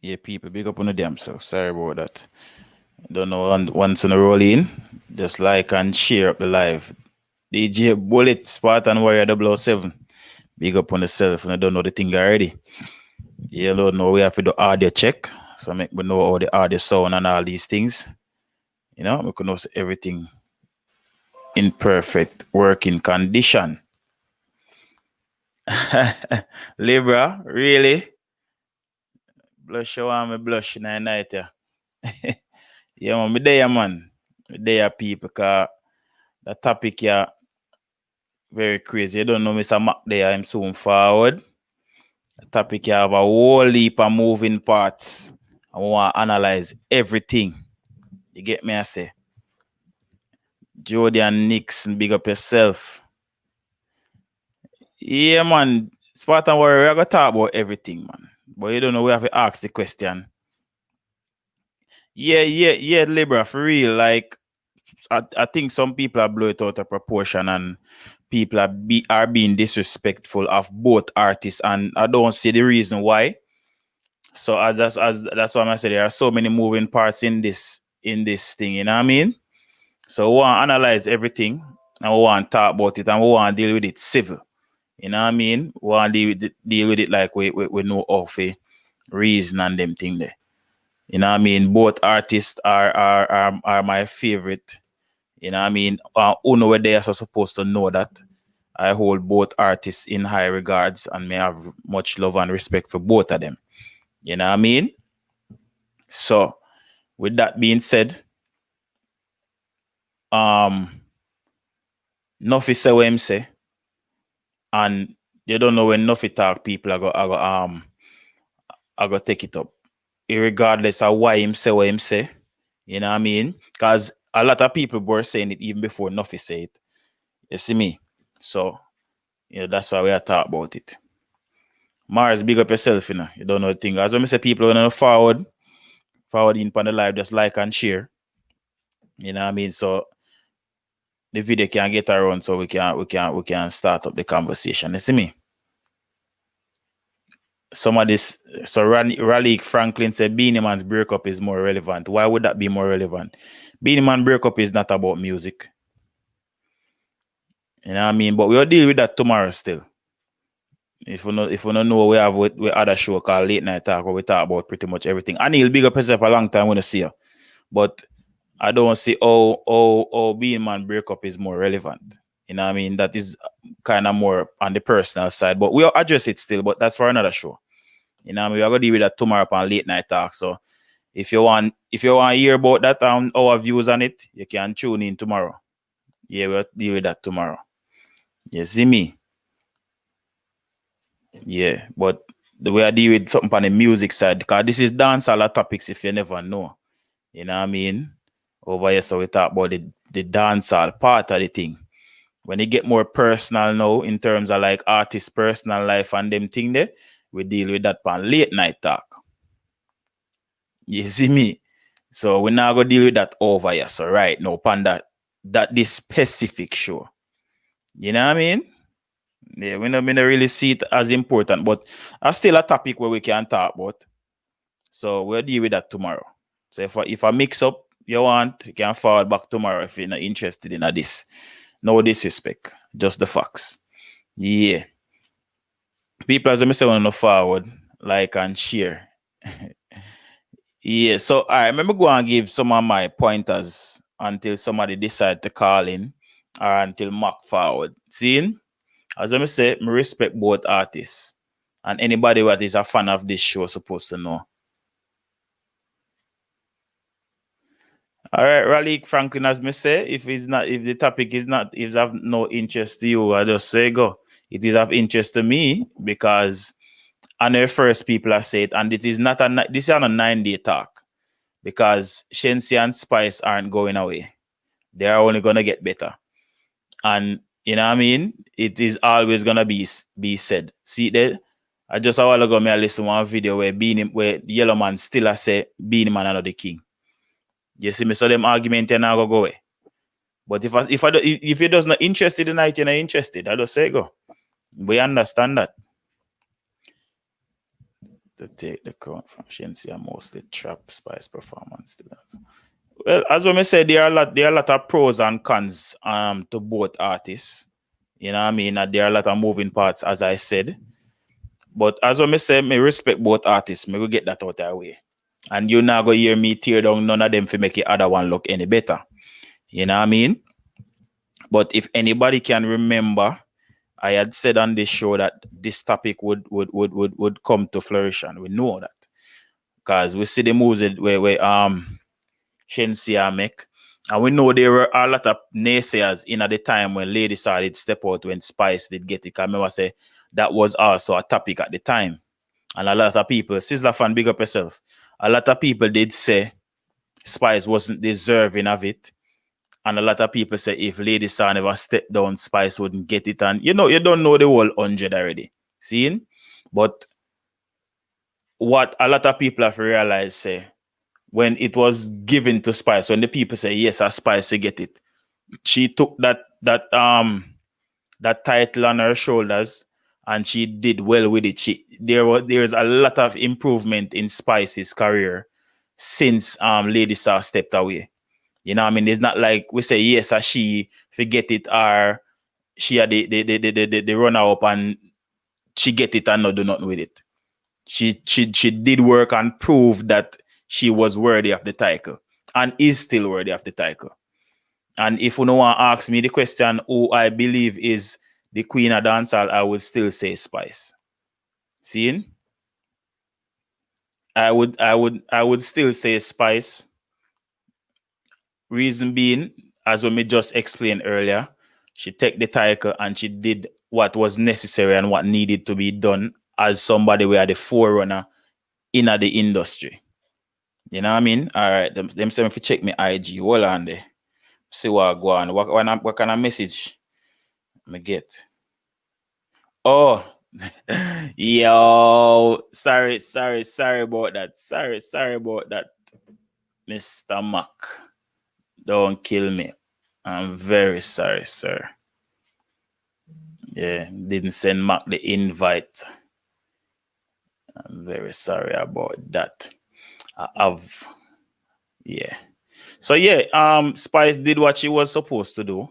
Yeah, people, big up on the damn self. Sorry about that. Don't know once on the roll in. Just like and share up the live. DJ Bullet, Spartan Warrior 007. Big up on the self, and I don't know the thing already. You don't know we have to do audio check. So make me know all the audio sound and all these things. You know, we can know everything in perfect working condition. Libra, really? Blush show on me blush in the night, yeah. Yeah, man, me there, man. Me there, people, because the topic, yeah, very crazy. You don't know Mr. Mac there, I'm soon forward. The topic, yeah, have a whole heap of moving parts. I want to analyze everything. You get me, I say. Jody and Nixon, big up yourself. Yeah, man. Spartan Warrior, we're going to talk about everything, man. But you don't know, we have to ask the question. Yeah, Libra, for real. Like, I think some people are blow it out of proportion and people are being disrespectful of both artists, and I don't see the reason why. So as that's why I said there are so many moving parts in this thing, you know what I mean? So we want to analyze everything and we want to talk about it and we want to deal with it civil. You know what I mean? We want to deal with it like we know of a reason and them thing there. You know what I mean? Both artists are my favorite. You know what I mean? Who know where they are supposed to know that. I hold both artists in high regards and may have much love and respect for both of them. You know what I mean? So, with that being said, Nuffy say what him say, and you don't know when Nuffy talk, people I go take it up, regardless of why him say what him say. You know what I mean? Because a lot of people were saying it even before Nuffy say it. You see me? So, that's why we are talking about it. Mars, big up yourself, you know. You don't know the thing. As when I say people want to forward in on the live, just like and share. You know what I mean? So the video can get around so we can start up the conversation. You see me? Some of this, so Raleigh Franklin said Beanie Man's breakup is more relevant. Why would that be more relevant? Beanie Man breakup is not about music. You know what I mean? But we'll deal with that tomorrow still. If we don't know, we have with other show called Late Night Talk where we talk about pretty much everything. And he'll big up himself a long time when I see you. But I don't see how Beanie Man breakup is more relevant. You know what I mean? That is kind of more on the personal side. But we'll address it still, but that's for another show. You know what I mean? We're gonna deal with that tomorrow on Late Night Talk. So if you want to hear about that and our views on it, you can tune in tomorrow. Yeah, we'll deal with that tomorrow. You see me? Yeah, but the way I deal with something on the music side, because this is dancehall topics if you never know. You know what I mean? Over here, so we talk about the dancehall part of the thing. When you get more personal now, in terms of like artist personal life and them thing there, we deal with that on Late Night Talk. You see me? So we're now gonna deal with that over here. So right now, upon that this specific show. You know what I mean? Yeah, we don't really see it as important, but it's still a topic where we can talk about. So we'll deal with that tomorrow. So if I mix up you want, you can forward back tomorrow if you're not interested in this. No disrespect, just the facts. Yeah. People, as I say, want to forward, like and share. Yeah, so I remember go and give some of my pointers until somebody decide to call in or until Mac forward. Seeing? As I say, I respect both artists. And anybody that is a fan of this show is supposed to know. All right, Raleigh Franklin, as me say, if the topic is not, if it's of no interest to you, I just say go. It is of interest to me because I know first people are say it, and this is not a 9-day talk because Shenseea and Spice aren't going away. They are only gonna get better. And you know what I mean? It is always gonna be said. See there? I just a while ago I listened to one video where the Yellow Man still a say Beanie Man another king. You see me? So them argument and I go away. But if you're just not interested in it, you're not interested. I just say go. We understand that. to take the crown from Shenseea, mostly trap Spice performance to that. Well, as we said, there are a lot of pros and cons to both artists. You know what I mean? And there are a lot of moving parts, as I said. But as we say, me respect both artists. Me will get that out of the way. And you're not going to hear me tear down none of them to make the other one look any better. You know what I mean? But if anybody can remember, I had said on this show that this topic would come to flourish, and we know that. Because we see the moves where Shenseea make. And we know there were a lot of naysayers in at the time when Lady Saw did step out when Spice did get it. I remember say that was also a topic at the time. And a lot of people, Sizzla fan, big up yourself. A lot of people did say Spice wasn't deserving of it. And a lot of people say if Lady Saw never stepped down, Spice wouldn't get it. And you don't know the whole 100 already. Seeing? But what a lot of people have realized say, when it was given to Spice, when the people say yes, a Spice we get it, she took that title on her shoulders and she did well with it. There's a lot of improvement in Spice's career since Lady Saw stepped away. You know what I mean? It's not like we say yes, or she forget it, or she had the runner up and she get it and not do nothing with it. She did work and prove that she was worthy of the title and is still worthy of the title. And if you don't want to ask me the question who I believe is the queen of dancehall, I would still say Spice. Seeing? I would still say Spice. Reason being, as we just explained earlier, she took the title and she did what was necessary and what needed to be done as somebody who had the forerunner in the industry. You know what I mean? All right, them say if you check me IG, hold on there. See what I go on. What kind of message I get? Oh, yo, sorry about that. Sorry about that, Mr. Mac. Don't kill me. I'm very sorry, sir. Yeah, didn't send Mac the invite. I'm very sorry about that. Yeah. So yeah, Spice did what she was supposed to do.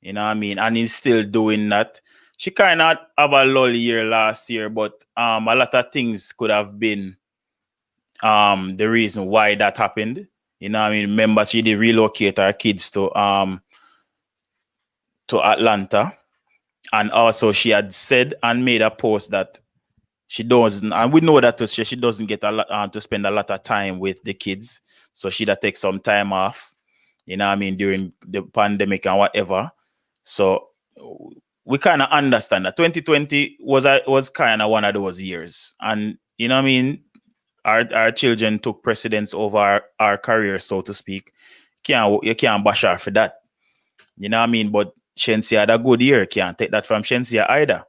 You know what I mean? And he's still doing that. She kind of have a lull year last year, but a lot of things could have been the reason why that happened. You know what I mean? Remember, she did relocate her kids to Atlanta. And also she had said and made a post that she doesn't, and we know that she doesn't get a lot to spend a lot of time with the kids. So she'd take some time off, you know what I mean, during the pandemic and whatever. So we kind of understand that 2020 was kind of one of those years. And you know what I mean, our children took precedence over our career, so to speak. You can't bash her for that. You know what I mean? But Shenseea had a good year. Can't take that from Shenseea either.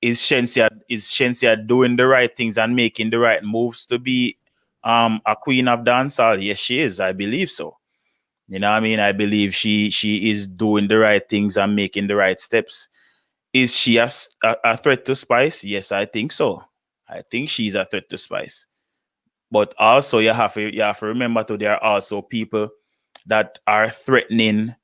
Is Shenseea doing the right things and making the right moves to be a queen of dancehall? Yes, she is. I believe so. You know what I mean? I believe she is doing the right things and making the right steps. Is she a threat to Spice? Yes, I think so. I think she's a threat to Spice. But also you have to remember too, there are also people that are threatening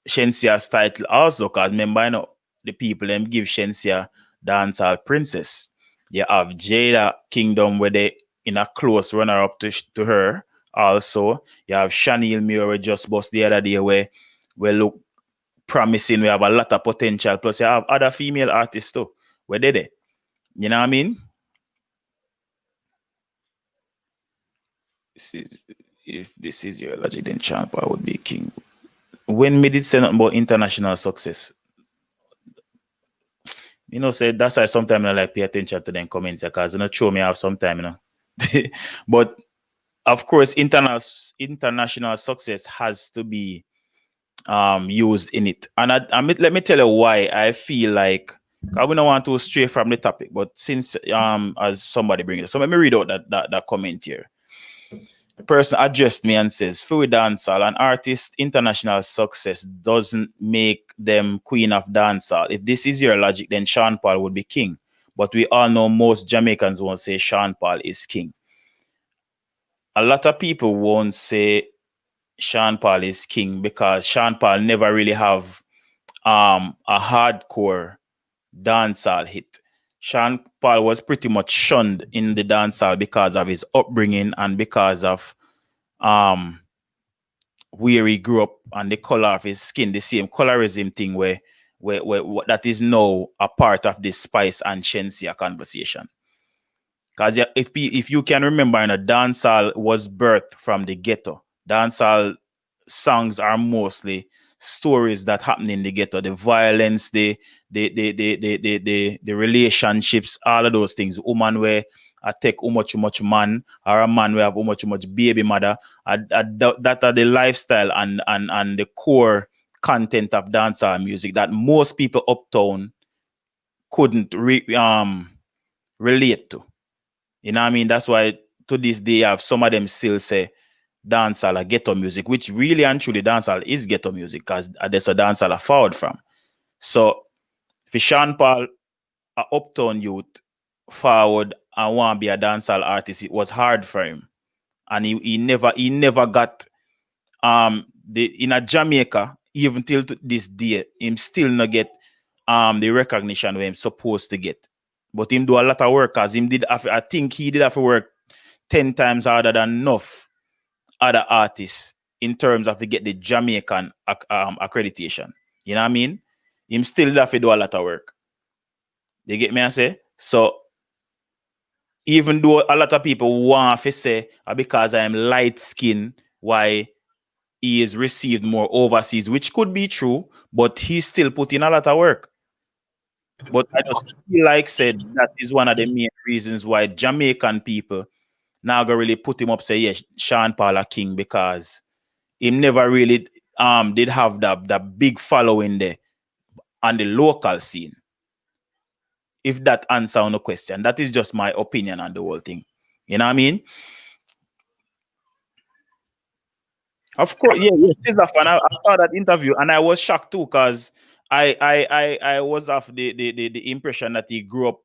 Shenseea's title also, because remember, you know, the people them give Shenseea dancehall princess. You have Jada Kingdom where they in a close runner up to her. Also, you have Chanel Muir just bust the other day where look promising. We have a lot of potential. Plus, you have other female artists too. Where they? You know what I mean? If this is your logic, then Champa would be king. When me did say nothing about international success, you know, say that's why sometimes I like pay attention to them comments because you know, show me have some time, you know. But of course, international success has to be used in it. And let me tell you why I feel like I don't want to stray from the topic, but since as somebody bring it up, so let me read out that comment here. The person addressed me and says, Fiwi dancehall, an artist international success doesn't make them queen of dancehall. If this is your logic, then Sean Paul would be king. but we all know most Jamaicans won't say Sean Paul is king. A lot of people won't say Sean Paul is king because Sean Paul never really have a hardcore dancehall hit. Sean Paul was pretty much shunned in the dancehall because of his upbringing and because of where he grew up and the color of his skin, the same colorism thing where that is now a part of this Spice and Shenseea conversation. Because if you can remember, dancehall was birthed from the ghetto. Dancehall songs are mostly stories that happen in the ghetto, the violence, the relationships, all of those things. Woman where I take how much man, or a man where have how much baby mother. That are the lifestyle and the core content of dancehall music that most people uptown couldn't relate to. You know what I mean? That's why to this day, have some of them still say dancehall or ghetto music, which really and truly dancehall is ghetto music because there's a dancehall forward from. So for Sean Paul, a uptown youth, forward and want to be a dancehall artist, it was hard for him. And he never got in a Jamaica, even till this day, him still not get the recognition where him supposed to get. But him do a lot of work because I think he did have to work 10 times harder than enough other artists in terms of to get the Jamaican accreditation. You know what I mean? Him still have to do a lot of work. You get me I say? So even though a lot of people want to say because I am light skinned, why he is received more overseas, which could be true, but he still put in a lot of work. But I just feel like said that is one of the main reasons why Jamaican people now go really put him up, say, yes, Sean Paul a king, because he never really did have that big following there on the local scene. If that answer on the question, that is just my opinion on the whole thing. You know what I mean? Of course, yeah, yes, and I saw that interview and I was shocked too because I was of the impression that he grew up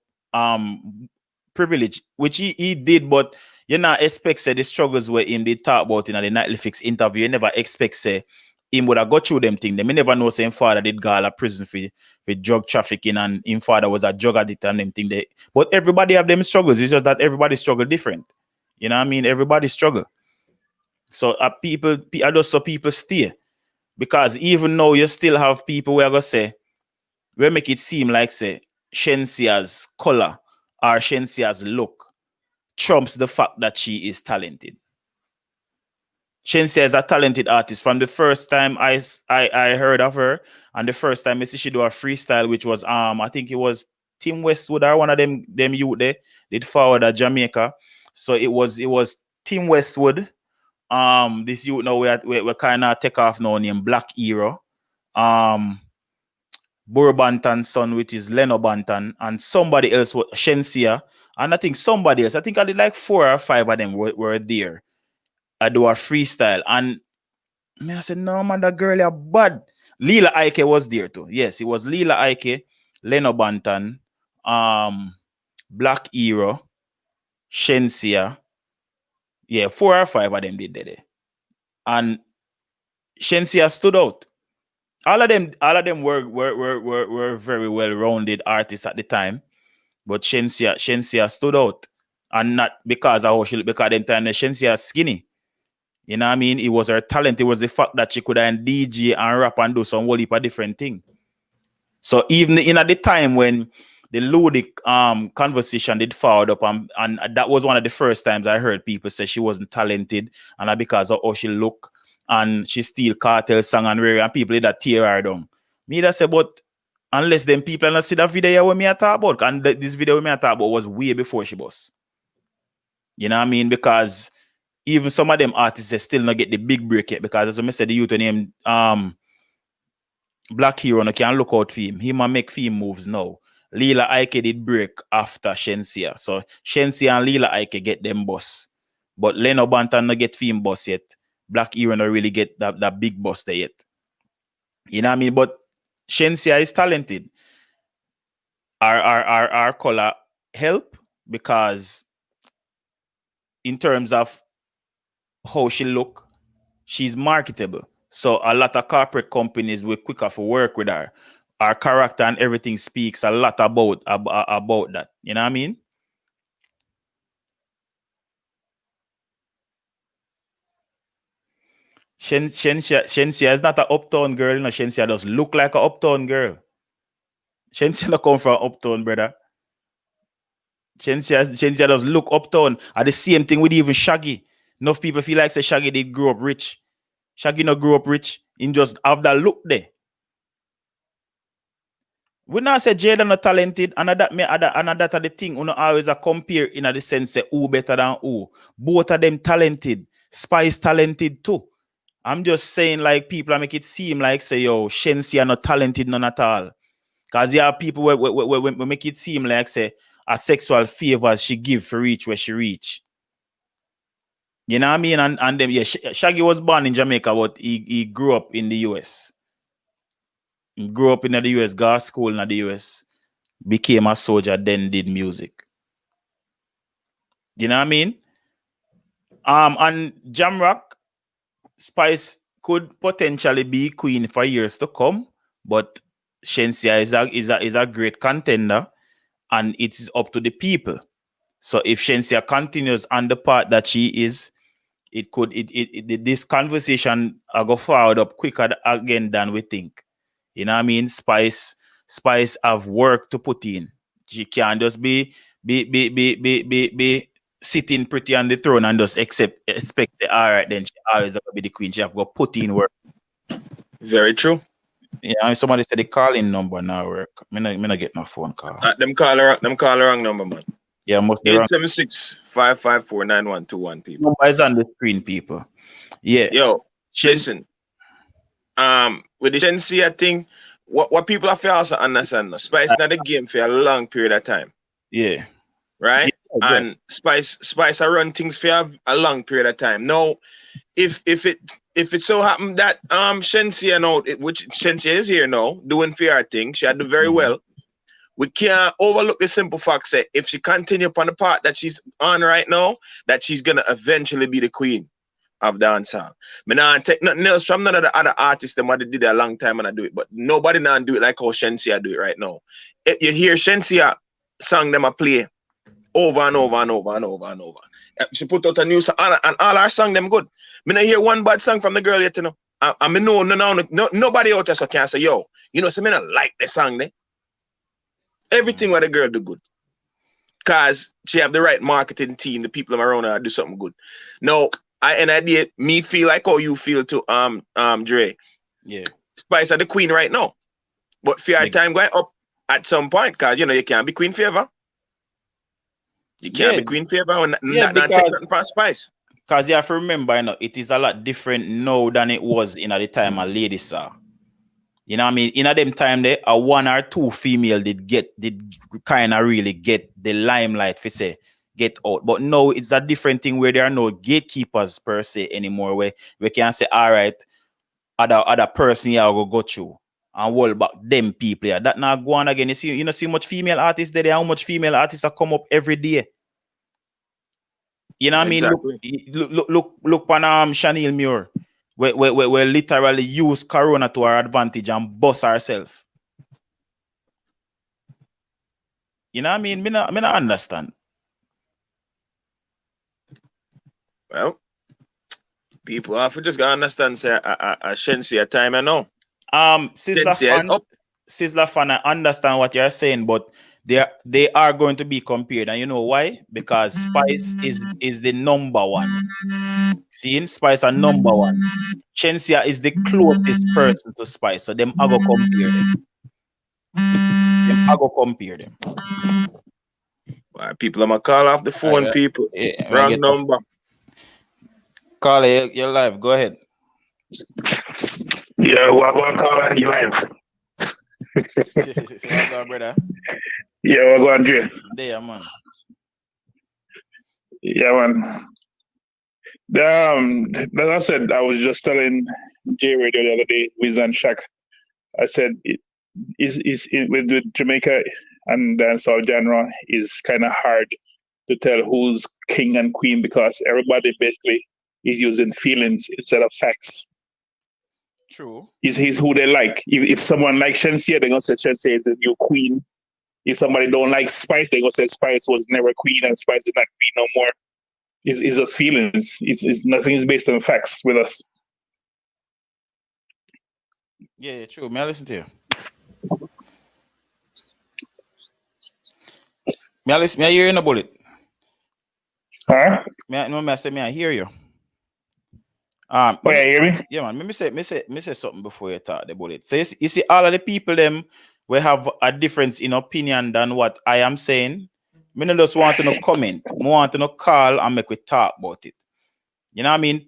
privileged, which he did, but you not expect say the struggles where him they talk about in the Nightly Fix interview. You never expect say him would have got through them things. They may never know say him father did go to prison for drug trafficking and him father was a drug addict and them thing. But everybody have them struggles. It's just that everybody struggle different. You know what I mean? Everybody struggle. So people just so people stay. Because even though you still have people where I go say, we make it seem like say Shenseea's color or Shenseea's look trumps the fact that she is talented. Shenseea is a talented artist. From the first time I heard of her, and the first time I see she do a freestyle, which was I think it was Tim Westwood or one of them youth there did forward at Jamaica. So it was Tim Westwood. This youth now we kind of take off now named Black Hero. Burro Bantan's son, which is Leno Bantan, and somebody else, Shenseea, and I think somebody else. I think I did like 4 or 5 of them were there. I do a freestyle, and I said, no man, that girl is bad. Lila Ike was there too. Yes, it was Lila Ike, Leno Bantan, Black Hero, Shenseea. Yeah, 4 or 5 of them did there. And Shenseea stood out. All of them were very well-rounded artists at the time, but Shenseea stood out, and not because of how she looked, because at the time Shenseea skinny. You know what I mean? It was her talent. It was the fact that she could DJ and rap and do some whole heap of different thing. So even in at the time when the ludic conversation did forward up, and that was one of the first times I heard people say she wasn't talented, and because of how she look, and she steal Cartel song and rare, and people did that tear her down. Me that say, but unless them people not see that video where me I talk about, and this video me I talk about was way before she was. You know what I mean? Because even some of them artists they still not get the big break yet, because as I said, the youth name Black Hero no can look out for him. He might make film moves now. Lila Ike did break after Shenseea. So Shenseea and Lila Ike get them boss. But Leno Bantan no get film boss yet. Black Hero no really get that big boss there yet. You know what I mean? But Shenseea is talented. Our color help because in terms of how she look, she's marketable. So a lot of corporate companies will quicker for work with her. Her character and everything speaks a lot about that. You know what I mean? Shenseea is not an uptown girl. You know, Shenseea does look like an uptown girl. Shenseea don't come from uptown, brother. Shenseea does look uptown. And the same thing with even Shaggy. Enough people feel like say Shaggy did grow up rich. Shaggy not grow up rich. He just have that look there. We not say Jada not talented, and that are the thing. You know, always a compare in the sense say who better than who. Both of them talented. Spice talented too. I'm just saying like people make it seem like say yo Shenseea not talented none at all. Cause there are people where make it seem like say a sexual favors she give for reach where she reach. You know what I mean? And them, yeah, Shaggy was born in Jamaica, but he grew up in the US. He grew up in the US, got school in the US, became a soldier, then did music. You know what I mean? And Jamrock, Spice could potentially be queen for years to come, but Shenseea is a great contender, and it is up to the people. So if Shenseea continues on the path that she is, this conversation will go forward up quicker again than we think. You know what I mean? Spice have work to put in. She can't just be sitting pretty on the throne and just expect say, all right, then she always gonna be the queen. She have to go put in work. Very true. Yeah, somebody said the calling number now work. Me not get no phone call. Them call the wrong number, man. Yeah, must be 876-554-9121, people. Number is on the screen, people. Yeah. Yo, listen. With the Shenseea thing, what people have to also understand, Spice not a game for a long period of time. Yeah. Right? Yeah, and Spice are run things for a long period of time. Now, if it so happened that Shenseea now, which Shenseea is here now, doing fair thing, she had do very well. We can't overlook the simple fact that if she continue upon the path that she's on right now, that she's gonna eventually be the queen of dancehall. Me nah take nothing else from none of the other artists that did it a long time and I do it, but nobody now do it like how Shenseea do it right now. If you hear Shenseea song them a play over and over and over and over and over. She put out a new song and all our song them good. Me not hear one bad song from the girl yet, you know. I mean nobody out there so can say, yo, you know, so me not like the song there. Everything what the girl do good. Cause she have the right marketing team, the people around her do something good. Now, I did me feel like how you feel to Dre. Yeah. Spice are the queen right now. But fair time going up at some point, cause you know you can't be queen forever. You can't be queen forever when not take nothing from Spice. Cause you have to remember, you know, it is a lot different now than it was in the time of Lady Saw. You know what I mean? In them time there, a one or two female did kind of really get the limelight for say get out. But now it's a different thing where there are no gatekeepers per se anymore, where we can say, all right, other person here will go through and hold back them people here. That now go on again. You know, see much female artists there, how much female artists are come up every day. You know what exactly. I mean? Look on Chanel Muir. We literally use Corona to our advantage and bust ourselves. You know what I mean? Me not understand. Well, people have to just gotta understand say a Shenseea time I know. Sizzler fan, I understand what you're saying, but they are going to be compared. And you know why? Because Spice is the number one. See, Spice are number one. Shenseea is the closest person to Spice, so them I go compare them. Well, people are gonna call off the phone, people. Wrong number. Call it, you're live. Go ahead. Yeah, what call on you live? What go, brother? Yeah, what go on, Dre? There, man. Yeah, man. As I said, I was just telling J Radio the other day, Wiz and Shaq. I said, with Jamaica, and dancehall genre is kind of hard to tell who's king and queen because everybody basically is using feelings instead of facts. True. He's who they like. If someone likes Shenseea, they're gonna say Shenseea is the new queen. If somebody don't like Spice, they're gonna say Spice was never queen and Spice is not queen no more. It's just feelings. It's nothing is based on facts with us. Yeah, true. May I listen to you? May I hear you in a bullet? Huh? May I hear you? Oh, yeah, hear me? Yeah, man. Let me say something before you talk the bullet. So you see all of the people them we have a difference in opinion than what I am saying. Me not just want to no comment. I want to no call and make we talk about it. You know what I mean?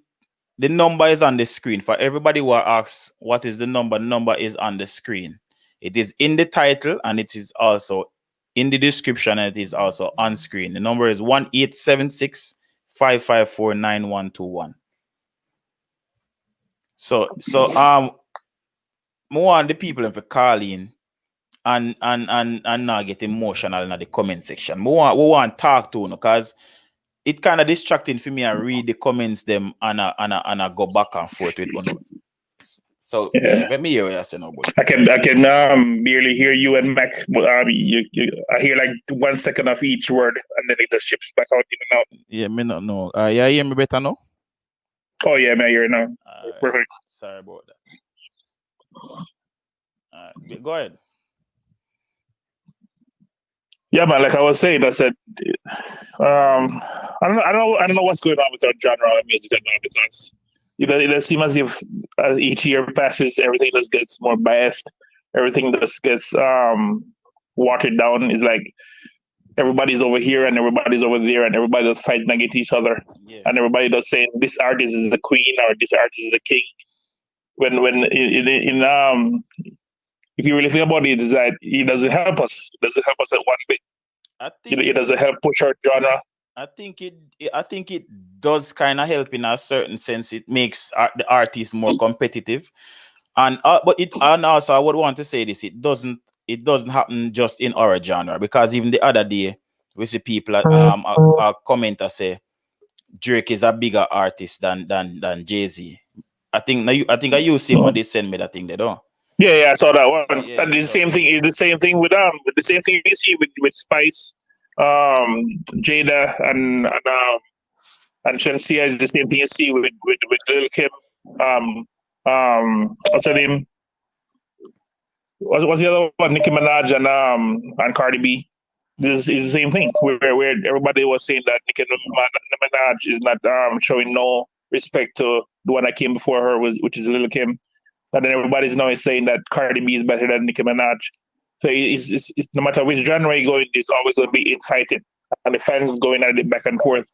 The number is on the screen. For everybody who asks what is the number is on the screen. It is in the title and it is also in the description and it is also on screen. The number is 1-876-554-9121. So more on the people if call in and not get emotional in the comment section. We want to talk to because it kind of distracting for me. I read the comments them and I go back and forth with one. So yeah, let me hear what you say now, boy. I can barely hear you and Mac. I hear like 1 second of each word and then it just chips back out in and out. Yeah, me not know. You hear me better now? Oh yeah, man, I hear it now. Perfect. Sorry about that. Go ahead. Yeah, man. Like I was saying, I said, I don't know what's going on with our genre of music right now because it seems as if each year passes, everything just gets more biased. Everything just gets watered down. It's like everybody's over here and everybody's over there, and everybody's fighting against each other, and everybody just saying this artist is the queen or this artist is the king. When if you really think about it, is that it doesn't help us. It doesn't help us at one bit. I think it doesn't help push our genre. I think it does kind of help in a certain sense. It makes the artist more competitive, and also I would want to say this: it doesn't happen just in our genre because even the other day we see people a commenter say Drake is a bigger artist than Jay-Z. I think you see when they send me that thing they don't. Yeah, I saw that one. Yeah, and the same thing the same thing with the same thing you see with Spice, Jada and Shenseea is the same thing you see with Lil Kim. What's her name? What's the other one? Nicki Minaj and Cardi B. This is the same thing where everybody was saying that Nicki Minaj is not showing no respect to the one that came before her, which is Lil Kim. And then everybody's now saying that Cardi B is better than Nicki Minaj. So it's no matter which genre you go in, it's always going to be infighting. And the fans going at it back and forth.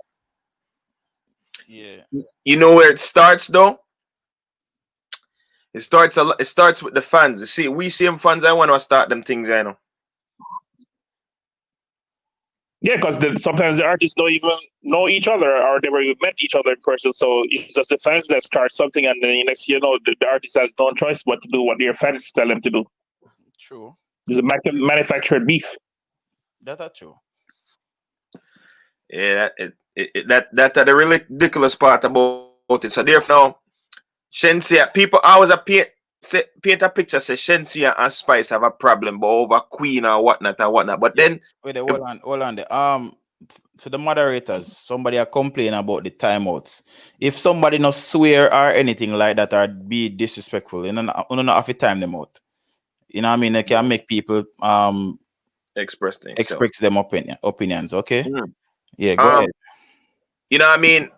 Yeah. You know where it starts though? It starts with the fans. You see, we same fans, I want to start them things, I know. Yeah, because sometimes the artists don't even know each other or never even met each other in person. So it's just the fans that start something, and then the next year, the artist has no choice but to do what their fans tell them to do. True. It's a manufactured beef. That's true. Yeah, that's the really ridiculous part about it. So therefore, now, Shenseea, people always paint a picture, say Shenseea and Spice have a problem, but over Queen or whatnot. But then, wait, hold on. To the moderators, somebody are complaining about the timeouts. If somebody not swear or anything like that or be disrespectful, you not have to time them out. You know what I mean? They can make people express them opinions. Okay. Mm-hmm. Yeah, go ahead. You know what I mean?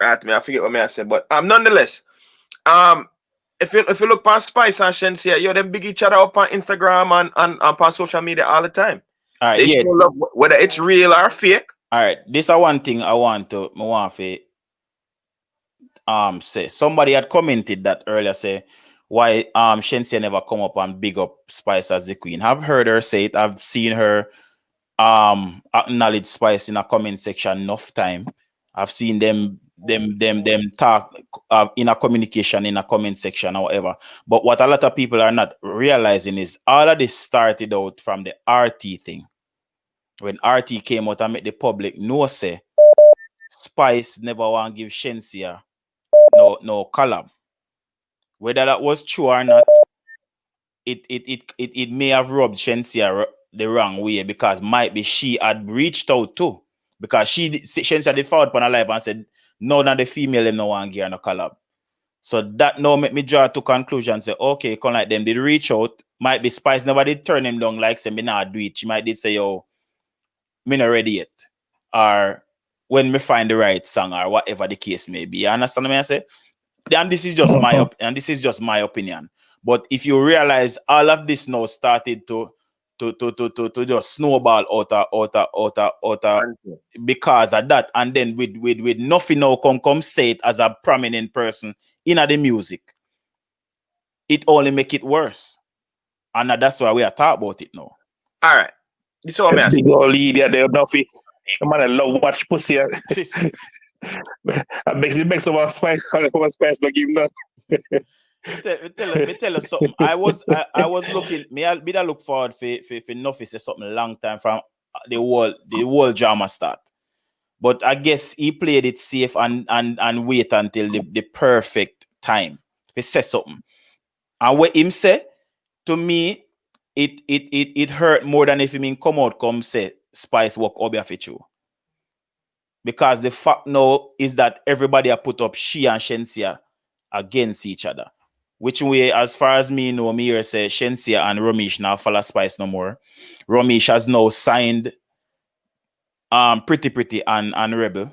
Right, I forget what I said, but nonetheless, if you look past Spice and Shenseea, them big each other up on Instagram and on social media all the time. All right, they show love, whether it's real or fake. All right, this is one thing I want to say. Somebody had commented that earlier, say why Shenseea never come up and big up Spice as the queen. I've heard her say it. I've seen her acknowledge Spice in a comment section enough time. I've seen them them talk in a communication in a comment section or whatever. But what a lot of people are not realizing is all of this started out from the RT thing. When RT came out and made the public know say Spice never want to give Shenseea no collab. Whether that was true or not, it may have rubbed Shenseea the wrong way, because might be she had reached out too, because Shenseea did forward on her live and said none of the female no want to give her no collab. So that now make me draw to conclusion, say okay, come like them did reach out, might be Spice never did turn him down like say me not do it. She might did say yo, me not ready yet, or when me find the right song or whatever the case may be. You understand me I say? And this is just my opinion. But if you realize all of this now started to just snowball out because of that, and then with nothing now come say it as a prominent person in the music, it only make it worse. And that's why we are talking about it now. All right. This is what I'm asking. Big old idiot, they have nothing. Man, I love watch pussy. It makes about Spice. Spice don't give none. Me tell you something. I was looking. I look forward for Nuffy say something long time from the whole drama start. But I guess he played it safe and wait until the perfect time to say something. And what him say to me, it hurt more than if he come say Spice walk over for you. Because the fact now is that everybody have put up she and Shenseea against each other. Which way, as far as me know, me here say Shenseea and Ramesh now follow Spice no more. Ramesh has now signed Pretty and Rebel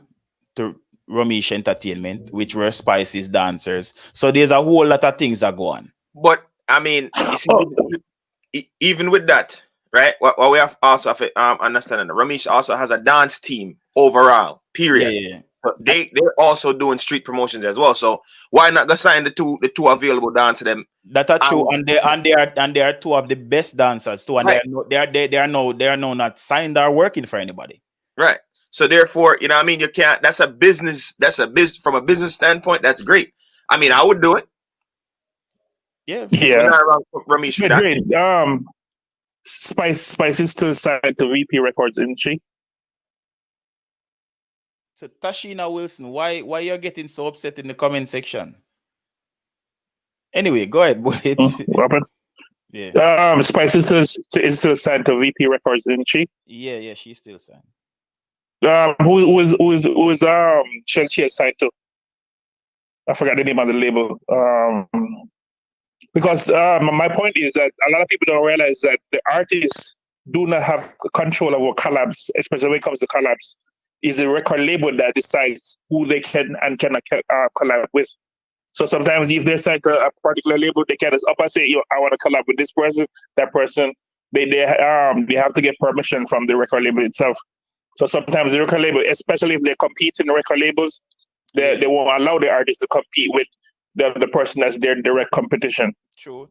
to Ramesh Entertainment, which were Spice's dancers. So there's a whole lot of things that go on. But I mean, you see, even with that, right? What we have also have to understand, Ramesh also has a dance team overall. Period. Yeah. They're also doing street promotions as well. So why not go sign the two available dance to them? That are true, and they are two of the best dancers too, and right. they are no not signed or working for anybody. Right. So therefore, you know what I mean, you can't. That's a business. From a business standpoint. That's great. I mean, I would do it. Yeah. Ramesh for that. Great. Spice is still signed to VP Records, isn't she? So Tashina Wilson, why you're getting so upset in the comment section? Anyway, go ahead, boy. Yeah. Spice is still signed to VP Records, isn't she? Yeah, she's still signed. Who's Shenseea signed to? I forgot the name of the label. Because my point is that a lot of people don't realize that the artists do not have control over collabs, especially when it comes to collabs. Is the record label that decides who they can and cannot collab with. So sometimes if they sign to a particular label, they can just up and say, "Yo, I want to collab with this person, that person." They have to get permission from the record label itself. So sometimes the record label, especially if they compete in the record labels, they won't allow the artist to compete with the person that's their direct competition. True.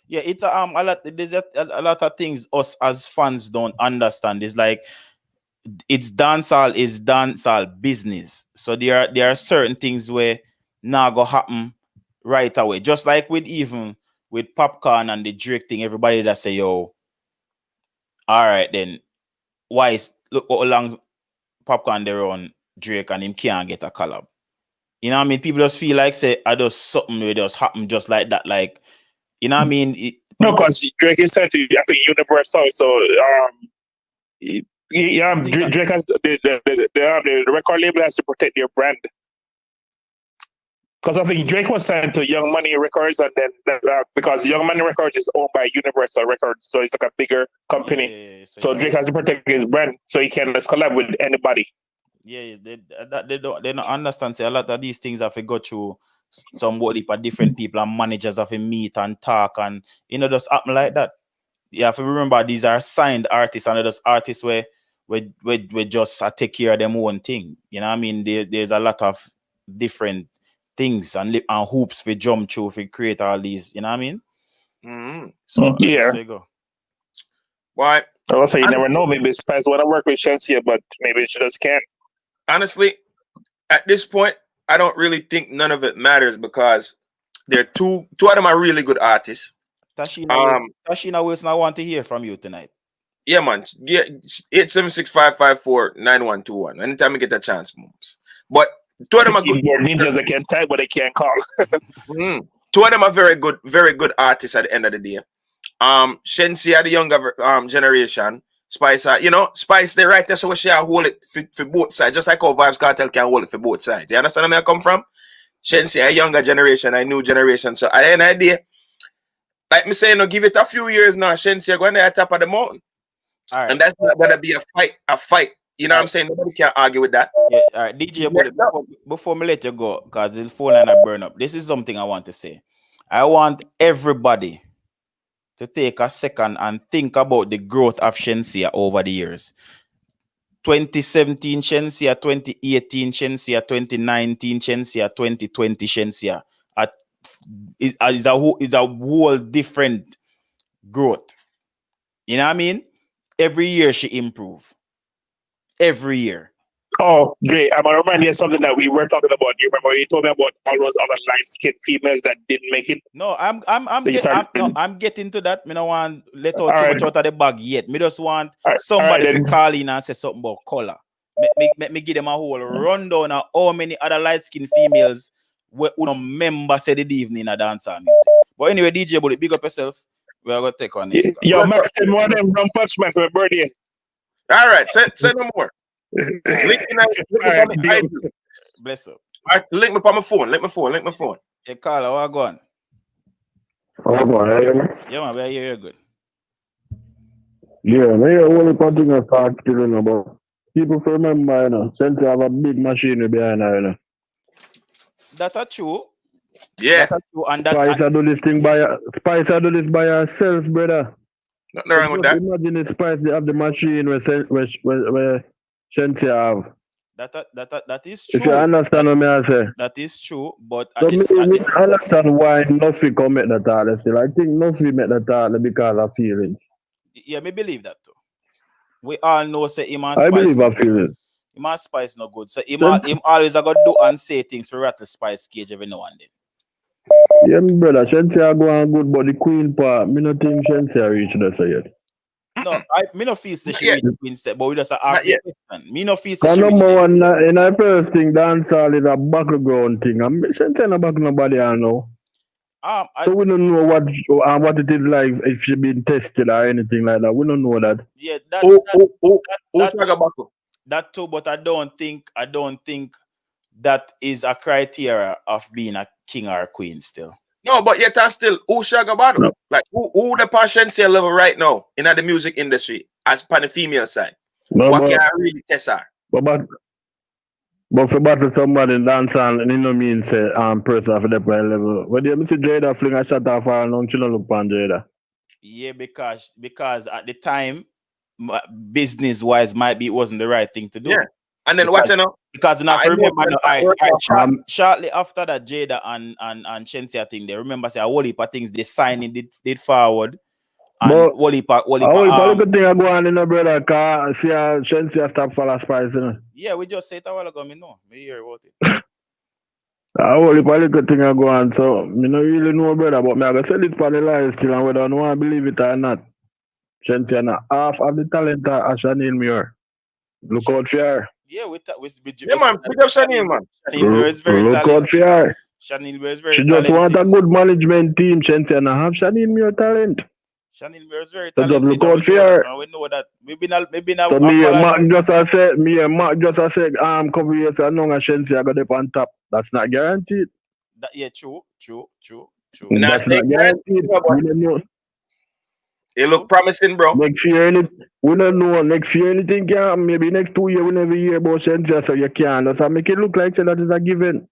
Yeah, it's a lot. There's a lot of things us as fans don't understand. It's like it's dancehall business. So there are certain things where now go happen right away. Just like with Popcorn and the Drake thing, everybody that say, yo, all right then, why is look how long Popcorn they run Drake and him can't get a collab. You know what I mean? People just feel like say I just something will just happen just like that. Like, you know what I mean? No, because Drake is said to I think Universal. So Drake has the record label has to protect their brand. Because I think Drake was signed to Young Money Records, and then because Young Money Records is owned by Universal Records, so it's like a bigger company. So Drake has to protect his brand, so he can just collab with anybody. Yeah, they don't understand. Say a lot of these things have to go through somebody for different people and managers have to meet and talk, and just happen like that. You have to remember these are signed artists, and those artists where just take care of them own thing. You know what I mean? There's a lot of different things and hoops for jump through for create all these. You know what I mean? Mm-hmm. So yeah. There you go. Why? Also, you never know. Maybe Spice want to work with Shenseea, but maybe she just can't. Honestly, at this point, I don't really think none of it matters because they're two of them are really good artists. Tashina Wilson, I want to hear from you tonight. Yeah, man. Yeah, 876-554-9121. Anytime I get a chance, moves. But two of them are good. Ninjas they can type, but they can't call. Two of them are very good artists at the end of the day. Shenseea, the younger generation. Spice, Spice, they right there, so she hold it for both sides, just like how Vibes Cartel can hold it for both sides. You understand where I come from? Shenseea, a younger generation, a new generation. So at the end of the day, like me saying, give it a few years now, Shenseea going at the top of the mountain. All right. And that's not gonna be a fight. You know what I'm saying? Nobody can argue with that. Yeah, all right, DJ, before me let you go, because the phone line I burn up. This is something I want to say. I want everybody to take a second and think about the growth of Shenseea over the years. 2017 Shenseea, 2018 Shenseea, 2019 Shenseea, 2020 Shenseea. Is a whole different growth. You know what I mean? Every year she improve. Every year. Oh, great. I'm gonna remind you of something that we were talking about. You remember you told me about all those other light-skinned females that didn't make it? No, I'm getting to that. Me don't want let out too much out of the bag yet. Me just want somebody to call in and say something about color. Me give them a whole rundown of how many other light-skinned females who member said the evening in a dancehall music. But anyway, DJ Bullet, big up yourself. We are gonna take on this. Yo, Max, send one of them from Punchman for my birthday. All right, say no more. Link me Bless up. All right, link me on my phone. Link my phone. Hey, Carla, what going? Oh, boy, Yeah, man, we're here. You're good. Yeah, me only thing I start killing about. People remember, since I have a big machine behind her, That's true. Yeah. That's true. And that Spice do this thing Spice do this by herself, brother. Nothing wrong with that. Imagine if Spice they have the machine where Shenseea have. That is true. If you understand what I say. That is true, but I understand why nothing come make that all still. I think nothing make that all because of feelings. Yeah, me believe that too. We all know say him and I Spice. believe I feel it. Him and Spice no good. So him always a go do and say things for rattle Spice cage every now and then. Yeah, my brother, Shenseea go on good, but the queen part, me not think Shenseea reach that yet. No, me no feel say she reach the queen set, but we just ask the question. Me no feel say she number one, in the first thing, dancehall is a background thing. I'm Shenseea no back nobody I know. So we don't know what it is like if she been tested or anything like that. We don't know that. Yeah, that too, but I don't think that is a criteria of being a king or a queen still. No, but yet I still who Shagabado? No. Like who the Shenseea level right now in the music industry as on the female side? No, what can I really test her? But for battle somebody in dancehall, and you know mean say person of the level. But you see Jada fling a shot off her and she don't look upon Jada. Yeah, because at the time, business wise, might be it wasn't the right thing to do. Yeah. And then what you know? Because now remember, shortly after that Jada and Shenseea thing, they remember say a whole heap of things they signing did forward. And whole heap good thing I go on in the brother car see Shenseea stop for Spice. Yeah, we just said it a while ago. Me know. Me hear about it. I only probably good thing I go on, so me not really know brother, but me I go sell it for the life still and whether I want to believe it or not. Shenseea not half of the talent of Chanel Muir. Look out for her. Yeah, man, pick up Chanel, man. Chanel is very look talented. Out for her. Chanel is very she talented. Just want a good management team. Shenseea not have Chanel Muir talent. Chanel is very so talented. Just look out for her. We know that. Maybe so me and Mark just said couple years ago Shenseea got up on top. That's not guaranteed. Yeah, true. That's not guaranteed. It look promising, bro. Next year, we don't know. Next year, anything can. Maybe next 2 years, we never hear about Shenseea, so you can. That's make it look like that is a given.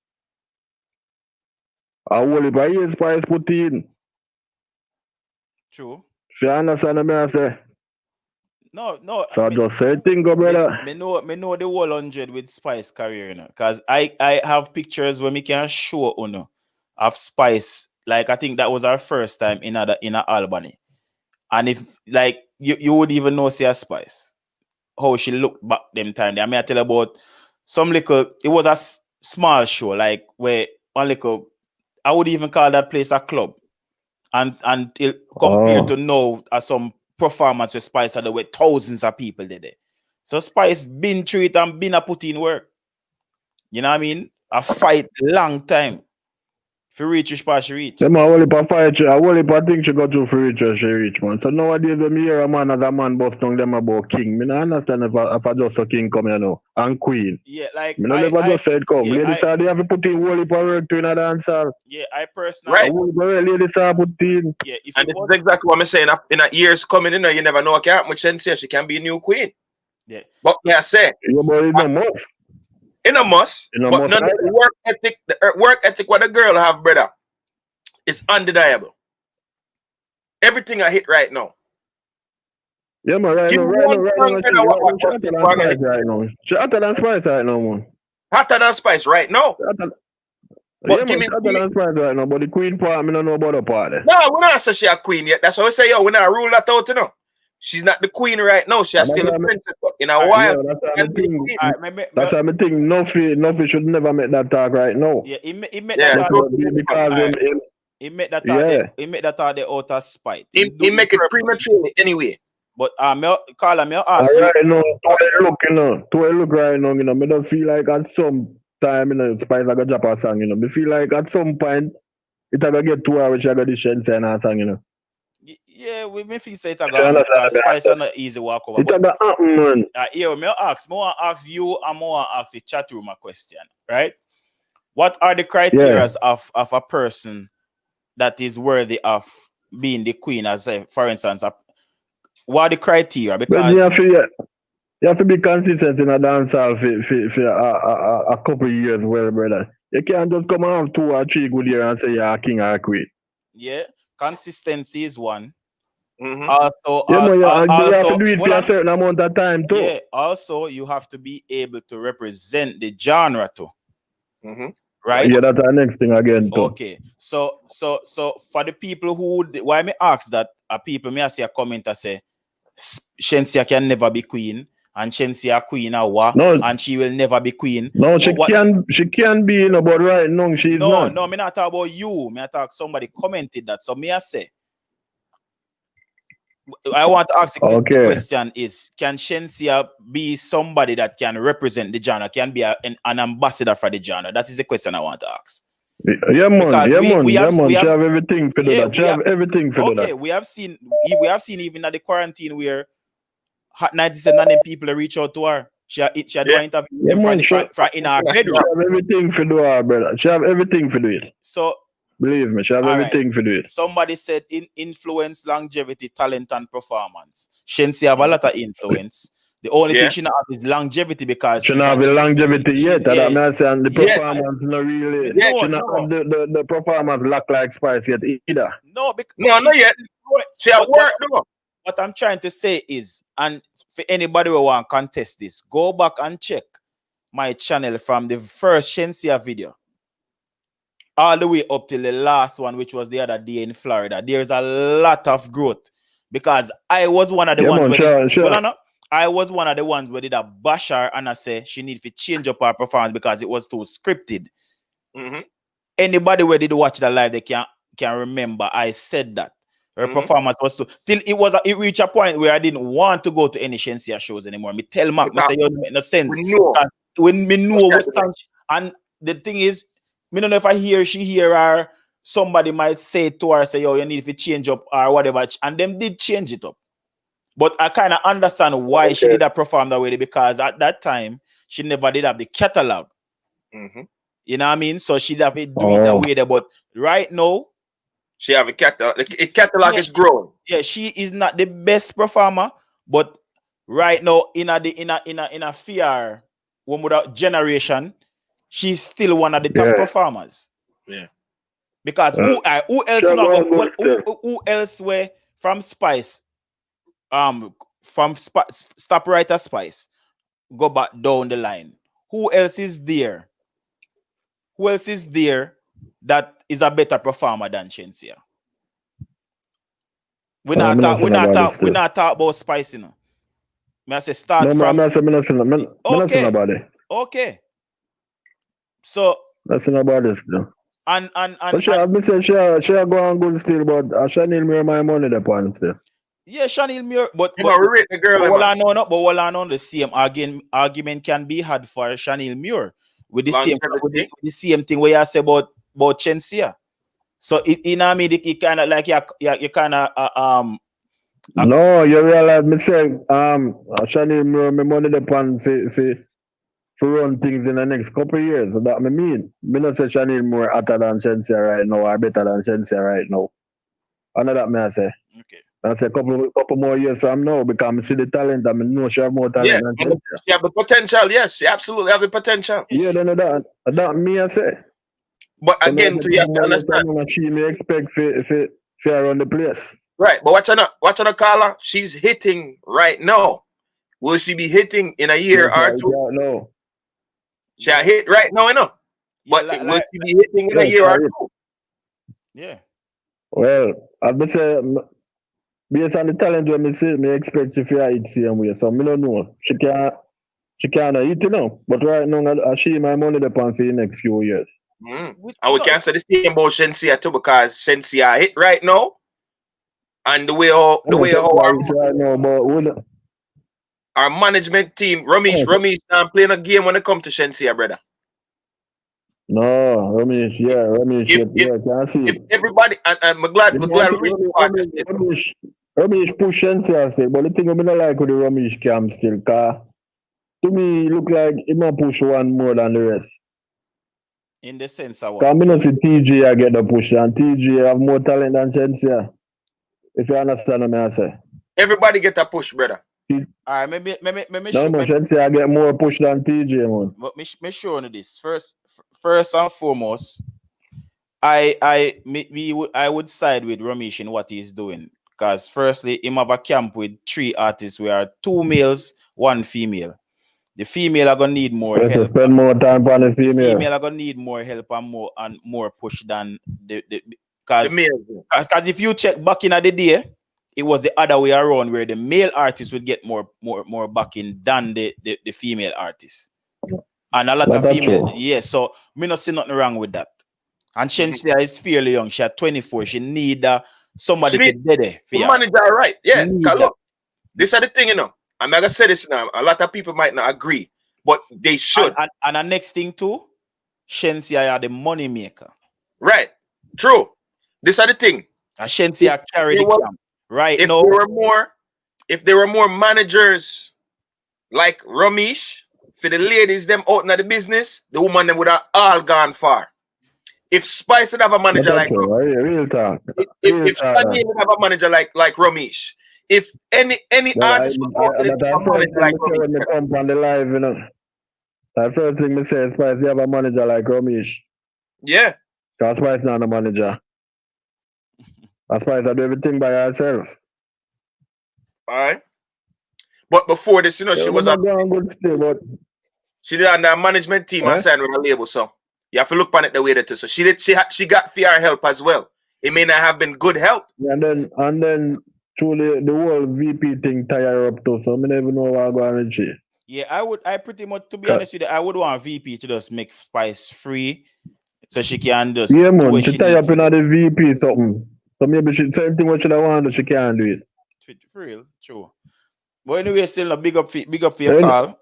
I will if I hear Spice put in. True. You understand what I say? No. So I just say thing, go brother. Me know the whole 100 with Spice career, you know, because I have pictures where me can show of Spice. Like I think that was our first time in Albany. And if like you would even know see a Spice, how she looked back them time. I mean I tell you about some little. It was small show, like where one little, I would even call that place a club. And compared to now some performance with Spice, there were thousands of people there. So Spice been through it and been a put in work. You know what I mean? A fight long time. If you reach, she reach. Yeah, man, only for fight, I only for think she got to free reach, she reach, man. So nowadays, when me hear a man as a man bust down them about king, me not understand if I just a king come here now and queen. Yeah, like me never just said come. yeah, ladies they have to put in only for work to in a dancehall. Yeah, I personally. Right. Ladies have put in. Yeah, if and this is exactly what I'm saying. In a years coming, you never know. Can't much Shenseea, she can be a new queen. Yeah, but yeah, I say. Yeah, but it's no must. In a must, but none of the work ethic what a girl have, brother, is undeniable. Everything I hit right now. Yeah, man, right now. She hotter than Spice right now, man. Hotter than Spice right now. But yeah, give me hotter than Spice right now, but the queen part, I don't know about the part. No, we're not saying she a queen yet. That's why we say, yo, we're not rule that out, you know. She's not the queen right now. She's still a princess. In a while, that's what I think. Nothing should never make that talk right now. Yeah, he made that talk because he made that talk. He made that talk the out of spite. He make it prematurely anyway. But Carl, I ask you. Right now, to look right now, you know, me don't feel like at some time, you know, Spice I got drop a song, you know. Me feel like at some point it I get 2 hours, I got the Shenseea song, you know. Yeah, we may feel say it again. Spice are not easy walk over. It's about happen, man. Here, me ask you and more ask the chat room a question, right? What are the criteria of a person that is worthy of being the queen? As for instance, what are the criteria? Because you have to be consistent in a dancehall for a couple of years, well, brother. You can't just come and have 2 or 3 good years and say you're a king or a queen. Yeah, consistency is one. Mm-hmm. Also, you have to do it for a certain amount of time too. Yeah, also you have to be able to represent the genre too. Mm-hmm. Right? Yeah, that's the next thing again too. Okay. So for the people who why me ask that people may see a comment that say Shenseea can never be queen and Shenseea queen and she will never be queen. No, she can be, you know, but right now she's not. No, me not talk about you. Me talk somebody commented that. So me I say I want to ask the question is, can Shenseea be somebody that can represent the genre, can be an ambassador for the genre? That is the question I want to ask. Yeah, man. We have everything for that. She have everything for that. Okay, we have seen even at the quarantine where Hot 97 and them people reach out to her. She had do an interview in her bedroom. She have everything for do her, brother. She have everything for do it. So believe me, she have everything for do it. Somebody said in influence, longevity, talent, and performance. Shenseea have a lot of influence. The only thing she not have is longevity because she not have the longevity yet. That means the performance not really. She not have the performance look like Spice yet either. No, not yet. She have work though. What I'm trying to say is, and for anybody who want to contest this, go back and check my channel from the first Shenseea video all the way up till the last one, which was the other day in Florida. There's a lot of growth because I was one of the ones. I was one of the ones where did a bash her and I say she need to change up her performance because it was too scripted. Mm-hmm. Anybody where did watch the live, they can remember I said that. Her performance was too till it reached a point where I didn't want to go to any Shenseea shows anymore. Me tell Mark, I say, you don't make no sense. When me know what such, and the thing is, me don't know if she hear her, somebody might say to her, say, yo, you need to change up or whatever. And them did change it up. But I kind of understand why she did that perform that way, because at that time, she never did have the catalog. Mm-hmm. You know what I mean? So she'd have it do it that way there. But right now, she have a catalog. The catalog is growing. Yeah, she is not the best performer, but right now in a fear one without generation, she's still one of the top performers. Yeah. Because who else were from Spice? From Stop Writer Spice, go back down the line. Who else is there? Who else is there that is a better performer than Shenseea? We not talk about Spice, you know. I say start from. Okay. So That's not about it, though. and But she have me say she go on good still, but Chanel me my money the point still. yeah, Chanel Muir, but we rate the girl, all man. I know, no, but all I know, the same argument can be had for Chanel Muir with the same thing where you say about Shenseea. So it, you know what I mean, it kind of like you kind of No, you realize me say Chanel Muir my money the point for run things in the next couple of years. So that me mean. Me not say Chanel more hotter than Shenseea right now or better than Shenseea right now. I know that me I say. okay. I say couple more years from now because I see the talent. I know she have more talent than Shenseea. She have the potential. Yes, she absolutely have the potential. Yeah, then that me I say. But again, to you have to understand. She may expect for around the place. Right, but watch her call her. She's hitting right now. Will she be hitting in a year or two? No. She hit right now, you know. But will she be hitting in a year or two? Yeah. Well, I would say based on the talent when me see, me expect she to hit same way. So me don't know. She can't hit, you know. But right now, she my money depends for the next few years. And we can't say the same about Shenseea too, because Shenseea hit right now. And the way how our management team, Ramesh not playing a game when it comes to Shenseea, brother. No, Ramesh, can't see. If everybody, and I'm glad Ramesh push Shenseea, but the thing I don't like with the Ramesh camp still, cause to me look like he might push one more than the rest. In the sense of what? Because I don't see TJ I get the push, and TJ have more talent than Shenseea. If you understand what I say. Everybody get a push, brother. Alright, maybe Shenseea get more push than TJ, man. But me show you this. First and foremost, I would side with Ramesh in what he's doing. Because firstly, him have a camp with 3 artists where 2 males, 1 female. The female are gonna need more help. Spend more time on the female. The female are gonna need more help and more push than the because if you check back in the day, it was the other way around where the male artist would get more backing than the female artists. And a lot of female, yes. So me not see nothing wrong with that. And Shenseea is fairly young. She at 24. She need somebody to be there for her. Manager, right? Yeah. Look, this is the thing, you know. I'm not gonna say this now. A lot of people might not agree, but they should. And the next thing too, Shenseea are the money maker. Right. True. This is the thing. And Shenseea carry the camp. Right. If there were more managers like Ramesh, for the ladies them out in the business, the woman them would have all gone far. If Spice would have a manager like if Shani would have a manager like Ramesh, if any artist would go to the manager like Ramesh. Come on the live, you know. That first thing me say, Spice, you have a manager like Ramesh. Yeah. Because Spice not a manager. Spice I do everything by herself. Alright. But before this, you know, she was she did on the management team and signed with a label, so you have to look on it the way that too. So she got fair help as well. It may not have been good help. And then truly the whole VP thing tie her up too. So I never know what I'm going to say. Yeah, I pretty much, to be honest with you, I would want VP to just make Spice free so she can just she tie up in the VP something. So maybe same thing what she want, she can't do it. For real, true. But anyway, still a big up for your call.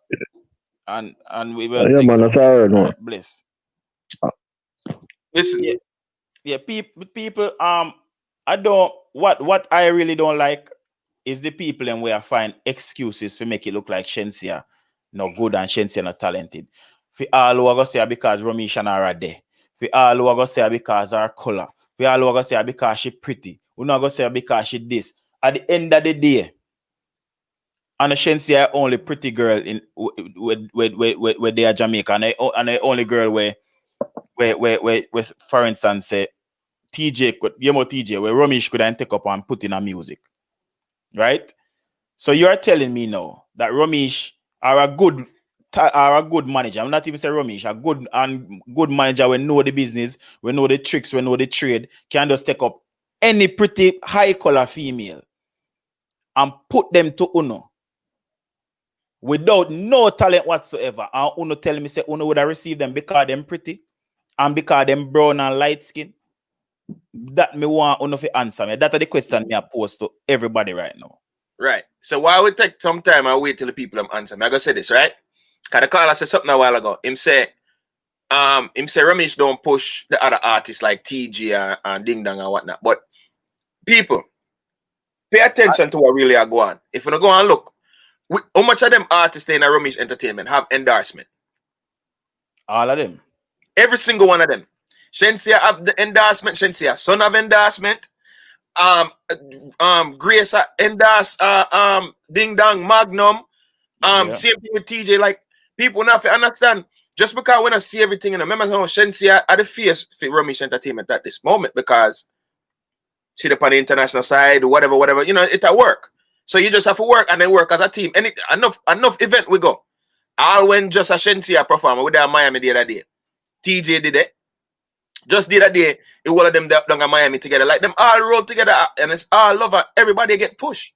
And we will that's all right, bless. Listen. Yeah, people I don't what I really don't like is the people and where I find excuses to make it look like Shenseea no good and Shenseea not talented. For all who are gonna say because Ramesh and are there. For all who are gonna say because her color. For all who are gonna say because she pretty. Who not gonna say because she this. At the end of the day, and Shenseea only pretty girl in where they are Jamaica, and the only girl where for instance say TJ could TJ where Ramesh could then take up and put in a music, right? So you're telling me now that Ramesh are a good manager. I'm not even saying Ramesh, a good manager will know the business, will know the tricks, will know the trade, can just take up any pretty high color female and put them to Uno. without no talent whatsoever. And Uno tell me say Uno would have received them because them pretty and because them brown and light skin. That me want Uno to answer me. That's the question me I pose to everybody right now. Right. So why we take some time and wait till the people answer me? I gotta say this, right? Cause the caller said something a while ago. Him say Ramesh don't push the other artists like TG and Ding Dong and whatnot. But people, pay attention to what really are going on. If you don't go and look, how much of them artists in a Ramesh Entertainment have endorsement? All of them. Every single one of them. Shenseea have the endorsement. Shenseea son have endorsement. Grace endorse Ding Dong Magnum. Same thing with TJ. Like people not understand. Just because when I see everything, and remember how Shenseea at the face for Ramesh Entertainment at this moment because see the on the international side, whatever, you know, it at work. So you just have to work and then work as a team. And enough event we go. All when just a Shenseea performer with that Miami the other day. TJ did it. Just the other day, it all of them down in Miami together. Like them all roll together and it's all over. Everybody get pushed.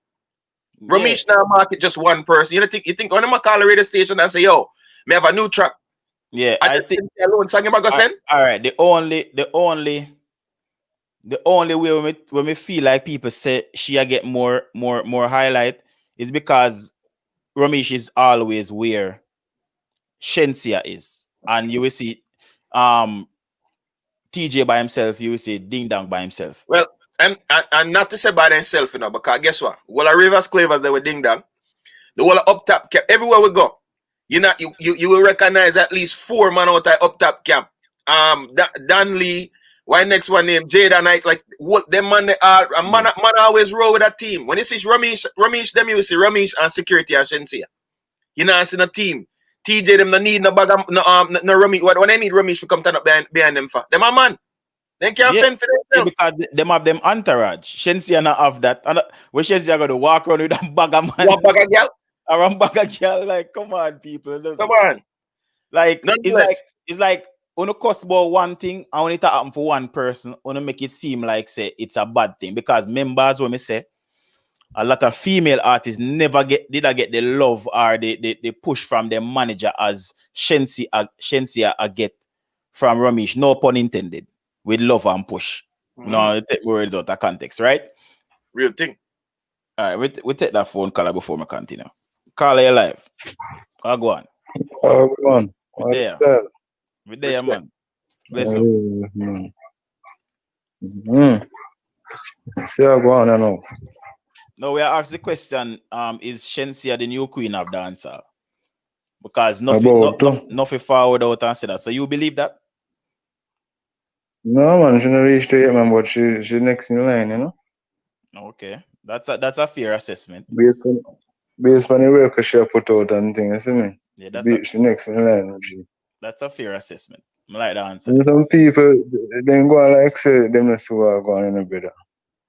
Yeah. Ramesh now market just one person. You think when I'm call a radio station and say, yo, me have a new track. Yeah, I think alone singing about all right. The only way when we feel like people say she get more highlight is because Ramesh is always where Shenseea is, and you will see TJ by himself, you will see Ding Dong by himself. Well, and not to say by themselves, you know, because guess what? Well, Rivers Clavers they were Ding Dong, the whole up top camp everywhere we go. You will recognize at least 4 man out of up top camp. Dan Lee, why next one name Jada Knight, like what them man they are man always roll with a team. When you see Ramesh, them you will see Ramesh and security and Shenseea. You know, it's in a team. TJ them no need no bag no Ramesh. When they need Ramesh to come turn up behind them for them a man. They can't fend for themselves. Because them have them entourage. Shenseea not have that. And when Shenseea got to walk around with a bag of man. One bag of girl? Around bag of girl, like come on, people. Come on. Like it's like when you cost about one thing and when it happen for one person, when you make it seem like say it's a bad thing. Because members when me say a lot of female artists never get the love or the push from their manager as Shenseea get from Ramesh. No pun intended. With love and push. Mm-hmm. No, take words out of context, right? Real thing. All right, we take that phone caller before we continue. Caller, you live. I'll go on. Oh, go on. We're there, man. Bless you. See how go on, I know. No, we are asking the question, is Shenseea the new queen of dancehall? Because nothing forward out and say that. So you believe that? No, man, she not reached it yet, man, but she next in line, you know? Okay. That's a fair assessment. Based on the work she put out and things, you see me? Yeah, she next in line. That's a fair assessment. I like the answer. And some people, they go on like say, them not so are going in a better.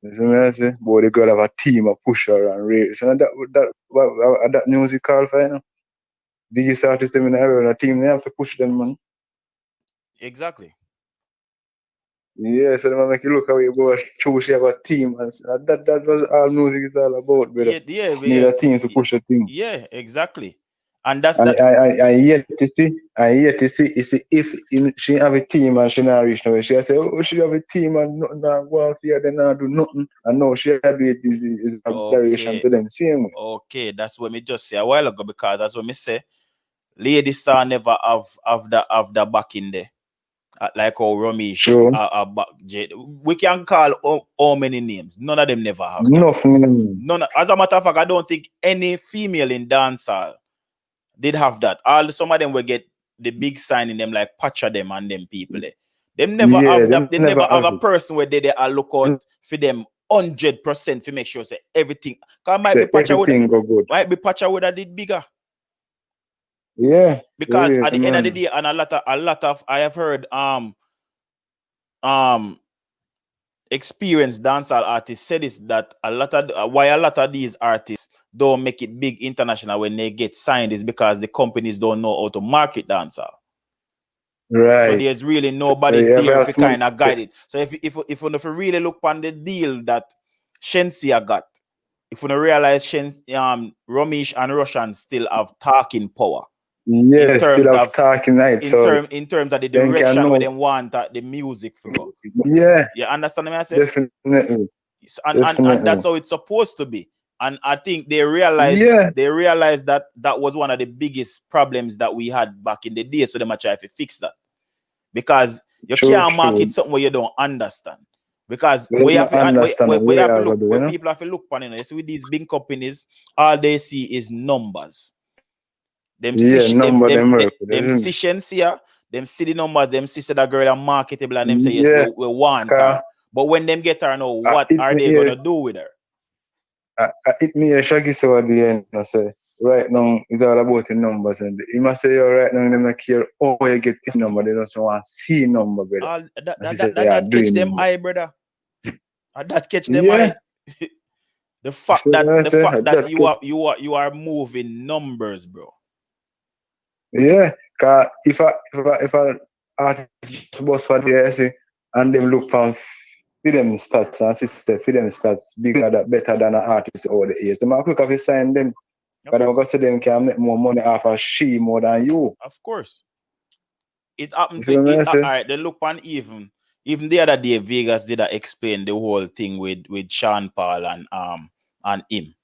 You see me, I say? But they got have a team, a pusher and race. And that music call for, you know? Biggest artist them in the area, and a team, they have to push them, man. Exactly. Yeah, so they make you look how you go through, she have a team, and that was all music is all about, brother. Yeah. Need a team to push a team. Yeah, exactly. And that's I yet to see if she have a team and she not reach nowhere. She say, oh, she have a team and nothing not go out here, they not do nothing. And no, she have it is a variation to them same way. Okay, that's what me just say a while ago, because that's what me say. Ladies star never have the back in there. Like how Ramesh, sure. We can call how many names. None of them never have. None. As a matter of fact, I don't think any female in dancehall did have that. Some of them will get the big sign in them, like Pacha them and them people there. Them never have that. They never have a person where they are look out for them 100% to make sure say everything. Cause might be Pacha would have did bigger. Yeah, because at the end of the day, and a lot of I have heard experienced dancehall artists say this, that why a lot of these artists don't make it big international when they get signed is because the companies don't know how to market dancehall. Right. So there's really nobody there to kind of guide it. So if you really look on the deal that Shenseea got, if we don't realize Ramesh and Russian still have talking power. Yeah, still have talking night. In terms of the direction where they want the music to go. Yeah. You understand what I say? Definitely. And that's how it's supposed to be. And I think they realized that was one of the biggest problems that we had back in the day. So they might try to fix that. Because you can't market something where you don't understand. Because we have to look, when people have to look on it, you see with these big companies, all they see is numbers. Them see Shenseea, them see the numbers, them see that girl are marketable, and them say yes, we want her. But when them get her now, what are they gonna do with her? It me a shaggy so at the end. I say right now it's all about the numbers, and you must say right now they don't care how you get this number, they just want to see number, brother. That catch them eye, brother. That catch them eye. The fact that you are moving numbers, bro. Yeah, cause if I artist boss for the say and them look for them stats and sister for them stats bigger that better than an artist over the years. Them are quick to sign them. But I'm gonna say them can make more money off of she more than you. Of course. It happened to alright, they look on even the other day Vegas did explain the whole thing with Sean Paul and him.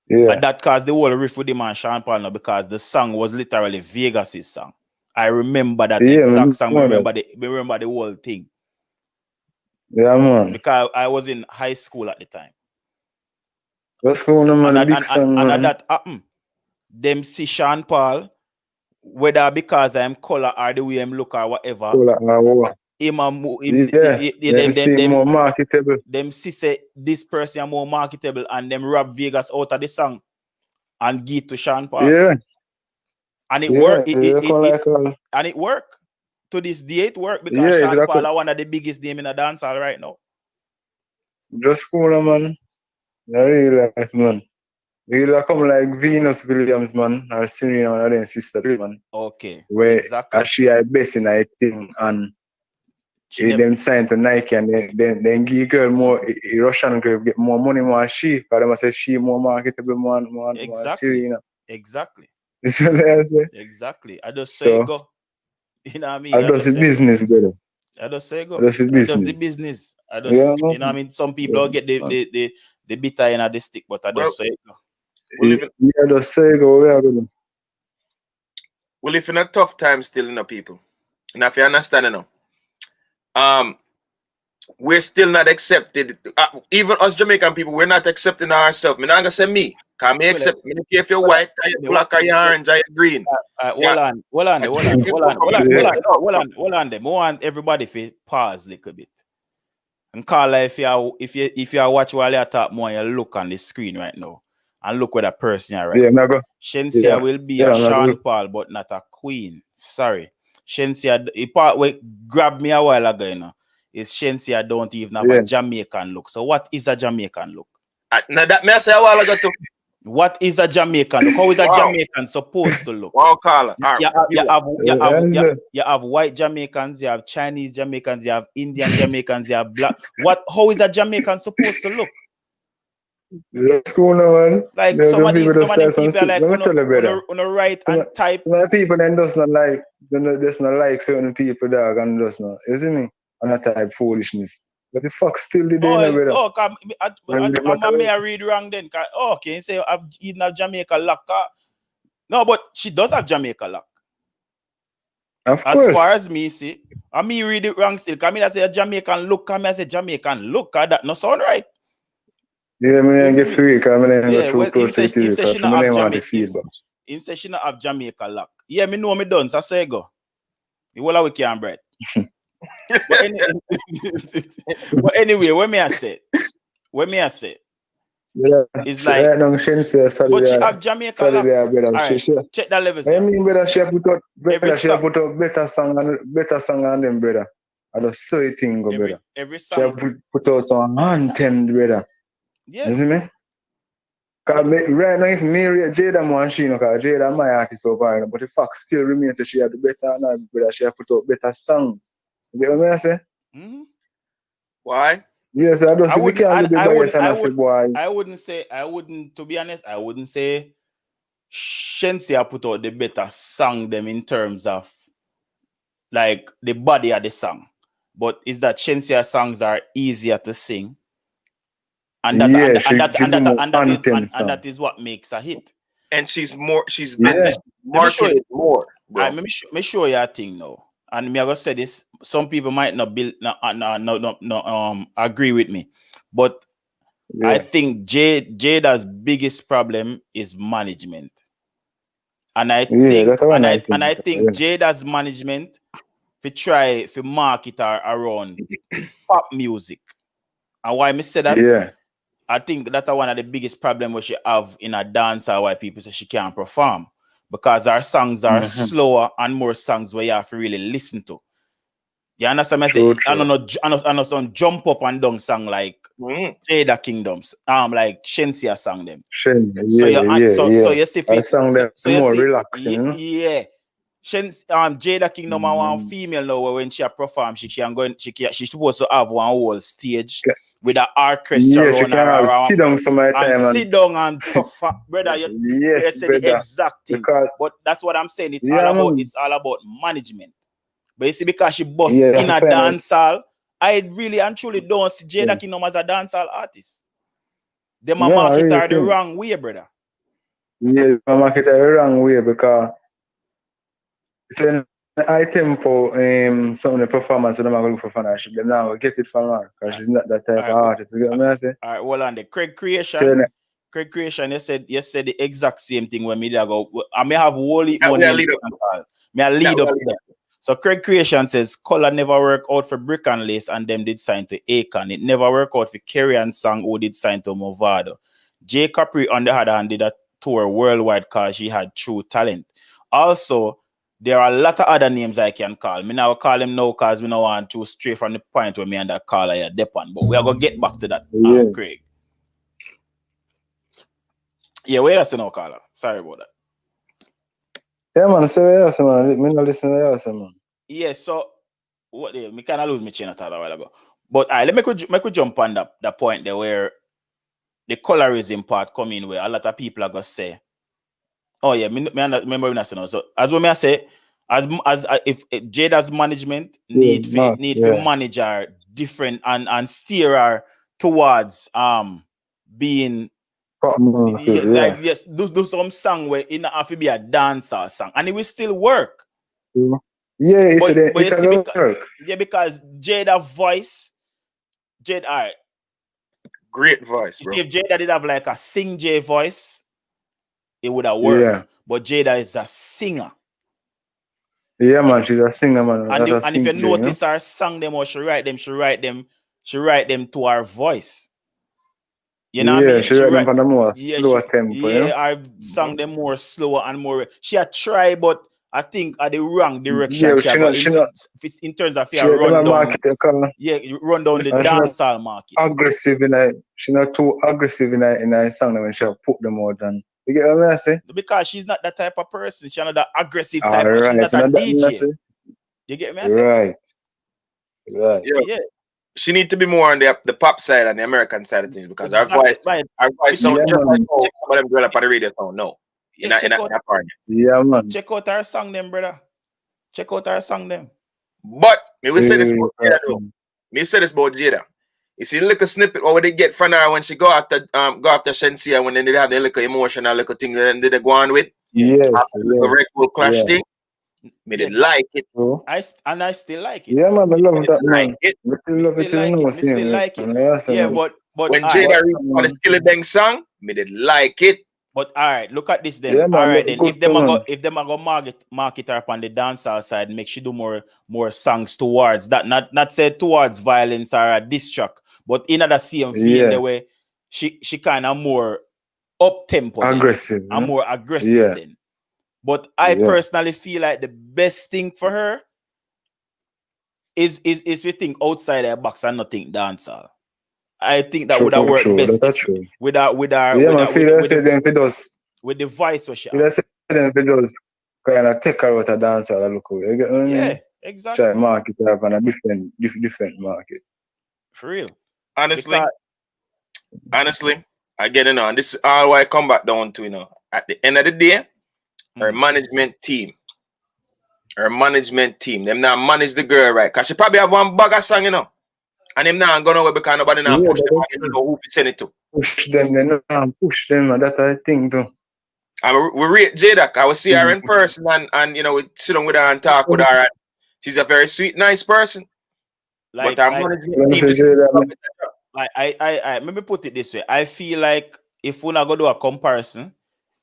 Yeah. And that caused the whole riff with him and Sean Paul now because the song was literally Vegas's song. I remember that exact song. Remember the whole thing. Yeah, man. Because I was in high school at the time. What's going on, man? Big song, man. And that happened. Them see Sean Paul, whether because I'm color or the way I'm look or whatever. Them more marketable. Them see say this person more marketable and them rob Vegas out of the song and give to Sean Paul. Yeah. And it worked. And it worked. To this day, it worked because Sean Paul are one of the biggest name in the dancehall right now. Just cool, man. I really like, man. They come like Venus Williams, man, or Serena, or their sister, man. Okay. Where exactly. She are best in that thing, and them signed to Nike, and then give girl more, a Russian girl get more money, more she, because them say she more marketable, more Serena. Exactly. You see what I say? Exactly. I just say go. You know what I mean? I just business, brother. I just say go. Just the business. I just, you know what I mean? Some people get the bitter in the stick, but I just say go. Just say go. We live in a tough time still, you know, people. And if you understand, you know, we're still not accepted. Even us Jamaican people, we're not accepting ourselves. I'm not gonna say me. Can me accept me if you're white, are you black, are you orange, are you green? Hold on. I want everybody to pause a little bit. And Carla, if you watch while you talk more, you look on the screen right now and look where that person is right. Yeah, Shenseea will be a Sean Paul, but not a queen. Sorry. Shenseea, the part where grabbed me a while ago, you know, is Shenseea don't even have a Jamaican look. So what is a Jamaican look? Now that may I say a while ago too. What is a Jamaican look? How is a Jamaican supposed to look? Wow, Carla. You have white Jamaicans, you have Chinese Jamaicans, you have Indian Jamaicans, you have black. How is a Jamaican supposed to look? Let's go now, man. Like some of these people are like on the right and type. Some people then does not like certain people, dog, and does not. You see me? And that type foolishness. But the fuck still the day, brother. I may read wrong then. Okay, you say I've eaten a Jamaica lock. No, but she does have Jamaica lock. Of as course. Far as me see, I me read it wrong still. I say a Jamaican look. I say Jamaican look. That no sound right. Yeah, I get free. Him say she not have Jamaica lock. Yeah, me know me done. So I say go. The whole we can bread. But anyway, when me I say, it's like, but she have Jamaica lock. Right, check that level. I mean, brother, she put out better song on them, brother. I just saw it thing, brother. Every song. She put out some anthem, brother. Yeah. You see me? Cause right now it's me, Jada man, she know, cause Jada my artist so far, but the fact still remains that she had the better now, brother. She have put out better songs. You get what I say? Why? Yes, I don't see we can't be biased and say boy. I wouldn't, to be honest, I wouldn't say Shenseea put out the better song them in terms of like the body of the song. But is that Shenseea songs are easier to sing. And that is what makes a hit. And she's marketed more. Let me show you a thing now. And me I gonna say this. Some people might not agree with me, but I think Jada's biggest problem is management. And I think Jada's management try to market her around pop music. And why I say that? Yeah. I think that's one of the biggest problems what she have in a dancer why people say she can't perform. Because our songs are slower and more songs where you have to really listen to. You understand me? I don't jump up and down song like Jada Kingdoms. Like Shenseea sang them. So you see I sang them more relaxing. Yeah. Jada Kingdom one female now when she perform, she's supposed to have one whole stage with an orchestra. Yeah, she can sit down some time and sit down and perform. Brother, yes, the exact thing. But that's what I'm saying. It's all about management. But you see, because she bust in a dancehall, I really and truly don't see Jada Kingdom as a dancehall artist. They market her the wrong way, brother. Yeah, they market her the wrong way because it's an high tempo some of the performance of them are going for fanship. They now get it from her because she's not that type of artist. You get what I say? All right, hold on. The Craig Creation, you said the exact same thing when me go. I may have wholly one. I lead up there. So Craig Creation says color never work out for Brick and Lace and them did sign to Akon. It never worked out for Kerry and Sang who did sign to Movado. J Capri on the other hand did a tour worldwide because she had true talent. Also, there are a lot of other names I can call. Me now call him now because we don't want to straight from the point where me and that caller here depend. But we are gonna get back to that, Craig. Yeah, wait a second, caller. Sorry about that. Yeah, man, say yes, man. Me not listen to yes, man. Yeah, so what? Me kind of lose my chain of thought a while ago. But let me jump on that point there where the colorism part come in, where a lot of people are gonna say, "Oh yeah, me remember when I said no." So as we may say, as if Jada's management need to manage her different and steer her towards being. Like yes, do some song where it not have to be a dancehall song, and it will still work. Yeah, it will work. Yeah, because Jada voice, all right, great voice, bro. See, if Jada did have like a sing J voice, it would have worked. Yeah. But Jada is a singer. Yeah, man, she's a singer, man. And if you notice her song them or she write them to her voice. You know what I mean? She write them for the more slower tempo. Yeah, I've sung them more slower and more. She had tried, but I think at the wrong direction. Yeah, in terms of your run down. You run down the dancehall market. Aggressive she's not too aggressive in a song when she put them out. And you get what I say? Because she's not that type of person. She's not that aggressive type. She's not a DJ. You get me? Right. Yeah. She need to be more on the pop side and the American side of things because her voice sound just like some of them girl up on the radio sound. No. Yeah, yeah, man. Check out our song them, brother. Check out our song them. But me will say this about Jada though. Me say this about Jada. You see, look a snippet what they get from her when she go after Shenseea when they have the little emotional little thing that they go on with. Yes. The Red Bull Clash thing. Me didn't like it. I still like it. Yeah, man, I love that, man. Still like it. Yeah, but when Jada on the Skilly Bang song, me did like it. But all right, look at this then. Yeah, all right, then if them are go market her up on the dancehall side, make she do more songs towards that, not say towards violence or a diss track, but in the same field the way she kind of more up tempo, aggressive, and more aggressive then. But I personally feel like the best thing for her is we think outside her box and not think dancehall. I think that would have worked best with the voice what she has. If it does kind of take her out of dancehall, look you get what I mean? Yeah, exactly. Try market her up on a different market. For real. Honestly, Because, honestly, I get it on. This is all why I come back down to, at the end of the day, her management team. Them now manage the girl right. Cause she probably have one bag of song, And them now gonna away because nobody now push them. I don't know who to send it to. Push them, push them, and that's a thing too. And we rate Jada. I will see her in person and we sit down with her and talk with her. And she's a very sweet, nice person. like, but our management team let me put it this way. I feel like if we're not gonna do a comparison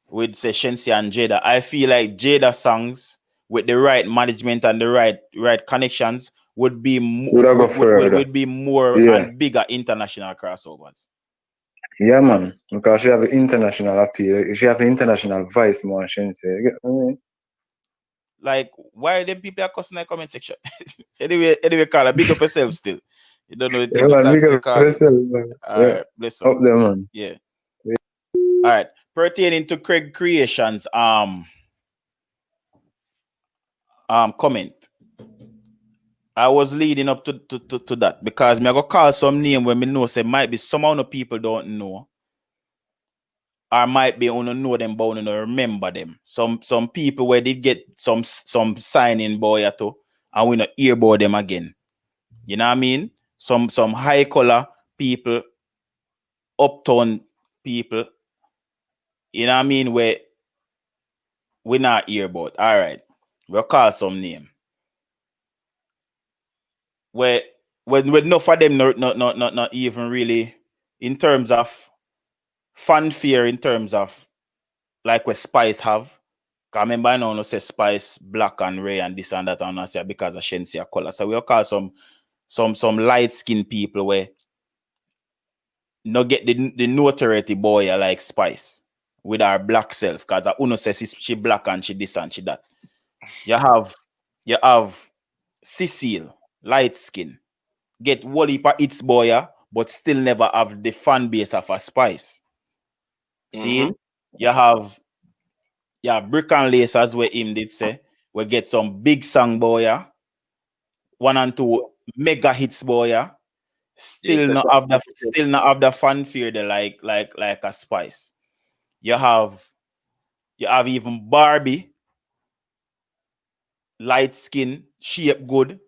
with say Shenseea and Jada, I feel like Jada songs with the right management and the right connections would be would be more and bigger international crossovers. Yeah, man, because she have an international appeal. She have an international voice more. Shenseea. Like, why them people are cussing in the comment section? anyway, Carla, big up yourself still. You don't know the thing. Yeah, man, big up yourself, man. All right, bless up there, man. Yeah. All right. Pertaining to Craig Creations, comment. I was leading up to that because me I go call some name when me know say might be some of the people don't know. Or might be only know them but only remember them. Some people where they get some signing boy at all and we not hear about them again. You know what I mean? Some high color people, uptown people, you know what I mean, where we not hear about. All right. We'll call some name. Where when enough of them not even really in terms of fanfare, in terms of like what Spice have. Cause remember I know say Spice, Black and Ray and this and that and I say because of Shenseea color. So we'll call some light skinned people where no get the notoriety boy like Spice with our black self. Cause Uno says she black and she this and she that. You have Cecile, light skin, get Wally for its boy, but still never have the fan base of a Spice. See, you have Brick and Lace as where him did say, we get some big song boy, 1 and 2 mega hits boy, still not have the fanfare they like a Spice. You have even Barbie, light skin, shape good,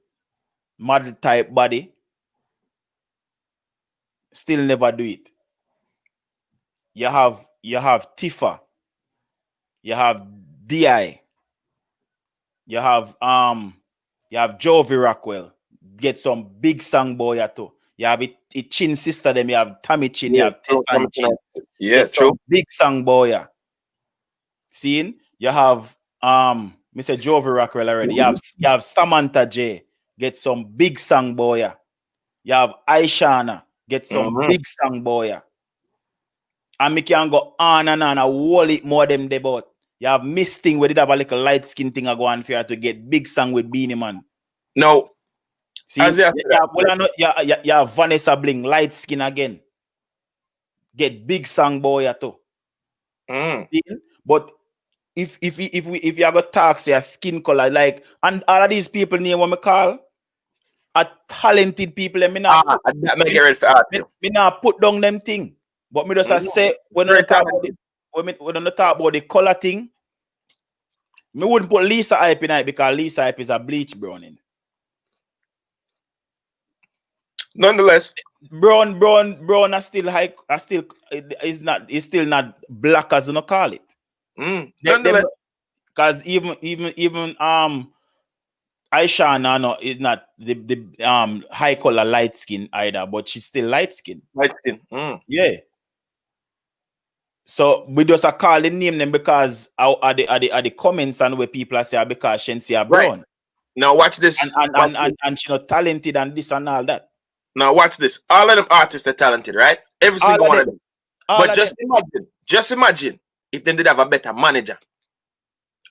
model type body, still never do it. You have Tifa, you have DI, you have Jovi Rockwell, get some big song boy too. You have it Chin sister them, you have Tommy Chin, you have Tess and Chin. Yeah, true. Big song boy. Seeing you have Mr. Jovi Rockwell already. You have Samantha J. Get some big song boy. You have Aishana. Get some big song boy. And me can go on and on. I wall it more them they bought. You have Miss Thing where did have a little light skin thing I go on for to get big song with Beanie Man. No. See, you have Vanessa Bling, light skin again. Get big song boy too. See? But if you have a talk, say a skin color, like, and all of these people name what me call are talented people, and me not put down them thing. But me just say when I talk about the color thing, me wouldn't put Lisa Hype in it because Lisa Hype is a bleach browning. Nonetheless, brown are still high, is still not black as you know call it. Because even Aisha no is not the high color light skin either, but she's still light skin. Yeah. So we just call the name them because are the comments and where people are saying because Shenseea brown. Right. Now watch this. And she's not talented and this and all that. Now watch this. All of them artists are talented, right? Every single one of them. But just imagine if they did have a better manager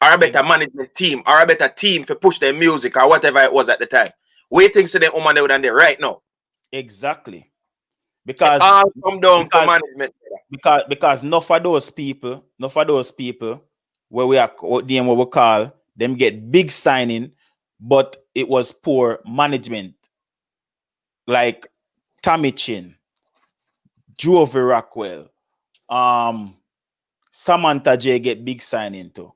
or a better management team or a better team to push their music or whatever it was at the time. We think so they woman they would there right now. Exactly. Because it all come down to management. Because enough of those people where we are what we call them get big signing, but it was poor management. Like Tommy Chin, Jovi Rockwell, Samantha J get big signing too.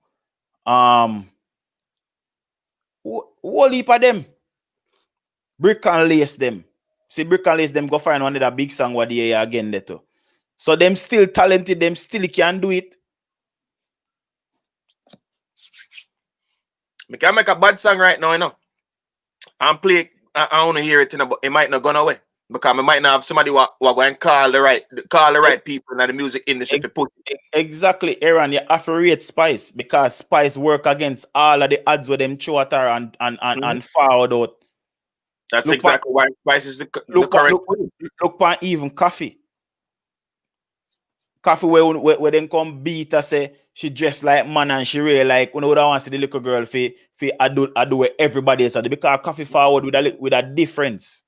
Whole heap of them. Brick and Lace them. See, Brick and Lace them go find one of the big song what they hear again there too. So them still talented, them still can do it. We can make a bad song right now, you know. And play, I want to hear it, you know, but it might not go away. Because we might not have somebody who go and call the right people in the music industry to put it. Exactly, Aaron. You have to rate Spice because Spice work against all of the odds with them short and forward out. That's Look exactly why Spice is the correct. Look on even Coffee. Coffee where then come beat her say she dressed like man and she really like when I want to see the little girl for I do what everybody else because Coffee forward with a difference.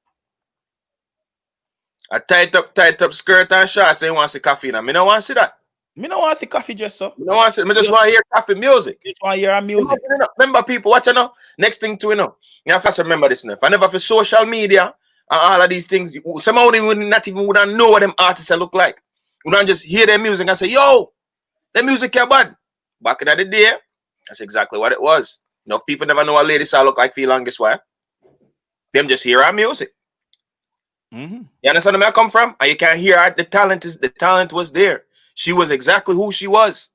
A tight up skirt and shorts. They want to see Coffee now. Me don't want to see that. Me don't want to see Coffee just so. Me don't want to see. Me just want to hear Coffee music. Just want to hear her music. Remember people, watch you know. Next thing to you know, you have to remember this now. I never for social media and all of these things. Somehow they would not even know what them artists look like. We don't just hear their music and say, yo, the music is bad. Back in the day, that's exactly what it was. Enough people never know what Lady Saw look like for the longest while. Them just hear our music. You understand where I come from? And you can't hear her. The talent was there. She was exactly who she was.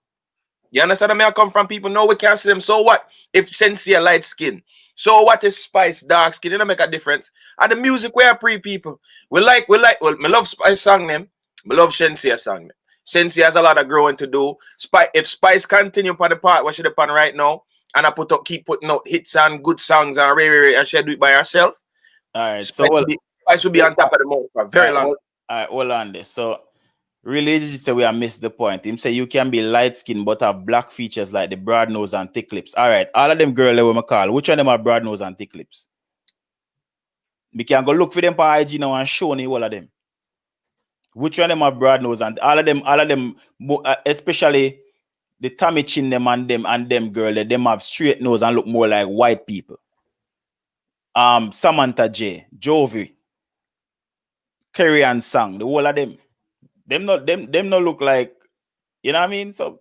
You understand where I come from? People know we can't see them. So what if Shenseea light skin? So what if Spice dark skin? It don't make a difference. And the music we are people. We like, well, me love Spice song them. I love Shenseea song. Shenseea has a lot of growing to do. If Spice continue upon the part what she upon right now, and I keep putting out hits and good songs and she do it by herself. All right, Spice will be on top of the mountain for very long. All right, hold on this. So really, say we have missed the point. Him say you can be light skinned but have black features like the broad nose and thick lips. All right, all of them girls that we call. Which one of them have broad nose and thick lips? We can go look for them on IG now and show me all of them. Which one of them have broad nose and all of them, especially the Tommy Chin them and them girl, them have straight nose and look more like white people. Samantha J, Jovi, Kerry and Sang, the whole of them not look like, you know what I mean? So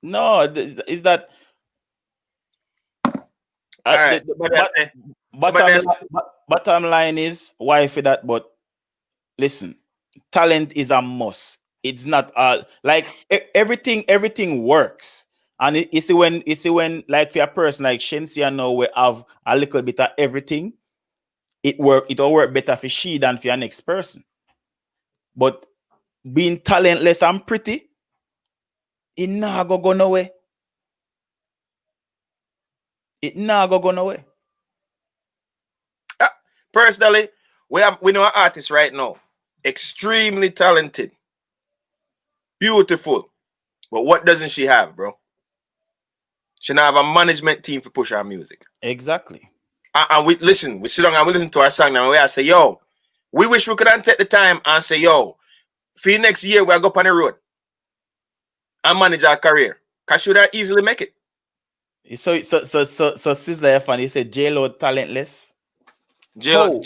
no, is that right. bottom line is why for that, but listen. Talent is a must. It's not like everything works. And you see when like for a person like Shenseea now we have a little bit of everything, it'll work better for she than for your next person. But being talentless and pretty, it not go nowhere. It not go nowhere. Personally, we know an artist right now. Extremely talented, beautiful, but what doesn't she have, bro? She not have a management team for push her music. Exactly. And we sit down and we listen to our song now. And we say, yo, we wish we could take the time and say, yo, for next year we'll go up on the road and manage our career. Cause should I easily make it? So Sizzla F, he said J-Lo talentless. J-Lo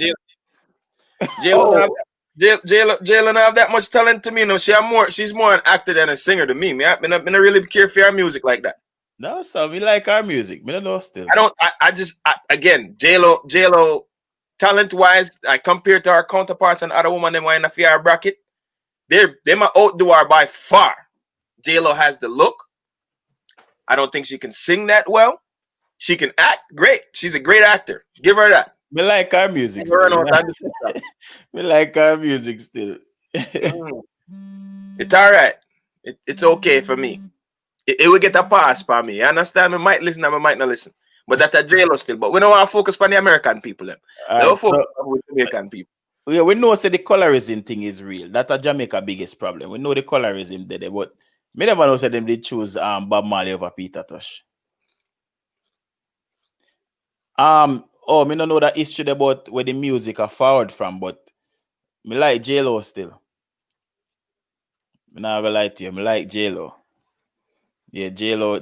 don't have that much talent to me. You know, she's more an actor than a singer to me. I don't really care for her music like that. No, so we like our music. We don't know still. Again, J-Lo talent-wise, I compare to her counterparts and other women them in the FR bracket, they might outdo her by far. J-Lo has the look. I don't think she can sing that well. She can act great. She's a great actor. Give her that. We like our music still. We like our music still. It's all right. It's okay for me. It will get a pass for me. You understand? We might listen and we might not listen. But that's a J-Lo still. But we don't want to focus on the American people. Don't focus on the American people. Yeah, we know the colorism thing is real. That's a Jamaica biggest problem. We know the colorism there, but me never know them they choose Bob Marley over Peter Tosh. Me don't know that history about where the music are forward from, but me like J-Lo still. Me not gonna lie to you, me like J-Lo. Yeah, J-Lo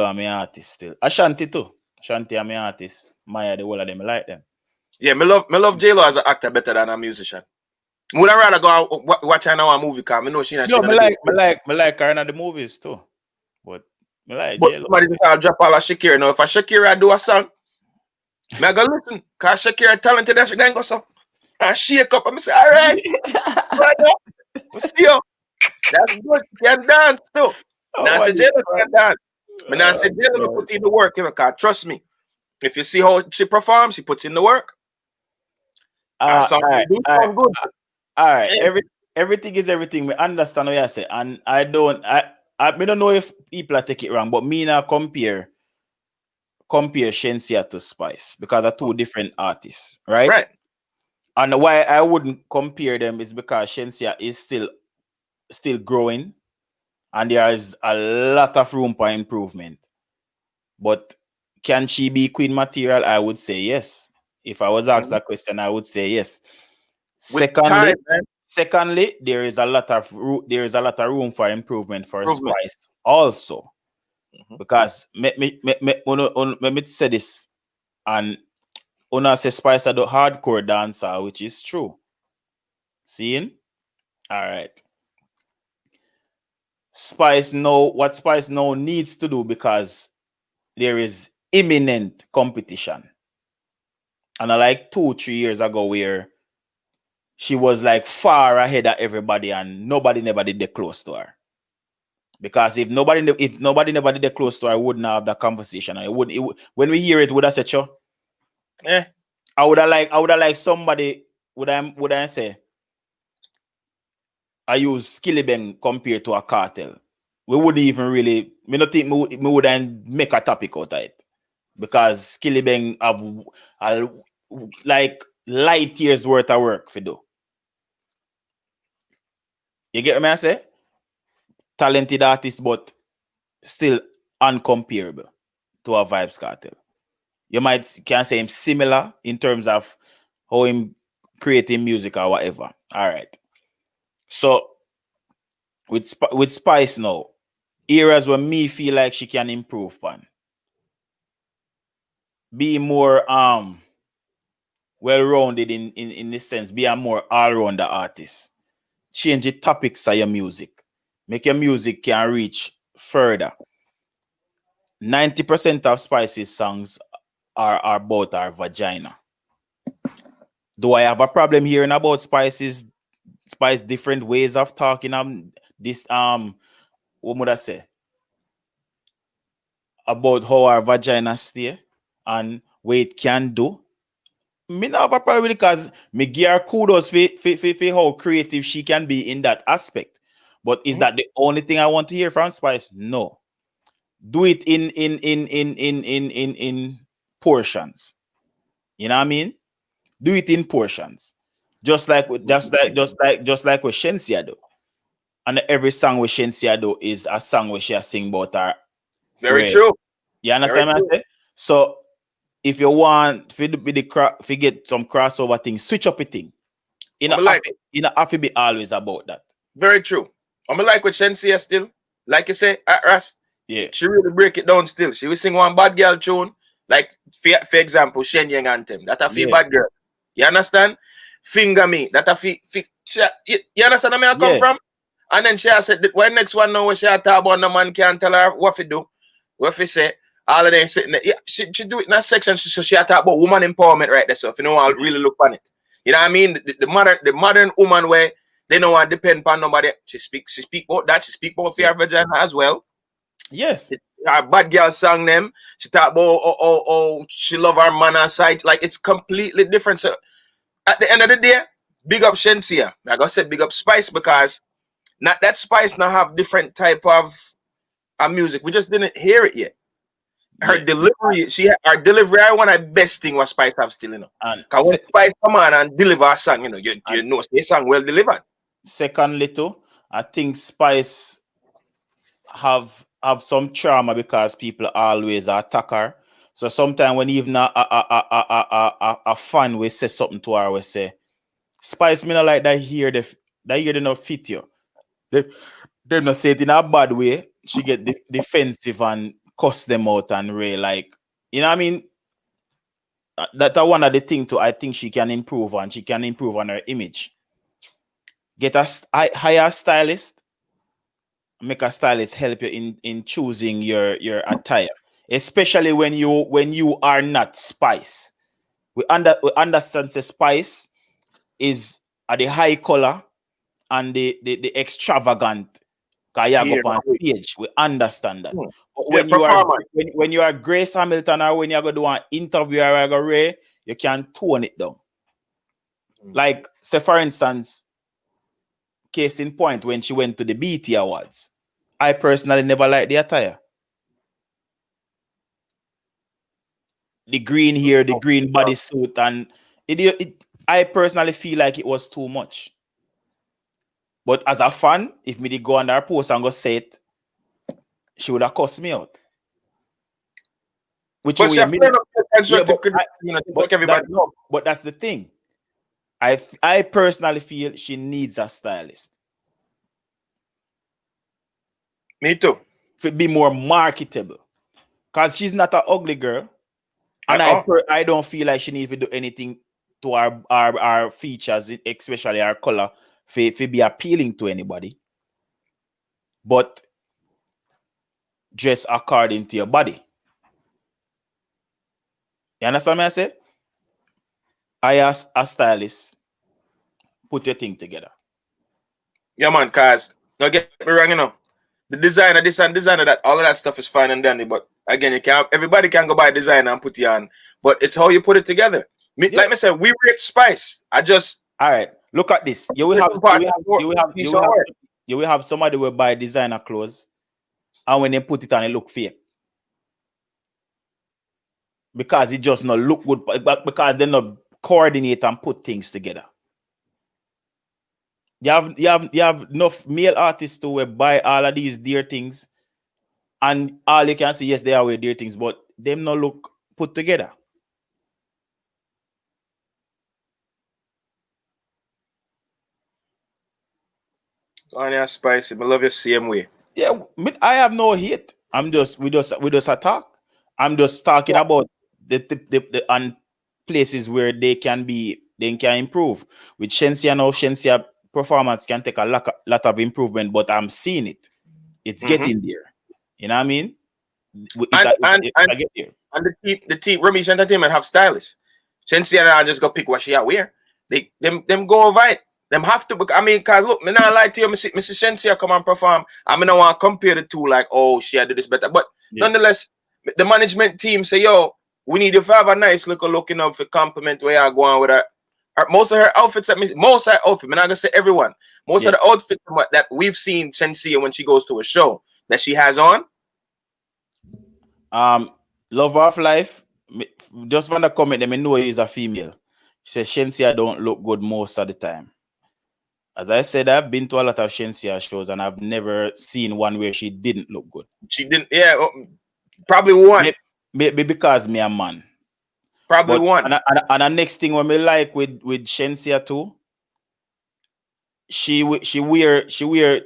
I'm my artist still. Ashanti too. Ashanti I'm my artist. Maya, the whole of them, I like them. Yeah, me love J-Lo as an actor better than a musician. Would I rather go and watch her now a movie? Cause I know she not. Yo, She me like her in the movies too. But me like But J-Lo. somebody just gotta drop all of Shakira. Now, if a Shakira do a song, I go listen. Cause Shakira talented and she gonna go so and shake up. I'm say, all right, brother, we see you. That's good. You can dance too. Now I say J-Lo can dance. But now I say J-Lo put in the work, you know, cause trust me. If you see how she performs, she puts in the work. All right, good. all right. Yeah. Everything is everything. We understand what you say, and I don't know if people are take it wrong, but me now compare Shenseea to Spice because they're two different artists, right? Right. And why I wouldn't compare them is because Shenseea is still growing, and there is a lot of room for improvement. But can she be queen material? I would say yes. If I was asked that question, I would say yes. Secondly, there is a lot of room for improvement for Spice also, because let me say this, and Una say Spice are the hardcore dancer, which is true. Seeing, all right. What Spice now needs to do, because there is imminent competition. And like 2-3 years ago, where she was like far ahead of everybody, and nobody never did get close to her. Because if nobody never did get close to her, I wouldn't have that conversation. When we hear it, would I say, "Cho?" Yeah. I would have like somebody would I say I use Skillibeng compared to a cartel. We wouldn't even really. Me not think me wouldn't make a topic out of it, because Skillibeng have like light years worth of work for do. You get what I say? Talented artist, but still uncomparable to a Vibes Cartel. You can say him similar in terms of how him creating music or whatever. All right. So with Spice now, areas where me feel like she can improve on. Be more well-rounded in this sense. Be a more all-rounder artist. Change the topics of your music. Make your music can reach further. 90% of Spice's songs are about our vagina. Do I have a problem hearing about Spice different ways of talking? This what would I say? About how our vagina stay and what it can do. Me not have a problem with it, because me give her kudos for how creative she can be in that aspect. But is that the only thing I want to hear from Spice? No. Do it in portions. You know what I mean? Do it in portions. Just like with Shenseea do. And every song with Shenseea do is a song where she sing about her. Very true. You understand what I say? So if you want to get some crossover thing, switch up a thing. You know, have to be always about that. Very true. I'm like with Shenseea still. Like you say, Ras. Yeah. She really break it down still. She will sing one bad girl tune. Like, for example, Shen Yang Anthem. That a feel bad girl. You understand? Finger Me. That a feel. You understand where I come from? And then she said, when next one now, when she talk about the man can't tell her what to do. What to say. All of them sitting there. Yeah, she do it in that section. So she talk about woman empowerment right there. So if you know, I'll really look on it. You know what I mean? The modern woman where they don't want to depend on nobody. She speak about that. She speak about fear vagina as well. Yes. Our bad girl sang them. She talk about oh she love her man on side. Like, it's completely different. So at the end of the day, big up Shenseea. I gotta say big up Spice, because not that Spice now have different type of music. We just didn't hear it yet. Her delivery, her delivery. I want the best thing what Spice have still, you know. Because when Spice come on and deliver a song, you know, you know the song well delivered. Secondly, too, I think Spice have some trauma because people always attack her. So sometimes when even a fan will say something to her, we say, Spice, me not like that here, they not fit you. They not say it in a bad way. She get defensive and cuss them out and like, you know what I mean? That's one of the things too I think she can improve on. She can improve on her image. get hire a stylist, make a stylist help you in choosing your attire, especially when you are not Spice. We understand the Spice is the high color and the extravagant. Cause you go on stage, we understand that. But when you are Grace Hamilton or when you go do an interview or go Ray, you can tone it down. Like, say for instance, case in point, when she went to the BT Awards, I personally never liked the attire. The green hair, the green bodysuit, and I personally feel like it was too much. But as a fan, if me did go on her post and go say it, she would have cussed me out. Which but that's the thing. I personally feel she needs a stylist. Me too. To be more marketable. Because she's not an ugly girl. And I don't feel like she needs to do anything to our features, especially our color, for be appealing to anybody. But dress according to your body. You understand what I say? I ask a stylist, put your thing together. Yeah, man, cause don't get me wrong, you know. The designer, this and designer, that, all of that stuff is fine and dandy, but again, everybody can go buy a designer and put it on, but it's how you put it together. Like I said, we rate Spice. All right, look at this. You will have somebody will buy designer clothes, and when they put it on, it look fake. Because it just not look good, but because they not coordinate and put things together. You have enough male artists to buy all of these dear things, and all you can see, yes, they are wear dear things, but them not look put together. Oh, Spicy, I love you same way. Yeah, I have no hate. We just attack. I'm just talking about the and places where they can improve. With Shenseea now, Shenseea performance can take a lot of improvement, but I'm seeing it. It's getting there. You know what I mean? And the team Ramesh Entertainment have stylists. Shenseea just go pick what she wear. Them go over it. Them have to. I mean, cause look, me not lie to you, Mr. Shenseea come and perform. I mean, I want to compare the two, like, oh, she had to do this better. But nonetheless, the management team say, yo, we need to have a nice look, you know, for compliment where I go on with her. Most of her outfits, most of her outfits, I'm not gonna say everyone. Most of the outfits that we've seen Shenseea when she goes to a show that she has on. Love of Life, just want to comment, them know he's a female. She says Shenseea don't look good most of the time. As I said, I've been to a lot of Shenseea shows and I've never seen one where she didn't look good. She didn't, probably one. Maybe because me a man. Probably one. And the next thing when me like with Shenseea too, she wear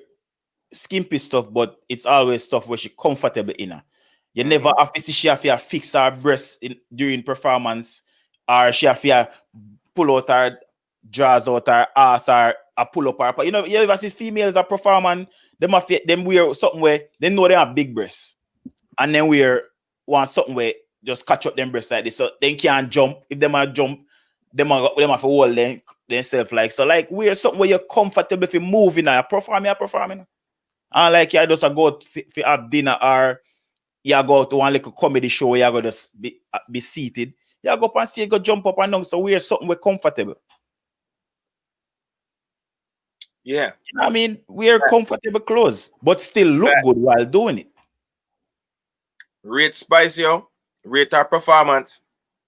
skimpy stuff, but it's always stuff where she comfortable in her. You never have to see she have to fix her breasts during performance, or she have to pull out her drawers out her ass, or pull up her. You know, you ever see females are performing, them wear something where they know they have big breasts, and then wear something where just catch up them breasts like this, so they can't jump. If them are jump, them have to hold themselves like so. Like wear something where you're comfortable if you moving or performing. And like you just go to have dinner, or you go to one little comedy show where you go just be seated. You go up and see, go jump up and down. So wear something we're comfortable. Yeah. You know what I mean? Wear comfortable clothes, but still look good while doing it. Rate Spice, yo. Rate her performance.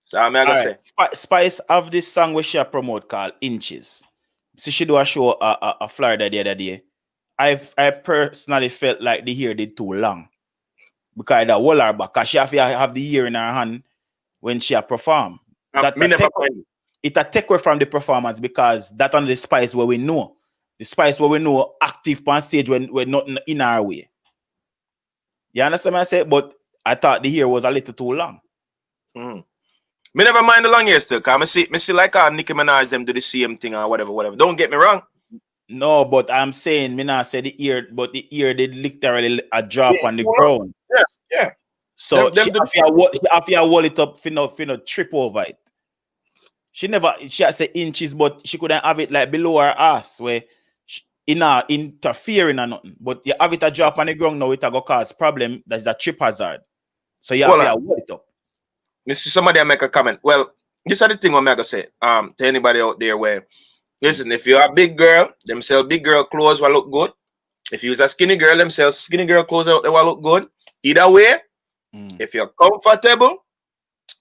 So I'm gonna say. Spice have this song where she promote called Inches. So she do a show a Florida the other day. I personally felt like the hair did too long. Because the whole her back, because she have the ear in her hand when she perform. It a take away from the performance, because that on the Spice where we know. The Spice where we know active on stage when we're not in our way. You understand what I say? But I thought the hair was a little too long. Me never mind the long hair still, because I see like Nicki Minaj them do the same thing or whatever. Don't get me wrong. No, but I'm saying, me not say the ear, but the ear did literally a drop on the ground. Yeah. So Them she have to hold it up, finna trip over it. She has say inches, but she couldn't have it like below her ass, where interfering or nothing. But you have it a drop on the ground now, it a go cause problem. That's a trip hazard. So you have to hold it up. Mr. Somebody make a comment. Well, this is the thing I'm gonna say. To anybody out there where, listen, if you're a big girl, them sell big girl clothes will look good. If you're a skinny girl, them sell skinny girl clothes out there will look good. Either way, if you're comfortable,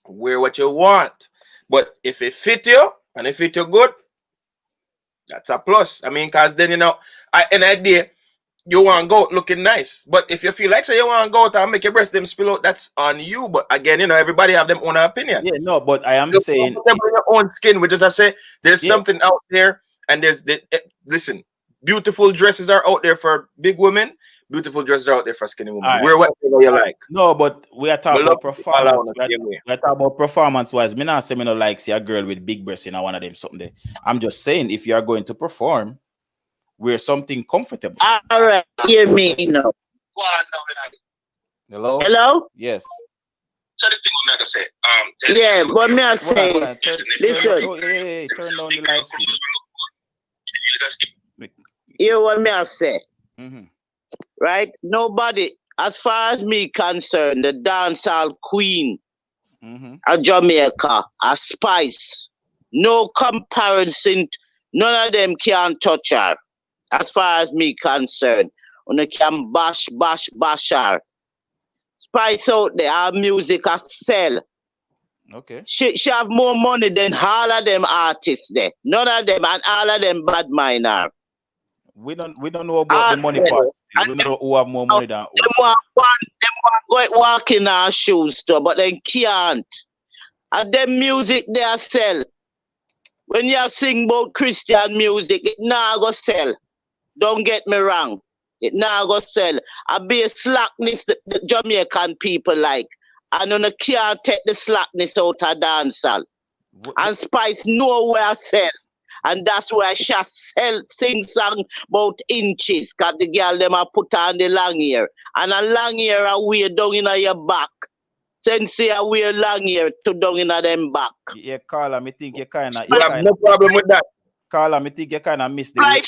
wear what you want. But if it fit you and it fit you good, that's a plus. I mean, because then, you know, an idea, you want to go out looking nice. But if you feel like you want to go out and make your breast them spill out, that's on you. But again, you know, everybody have their own opinion. Yeah, no, but I am You're saying comfortable in your own skin, which is I say, there's something out there, and listen, beautiful dresses are out there for big women. Beautiful dresses are out there for skinny women. Right. Wear whatever you like. No, but we are talking about performance. We are talking about performance wise. Me not say me no like see a girl with big breasts in one of them something there. I'm just saying if you are going to perform, wear something comfortable. All right, hear me now. Hello? Hello? Yes. So the thing I'm gonna say, Yeah, what me I say is, listen. Turn down the live stream. Hear what me I say. Mm-hmm. Right? Nobody, as far as me concerned, the dancehall queen of Jamaica, a Spice, no comparison, none of them can touch her. As far as me concerned, when can bash her. Spice out there, our music a sell. Okay. She have more money than all of them artists there. None of them and all of them bad mind her. We don't know about the money part. We don't know who have more money than us. Them want to walk in our shoes too, but they can't. And them music they sell. When you sing about Christian music, it now go sell. Don't get me wrong. It now go sell. I be a slackness the Jamaican people like. And you can't take the slackness out of dancehall. And Spice nowhere sell. And that's why she sing song about inches. Because the girl them a put on the long hair. And a long hair a wear down in your back. Shenseea wear long hair to down in them back. Yeah, Carla, me think you kind of... You have no problem with that. Carla, me think you kind of missed the... Like,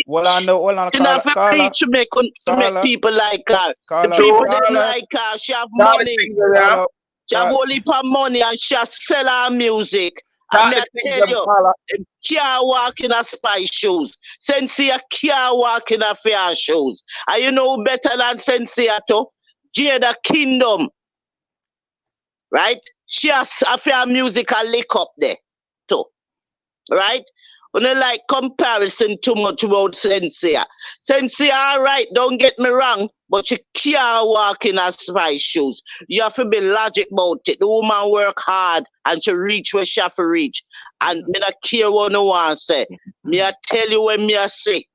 hold on, Carla. To make people like her. Carla, the people that like her, she have money. She have only for money and she sell her music. And I tell you, can't walk in a Spice shoes. Shenseea can't walk in a fair shoes. And you know better than Shenseea too? Jada Kingdom. Right? She has a fair music a lick up there too. Right? When I like comparison too much about Shenseea. Shenseea, all right, don't get me wrong, but she can't walk in her Spice shoes. You have to be logic about it. The woman work hard and she reach where she have to reach. And me not care what no one say. Me I tell you when me I say.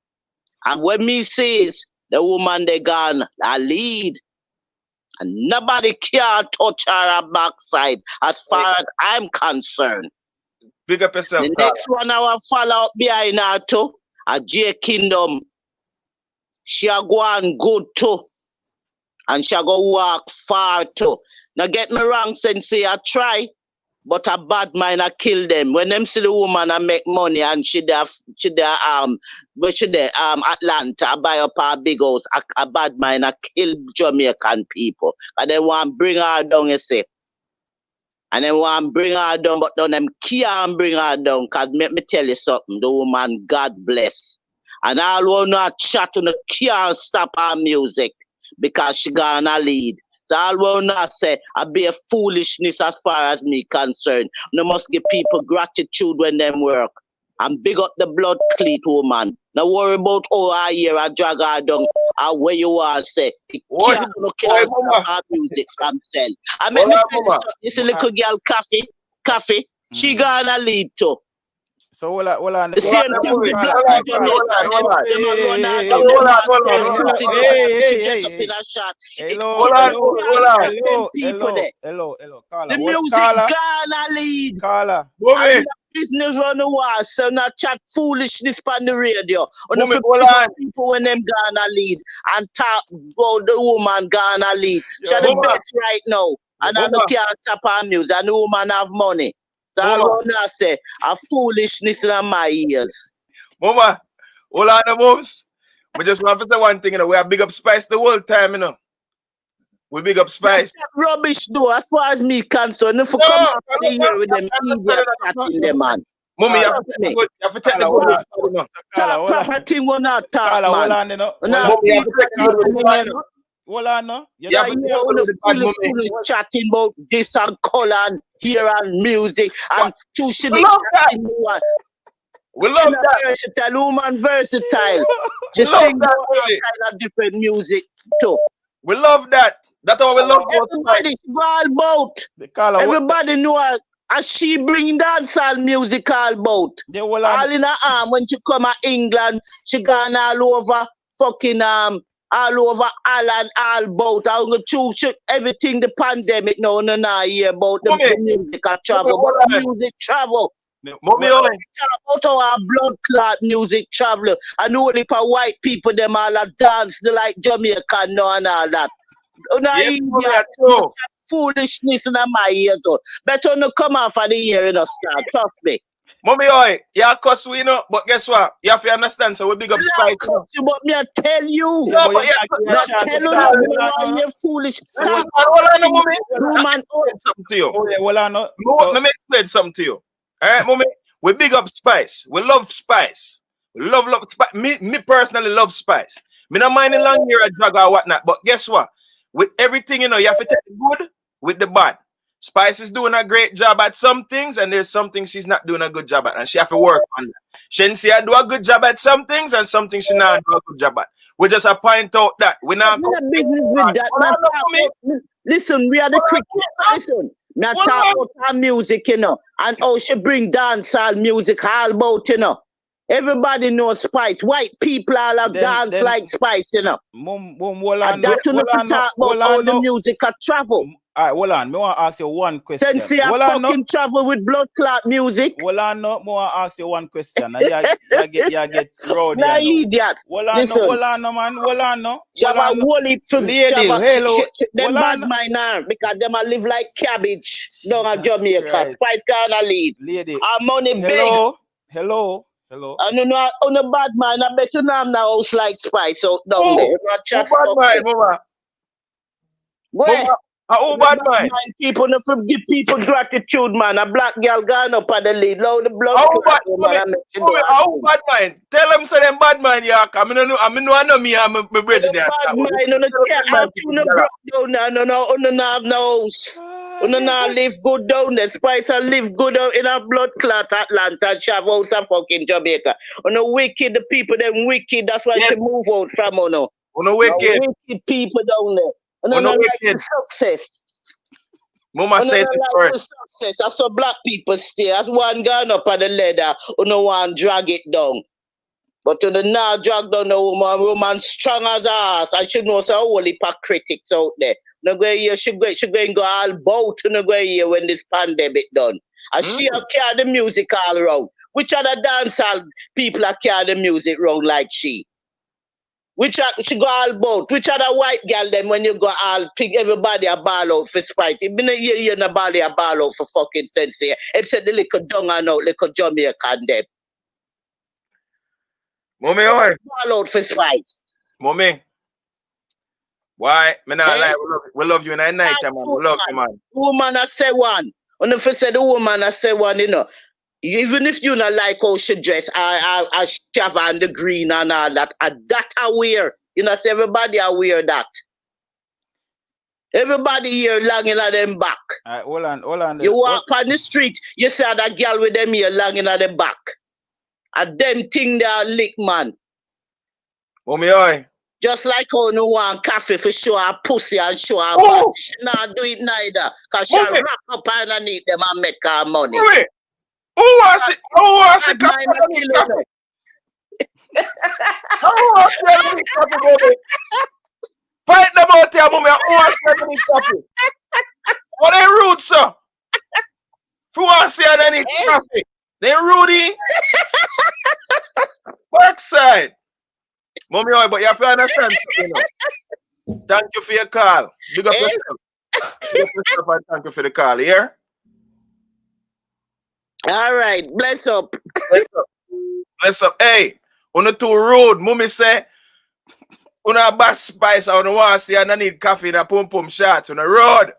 And when me say is the woman they gone a lead. And nobody can touch her backside as far as I'm concerned. Big up yourself. The next one I will follow up behind her too. A J Kingdom. She a go on good too. And she a go walk far too. Now get me wrong, Shenseea try, but a bad mind a kill them. When them see the woman a make money and she there Atlanta buy up her big house, a bad mind a kill Jamaican people. And they want bring her down, you see. And they want to bring her down, but then them can't bring her down. Because let me tell you something, the woman, God bless. And all who not chat on the can't stop her music because she gonna lead. So all who not say, I be a foolishness as far as me concerned. You must give people gratitude when them work. And big up the blood cleat woman. Now worry about how I hear a drag her down or where you are say. Can't stop her music from sell. I mean, this little girl Coffee, she gonna lead too. So hold on. The same thing with black Hello. Carla. The music gonna lead. Carla. business on the wall, so not chat foolishness on the radio. On Mommy, the hold on. people when them gonna lead and talk about the woman gonna lead. She's the Mama. best right now. And I Mama. can't stop her news. And the woman have money. So I Mama. wanna say a foolishness in my ears. Mama, hold on, moms. We just want to say one thing, you know. We have big up Spice the whole time, you know. We big up Spice. That rubbish though, as far as me concerned. If you No, come out of the no, year with them idiot chatting them, man. Mommy, you Trust have me. to take the good. Talk proper thing when I talk, Carla, hold man. on, you know. Mommy, you have to take the good with the bad. Hold on, no. You Yeah, have to take yeah, the good with the bad, mommy. chatting about this and color and hair and music and two shit love that. chatting one. We love that. Versatile, woman versatile. Just love sing that, all mommy. kind of different music too. We love that. That's how we love about Everybody all about. The Carla, Everybody know her. As she bring dancehall music all about. they hold All on. in her arm when she come to England, she gone all over fucking all over Ireland, all about. I'm gonna choose everything the pandemic now hear about the music and travel. Mommy, But the music travel. Mommy, About our blood clot music travel. And only for white people them all a dance they like Jamaican now and all that. yes, mommy, that's true. Foolishness in my ears though. Better not come off of the ear in a start, trust me. Mommy, oi, yeah, cause we know, but guess what? You have to understand, so we big up Spice. But me I tell you. Yeah, but but you Tell you hold on, you're foolish. hold on, mommy. Woman, Something to you. hold on, no. Let me explain something to you. All right, mommy. We big up Spice. We love Spice. We love Spice. Me personally love Spice. Me not mind the long hair, a drag or whatnot. But guess what? With everything, you know, you have to take the good with the bad. Spice is doing a great job at some things, and there's some things she's not doing a good job at, and she have to work on that. Shenseea do a good job at some things, and some things she not do a good job at. We just point out that we not. business with that. Listen, we are the cricket. Listen. Now talk about her music, you know, and how she bring dancehall music all about, you know. Everybody knows Spice. White people all have dance like Spice, you know. Hold on, And that you know to talk about how the music can travel. All right, hold on. I want to ask you one question. Shenseea fucking travel with blood clot music. Hold on, no. I want to ask you one question. You get rowdy. Nah, idiot. Hold on, no. Hold on, no, man. Hold on, no. Shabba Wally from Lady, hello. Them bad mind now because them a live like cabbage down at Jamaica. Christ. Spice can't lead. Lady. Our money big. Hello. And you know, on the bad mind, I bet you now I'm now house like Spice out down there. Not chat bad mind, mama. Where? Bad mind. People no give people gratitude, man. A black girl gone up at the lead. Low the blood. Bad mind. Tell them say them bad mind, yeah. I know me and my brother there. Bad mind, no care. No broke down now. No have no house. No live good down there. Spice and live good out in a blood clot Atlanta. She have house of fucking Jamaica. No wicked, the people them wicked. That's why she move out from no. No wicked. Wicked people down there. No like success. Mama said it first. Success. That's what black people stay. That's one gone up at the ladder. No one drag it down. But to the now drag down the woman strong as ass. I should know so whole heap of critics out there. No go here, she going go all bout no go here when this pandemic done. And she carry the music all around. Which other dancehall people are carry the music around like she? Which she go all bout? Which other white girl then when you go all pick everybody a ball out for spite? It been a year you no ball out for fucking Shenseea. Except the little dung and out, little Jamaican them. Mommy, oi. Ball out for spite. Mommy. Why? Me not lie. We love you in the night, man. We love you, man. Woman, I say one. And if I say the woman, I say one, you know. Even if you not like how she dress, I shave on the green and all that, that I wear. You know, say everybody I wear that. Everybody here long in them back. Hold on. You walk on the street, you see that girl with them here long in them back. And them thing they are lick, man. Mommy, oi. Just like how no want coffee for show her pussy and show her body. She not do it neither. Because she wrap up underneath them and make her money. Mommy. Who wants it? Coffee? Fight them out here, mommy. Who wants to coffee? What are rude, sir? Who wants to see any coffee? Then Rudy. Backside. Mommy, but you have to understand. You know. Thank you for your call. Big up yourself. Big up yourself and thank you for the call, yeah? All right, bless up. Bless up. Hey, on the two road, mommy say, on a bass spice, I don't want to see, and I need coffee in a pum pum shot on the road.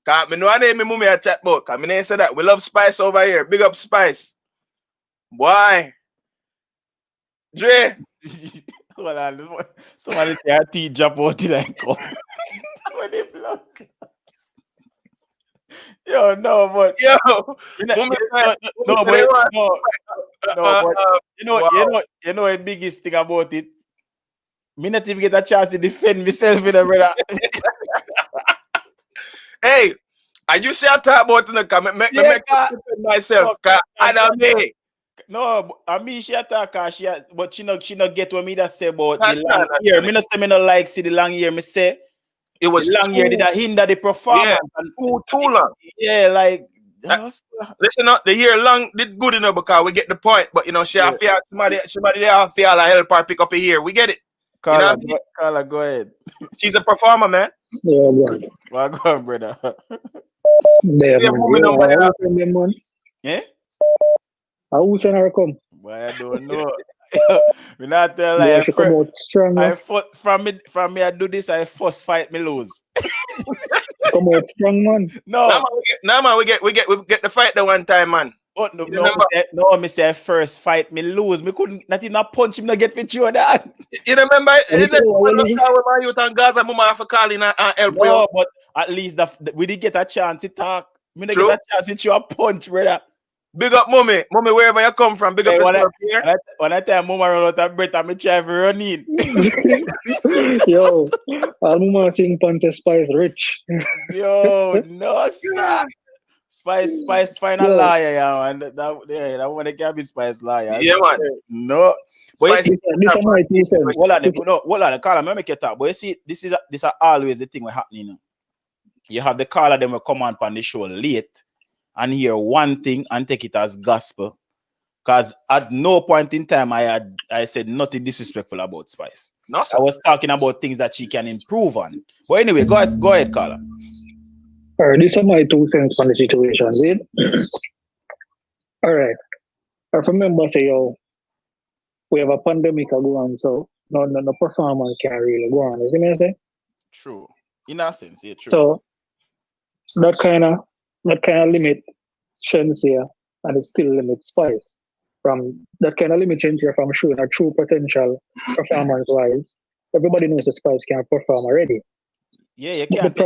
Because I know I name me mommy a chat about. Because I say that. We love Spice over here. Big up Spice. Boy. Dre. Hold on. Somebody say a tea drop out in and come. When they block. Yo, no, but Yo. but you know the biggest thing about it. Me not even get a chance to defend myself in a brother. Hey, and you say I talk about it, make me defend myself. And I'm me. No, I mean she attack her, but she not get what me that say about the long year. Me not say me not like see the long year. Me say it was the long year did that hinder the performance. Yeah, too long. Yeah, like listen up, the year long did good enough because we get the point. But you know, she have to somebody there have to help her pick up a year. We get it. Carla, go ahead. She's a performer, man. Yeah, man. Well, go on, brother. Yeah. I wish I come. Well, I don't know. We not tell like I from me I do this, I first fight me lose. Come out strong, man. No, man, we get the fight the one time, man. Oh, me say first fight me lose. Me couldn't not even punch him not get with you that. You remember when you and Gaza mama have to call in and help you? No, but at least we did get a chance to talk. Me not get a chance to you a punch, brother. Big up mommy wherever you come from. Big up yourself here. When I tell mama run out of breath, I'm try to run in. Yo, mama sing Panther Spice rich. Yo, no sir. Spice final liar, yeah, and that one they can be Spice liar. Yeah, man. No. But you see, hold on, caller, me make it talk. But you see, this is always the thing what's happening. You know? You have the caller them will come on the show late and hear one thing and take it as gospel. Because at no point in time I said nothing disrespectful about Spice. No, sir. I was talking about things that she can improve on. But anyway, go ahead, caller. All right, these are my 2 cents on the situation, see? All right. I remember say, yo, we have a pandemic going on, so no performance can really go on. You see me say? True. In a sense, yeah, true. So that kind of limit Shenseea, and it still limits Spice. From that kind of limit Shenseea from showing a true potential performance-wise. Everybody knows the Spice can perform already. Yeah, you can't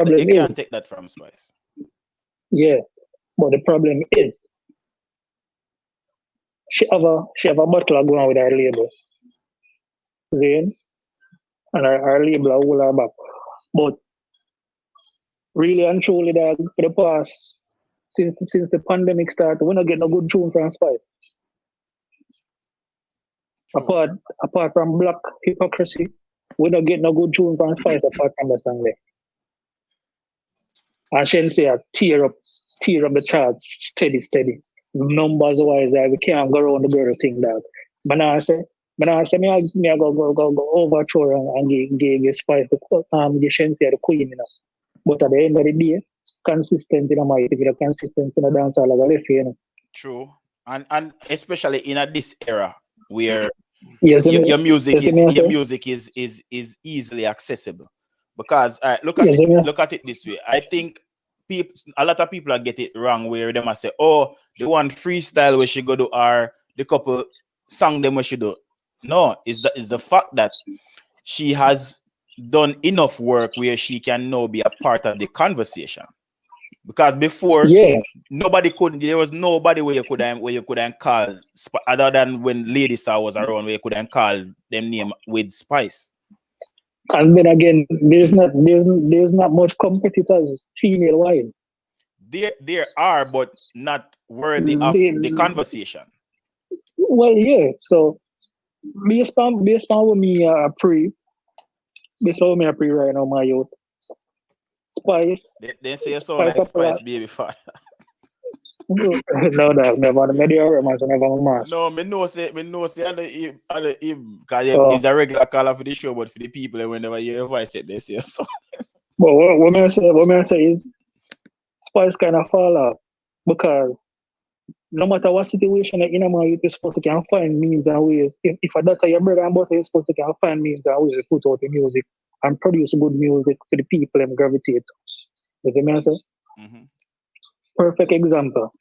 take that from Spice. Yeah, but the problem is she have a battle going with her label. Then and her label will hold her back. But really and truly that for the past since the pandemic started, we're not getting a good tune from Spice. Apart from Black Hypocrisy, we're not getting a good tune from Spice apart from the song there. And Shenseea tear up the charts steady. Numbers wise, we can't go around the girl thing that. But now I say me I go overthrow and give Spice the Shenseea the queen, you know. But at the end of the day, consistent in a mic, if you're consistent in a dancehall like a left, you know. True. And especially in this era where yes, your music is easily accessible. Because look at it this way. I think a lot of people are get it wrong where they must say, oh, the one freestyle we should go to or the couple song them we should do. No, it's the fact that she has done enough work where she can now be a part of the conversation. Because before, there was nobody where you couldn't call other than when Lady Saw was around where you couldn't call them name with Spice. And then again, there's not much competitors female wise. There are, but not worthy of the conversation. Well, yeah. So based on what me pre right now, my youth. Spice. They say you sound like Spice baby father. No, dog, never. Media romance, never mask. No, me know say other him, because Oh. he's a regular caller for the show, but for the people whenever you hear voice it, they say so. But what may I say is Spice kind of fall off because no matter what situation in a man, you're supposed to can find means and ways. If a daughter your brother and butter, you're supposed to can find means and ways to put out the music and produce good music for the people and gravitate. You see me say? Mm-hmm. Perfect example.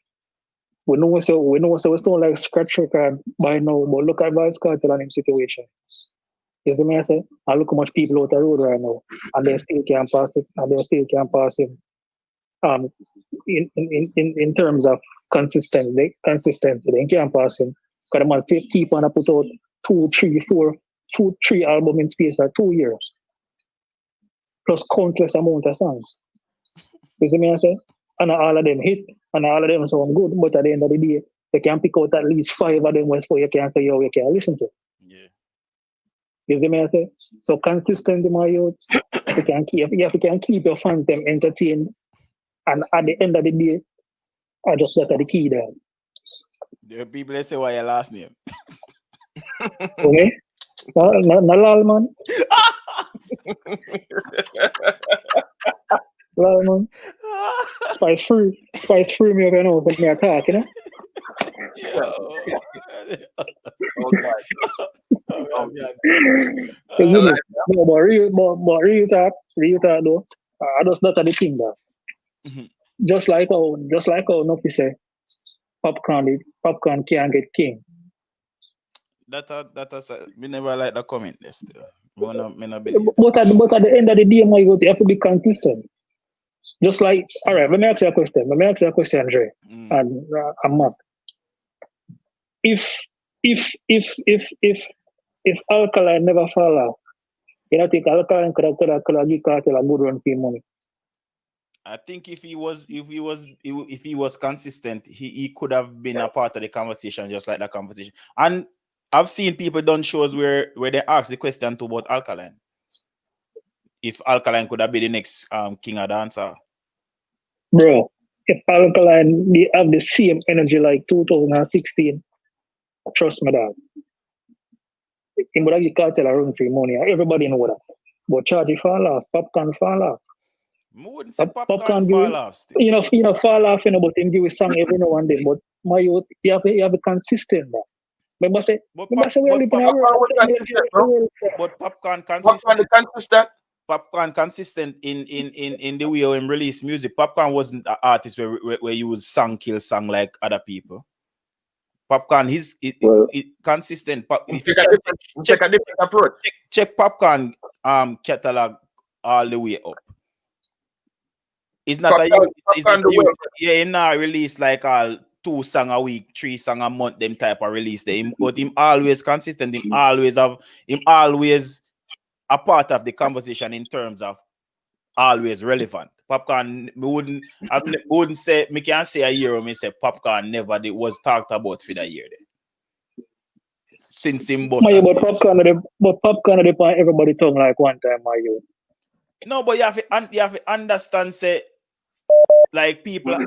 We know we sound like scratch record by now, but look at Vibes Cartel and him situation. You see me say? And look how much people out the road right now, and they still can't pass it, and they still can't pass him. In terms of consistency, they can't pass him. Because the man keep on put out 2, 3, 4, 2, 3 albums in space of 2 years. Plus countless amount of songs. You see me I say? And all of them hit, and all of them sound good, but at the end of the day, you can pick out at least 5 of them where you can say, yo, you can listen to. Yeah. You see me I say? So consistent in my youth, you can keep your fans them entertained. And at the end of the day, I just got the key there. The people they say why your last name. Okay? No, lol, man. Lol, man. Spice free me up, you know, when me attack, you know? No, but real talk though, I just not the thing though. Mm-hmm. Just like how Nuffy say, popcorn can't get king. We never like the comment there still. But at the end of the day, you have to be consistent. Just like, all right, let me ask you a question, Dre, and Mark. If Alkaline never fall off, you know, think Alkaline could have give Cartel a good run for money. I think if he was consistent, he could have been a part of the conversation, just like that conversation. And I've seen people done shows where they ask the question to about Alkaline. If Alkaline could have been the next king of dancehall. Bro, if Alkaline they have the same energy like 2016, trust me, dog. He would have give Cartel a run for money. Everybody know that. But Charlie fall off, Popcorn fall off. I wouldn't say Popcorn fall off still. You know, fall off, but him give a song every now and then. But my youth, you have a consistent that. But Popcorn consistent in the way how him release music. Popcorn wasn't an artist where you was kill song like other people. Popcorn, he's consistent. Check a different approach. Check Popcorn catalog all the way up. It's not he now release like all 2 songs a week, 3 songs a month, them type of release them. But him always consistent, him always a part of the conversation in terms of always relevant. Popcorn, me wouldn't say, me can't say a year or me say Popcorn never was talked about for the year there. Since him boss. But Popcorn they point everybody tongue like one time, my youth. No, but you have to understand, say, like people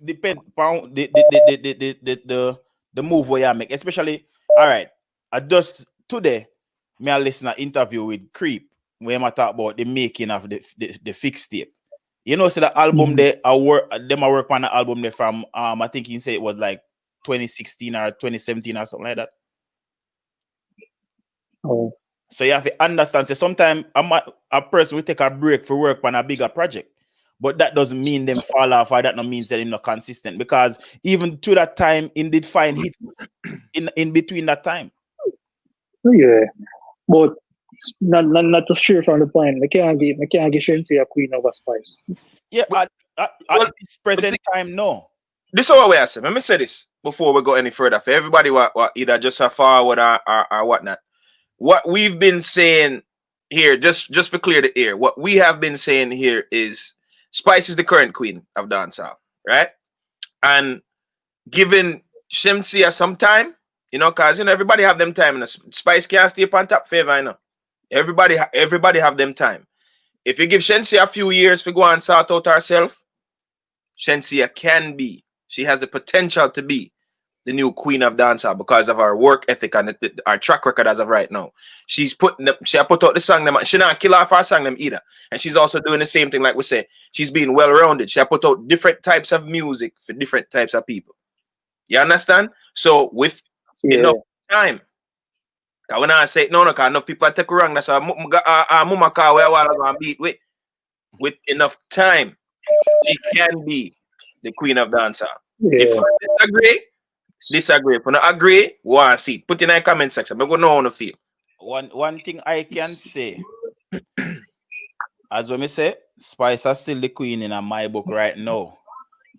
depend on the move where you make, especially. All right, I just today me I listen to an interview with Creep where I talk about the making of the fixed tape. You know, so the album I work on the album there from I think you say it was like 2016 or 2017 or something like that. Oh. So you have to understand, say sometimes a person will take a break for work on a bigger project. But that doesn't mean them fall off, or that no means that they're not consistent. Because even to that time, he did find hits in between that time. Yeah, but not to stray from the point. I can't give Shenseea a queen over Spice. Yeah, at this present time, no. This is what we are saying. Let me say this before we go any further. For everybody, what either just a forward or whatnot. What we've been saying here, just for clear the air, what we have been saying here is Spice is the current queen of dancehall, right? And giving Shenseea some time, you know, because everybody have them time, and Spice can't stay on top favor, you know. Everybody have them time. If you give Shenseea a few years to go and sort out herself, Shenseea can be She has the potential to be the new queen of dancehall because of her work ethic and our track record as of right now. She put out the song them. She not kill off our song them either. And she's also doing the same thing, like we say. She's being well-rounded. She put out different types of music for different types of people. You understand? So with enough time, because when I say no, because enough people take wrong. That's why mama car where I want to beat with enough time, she can be the queen of dancehall. If you disagree. If you not agree, want to see. Put in the comment section. I'm going to know how to feel. One thing I can say, as when me say, Spice is still the queen in my book right now.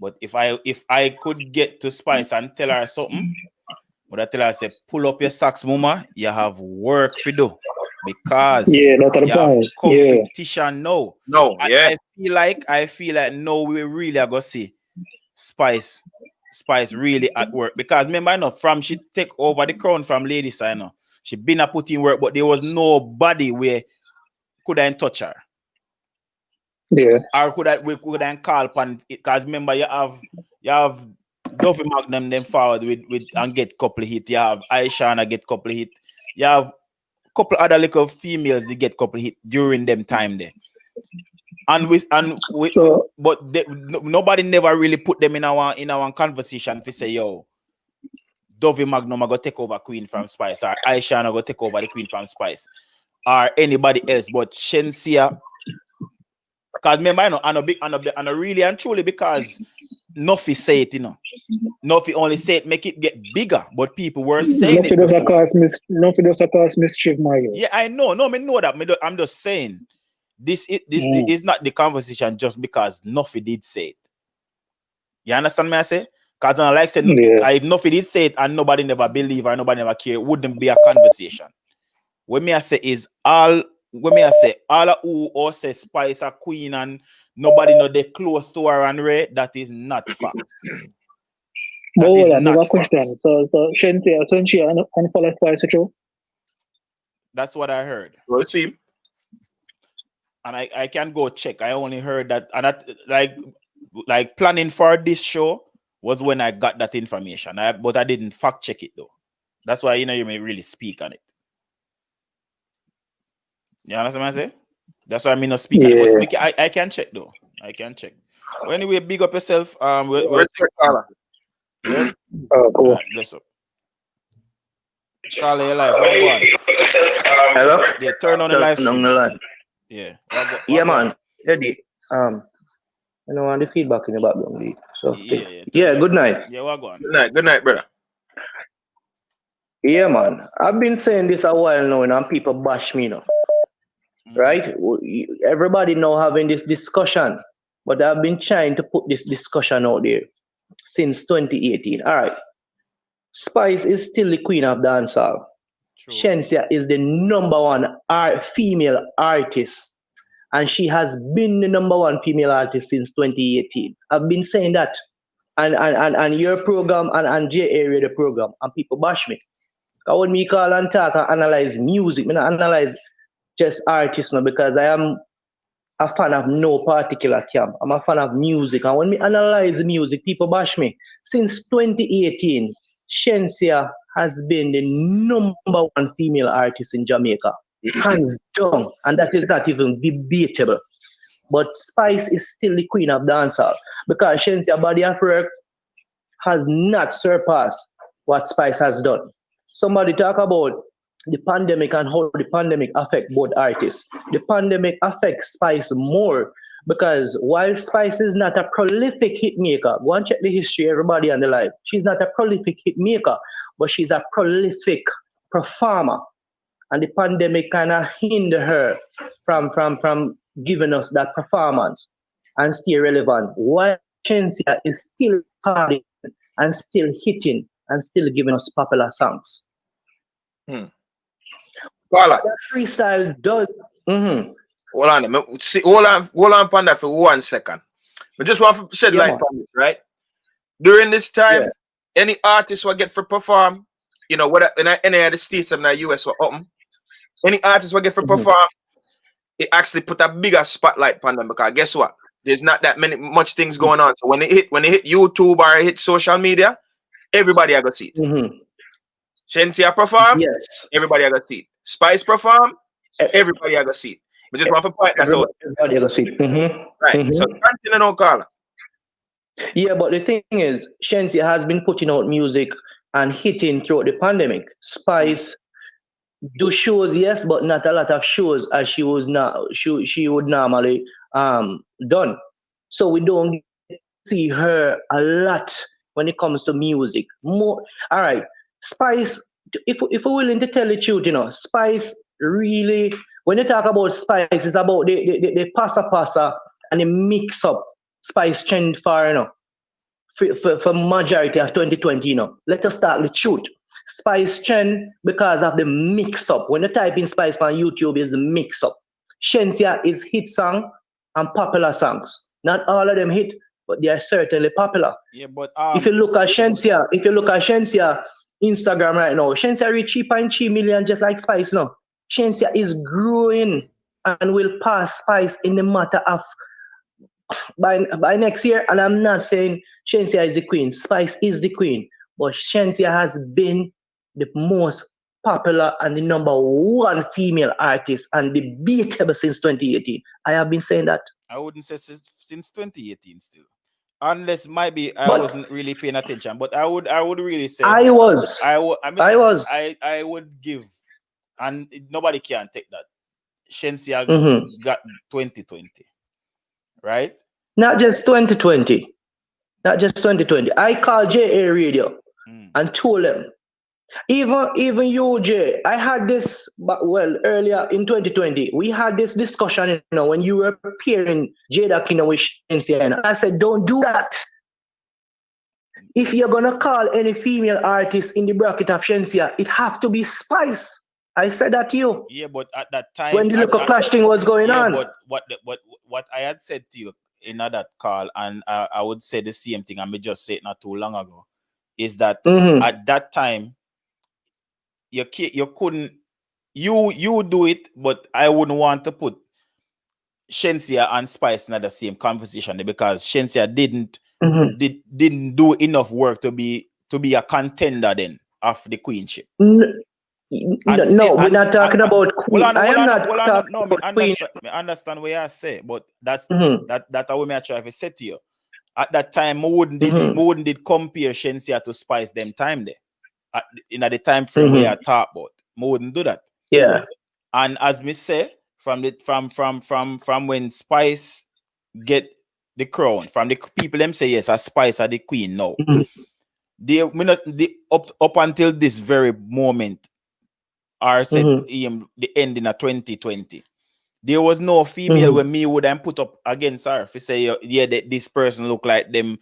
But if I could get to Spice and tell her something, would I tell her, say, pull up your socks, mama, you have work to do. Because you have competition now. I feel like no, we really are going to see Spice really at work. Because remember, I know, from she take over the crown from Lady Signer, she been a put in work, but there was nobody where couldn't touch her. Yeah. Or we couldn't call upon it. Because remember, you have Dovey Magnum them forward with and get couple hit. You have Aisha and get couple hit. You have couple other little females that get couple hit during them time there. Nobody never really put them in our conversation to say, yo, Dovey Magnum are gonna take over Queen from Spice, or Aisha are gonna take over the Queen from Spice, or anybody else. But Shenseea, because remember, I know really and truly, because Nuffy say it, Nuffy only say it, make it get bigger, but people were saying Nuffy does cause mischief, Mario. Yeah, I know. No, I know that. I'm just saying. This is not the conversation just because Nuffy did say it. You understand me? I say? Because like I said, if Nuffy did say it and nobody never believe or nobody never care, it wouldn't be a conversation. What me I say is all who or say Spice a queen and nobody know they close to her and Ray, that is not fact. Hold on, I have a question. So Shenseea unfollow Spice true? That's what I heard. Let's see. And I can go check. I only heard that, and that like planning for this show was when I got that information. But I didn't fact check it though. That's why you may really speak on it. You understand what I say? That's why I mean not speak on it. But I can check though. I can check. Well, anyway, big up yourself. Cool. Right, bless up. Charlie, your life. Hello? Yeah, turn on the live stream. Yeah. Man. Ready. I want the feedback in the background. So good night. Yeah, we're going. Good night, brother. Yeah, man. I've been saying this a while now, and people bash me now. Right? Everybody now having this discussion, but I've been trying to put this discussion out there since 2018. All right. Spice is still the queen of dancehall. Shenseea is the number one female artist, and she has been the number one female artist since 2018. I've been saying that, and your program and J area the program, and people bash me. Because when me call and talk and analyze music, I don't analyze just artists now, because I am a fan of no particular camp. I'm a fan of music, and when me analyze music, people bash me. Since 2018, Shenseea has been the number one female artist in Jamaica, hands down, and that is not even debatable. But Spice is still the queen of dancehall, because Shenseea body of work has not surpassed what Spice has done. Somebody talk about the pandemic and how the pandemic affect both artists. The pandemic affects Spice more, because while Spice is not a prolific hit maker, go and check the history, everybody on the live. She's not a prolific hit maker, but she's a prolific performer. And the pandemic kind of hindered her from giving us that performance and stay relevant. While Shenseea is still recording and still hitting and still giving us popular songs. That freestyle does. Hold on, Panda, for 1 second. I just want to shed light on this, right? During this time, any artist will get for perform, whether in any of the states in the US or open, any artist will get for perform, it actually put a bigger spotlight on them, because guess what? There's not that much things going on. So when it hit YouTube or it hit social media, everybody I go see it. Shenseea perform, Yes. everybody I go see it. Spice perform, everybody I go see it. We just want to point that out. Everybody I go see it. Right. So continue now, Carla. Yeah, but the thing is, Shenseea has been putting out music and hitting throughout the pandemic. Spice do shows, yes, but not a lot of shows as she would normally done. So we don't see her a lot when it comes to music. More, all right. Spice, if we're willing to tell the truth, Spice really, when you talk about Spice, it's about the passa and the mix up Spice trend for for majority of 2020. Let us start with the truth. Spice trend because of the mix up. When you type in Spice on YouTube, is the mix up. Shenseea is hit song and popular songs. Not all of them hit, but they are certainly popular. Yeah, but if you look at Shenseea, Instagram right now, Shenseea reach 3.3 million just like Spice now. Shenseea is growing and will pass Spice in the matter of by next year. And I'm not saying Shenseea is the queen. Spice is the queen, but Shenseea has been the most popular and the #1 female artist and debatable since 2018. I have been saying that. I wouldn't say since 2018 still. Unless maybe I wasn't really paying attention, but I would really say I was. I would give, and nobody can take that. Shenseea got 2020, right? Not just 2020. Not just 2020. I called JA Radio and told them, even you, Jay, I had this, but earlier in 2020, we had this discussion, when you were pairing Jada Kino with Shenseea, and I said, don't do that. If you're gonna call any female artist in the bracket of Shenseea, it have to be Spice. I said that to you. Yeah, but at that time, when the little clash thing was going on. But what I had said to you in that call, and I would say the same thing, and me just said it not too long ago, is that at that time, you couldn't do it, but I wouldn't want to put Shenseea and Spice in the same conversation because Shenseea didn't do enough work to be a contender then of the queenship. We're not talking about queen. I understand what you say, but that's that way I try to say to you. At that time, I wouldn't did compare Shenseea to Spice them time there. In the time frame we are talk about, I wouldn't do that. Yeah. And as me say, from when Spice get the crown, from the people them say yes, as Spice are the queen now. Up until this very moment, or said the ending of 2020, there was no female when me would then put up against her if say this person look like them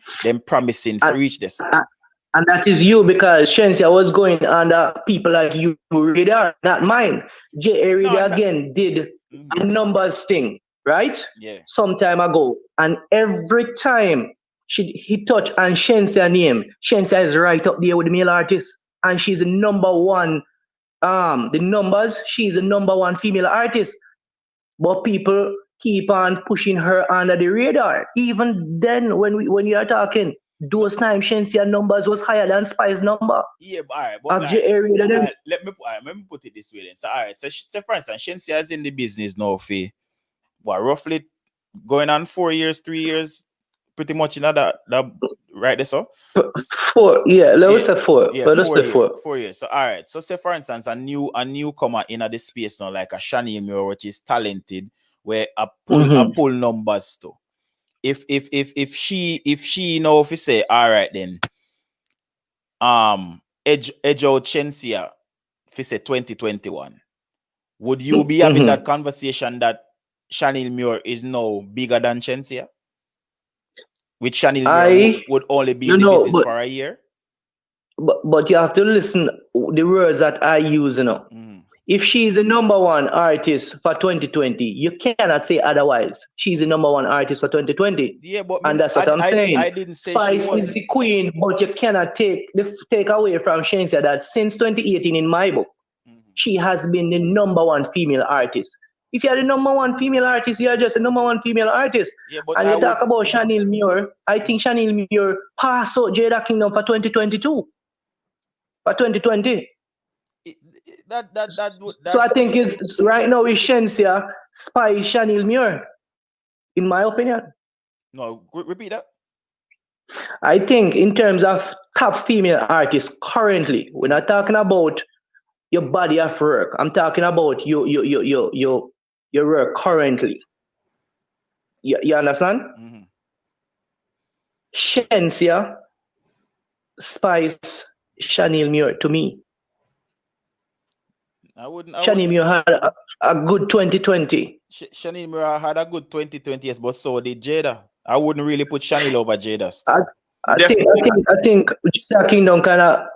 promising to reach this. And that is you because Shenseea was going under people like you radar, not mine. J.A. Radar again did a numbers thing, right? Yeah. Some time ago. And every time he touched on Shenseea name, Shenseea is right up there with the male artist. And she's the #1. The numbers, she's the #1 female artist. But people keep on pushing her under the radar. Even then, when you are talking, those times Shenseea numbers was higher than Spice number. Yeah, but all right. Let me put it this way then. So all right, so for instance, Shenseea is in the business now for roughly going on 4 years, 3 years, pretty much in that right there, so 4, yeah, let's say 4. Yeah, but let's say 4. 4 years. So all right. So say for instance, a newcomer in this space now, like a Shenseea, which is talented, where a pull numbers too. If she know if you say all right then edge out Shenseea if you say 2021, would you be having that conversation that Shenseea Muir is now bigger than Shenseea? Which Shenseea Muir would only be in the business for a year? But you have to listen the words that I use, If she's the #1 artist for 2020, you cannot say otherwise. She's the #1 artist for 2020. Yeah, but and that's what I'm saying. I didn't say Spice she was is the queen, but you cannot take away from Shenseea that since 2018 in my book, she has been the #1 female artist. If you're the number one female artist, you're just a number one female artist. Yeah, but And I you talk about Chanel Muir. I think Chanel Muir passed out Jada Kingdom for 2022. For 2020. So I think it's right now is Shenseea, Spice, Chanel Muir. In my opinion. No, repeat that. I think in terms of top female artists currently, we're not talking about your body of work. I'm talking about your work currently. You understand? Mm-hmm. Shenseea, Spice, Chanel Muir to me. Chanel Muir had a good 2020. Chanel Muir had a good 2020, yes, but so did Jada. I wouldn't really put Chanel over Jada. I think Jada Kingdom kind of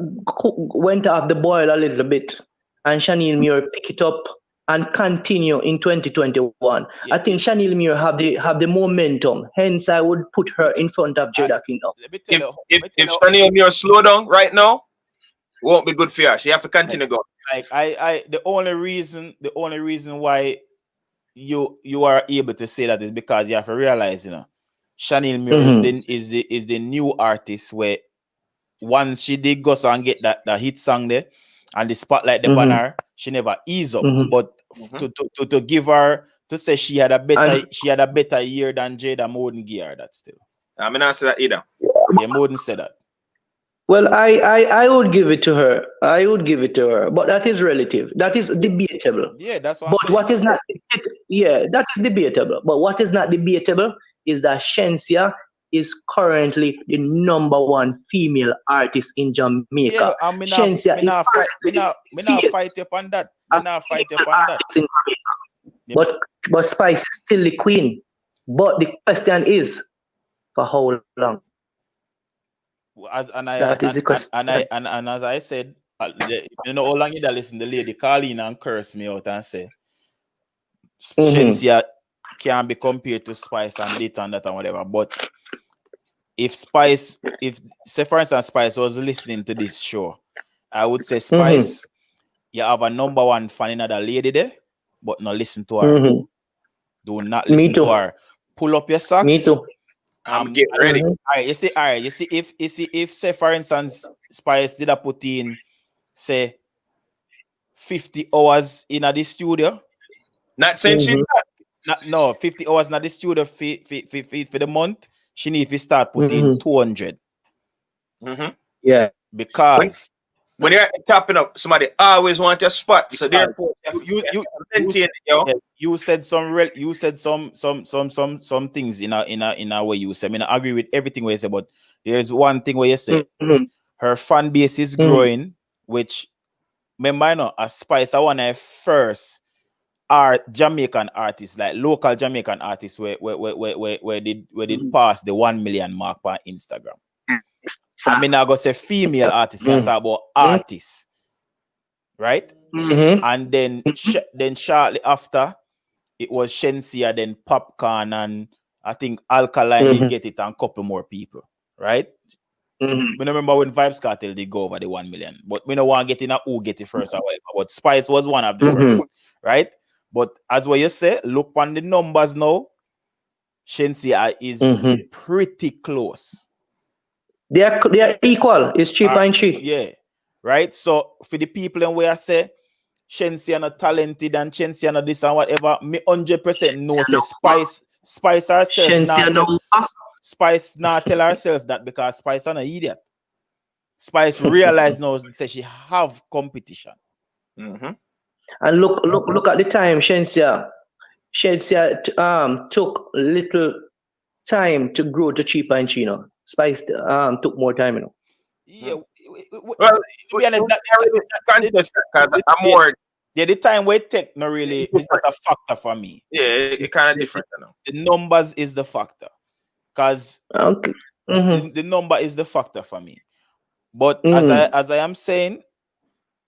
went off the boil a little bit, and Chanel Muir pick it up and continue in 2021. Yeah. I think Chanel Muir have the momentum. Hence, I would put her in front of Jada Kingdom. If Chanel Muir slow down right now, it won't be good for her. She have to continue going. Like the only reason why you are able to say that is because you have to realize, Chanel Muir is the new artist where once she did go and get that hit song there and the spotlight the banner, she never ease up. But to give her to say she had a better year than Jada, I wouldn't give her that still. I mean, I say that either. Yeah, I wouldn't say that. Well, I would give it to her. I would give it to her, but that is relative. That is debatable. Yeah, that's what. But what is not? Yeah, that is debatable. But what is not debatable is that Shenseea is currently the number one female artist in Jamaica. Yeah, Shenseea is fight you upon that. But Spice is still the queen. But the question is, for how long? As I said, how long you listen, the lady call in and curse me out and say Shenseea can be compared to Spice and this and that and whatever. But if say for instance Spice was listening to this show, I would say Spice, you have a number one fan in that lady there, but not listen to her. Do not listen to her. Pull up your socks. Me too. I'm getting ready. All right, you see, if say for instance Spice did I put in say 50 hours in the studio, not saying she 50 hours in the studio for the month, she need to start putting 200. Yeah, because when you're tapping up, somebody always want your spot. So therefore, you said some things in a way you said. I mean, I agree with everything where you said, but there's one thing where you said her fan base is growing, which remember, as Spice, I want to first Jamaican artists, like local Jamaican artists, where did pass the 1 million mark on Instagram. I mean, I got say female artists. I talk about artists, right? And then shortly after, it was Shenseea, then Popcorn, and I think Alkaline did get it, and a couple more people, right? We remember when Vibes Cartel did go over the 1 million, but we don't want to get in who get it first or whatever. But Spice was one of the first, right? But as what you say, look on the numbers now. Shenseea is pretty close. They are equal. It's 3.3. Yeah, right. So for the people and where I say Shenseea not talented and Shenseea not this and whatever, me 100% know say Spice herself. Spice not tell herself that because Spice is an idiot. Spice realize now say she have competition. And look at the time Shenseea took little time to grow to 3.3. Spice took more time, Yeah. Well, to be honest, the time where tech not really is not a factor for me. Yeah, it's kind of different. The numbers is the factor, because the number is the factor for me. But as I am saying,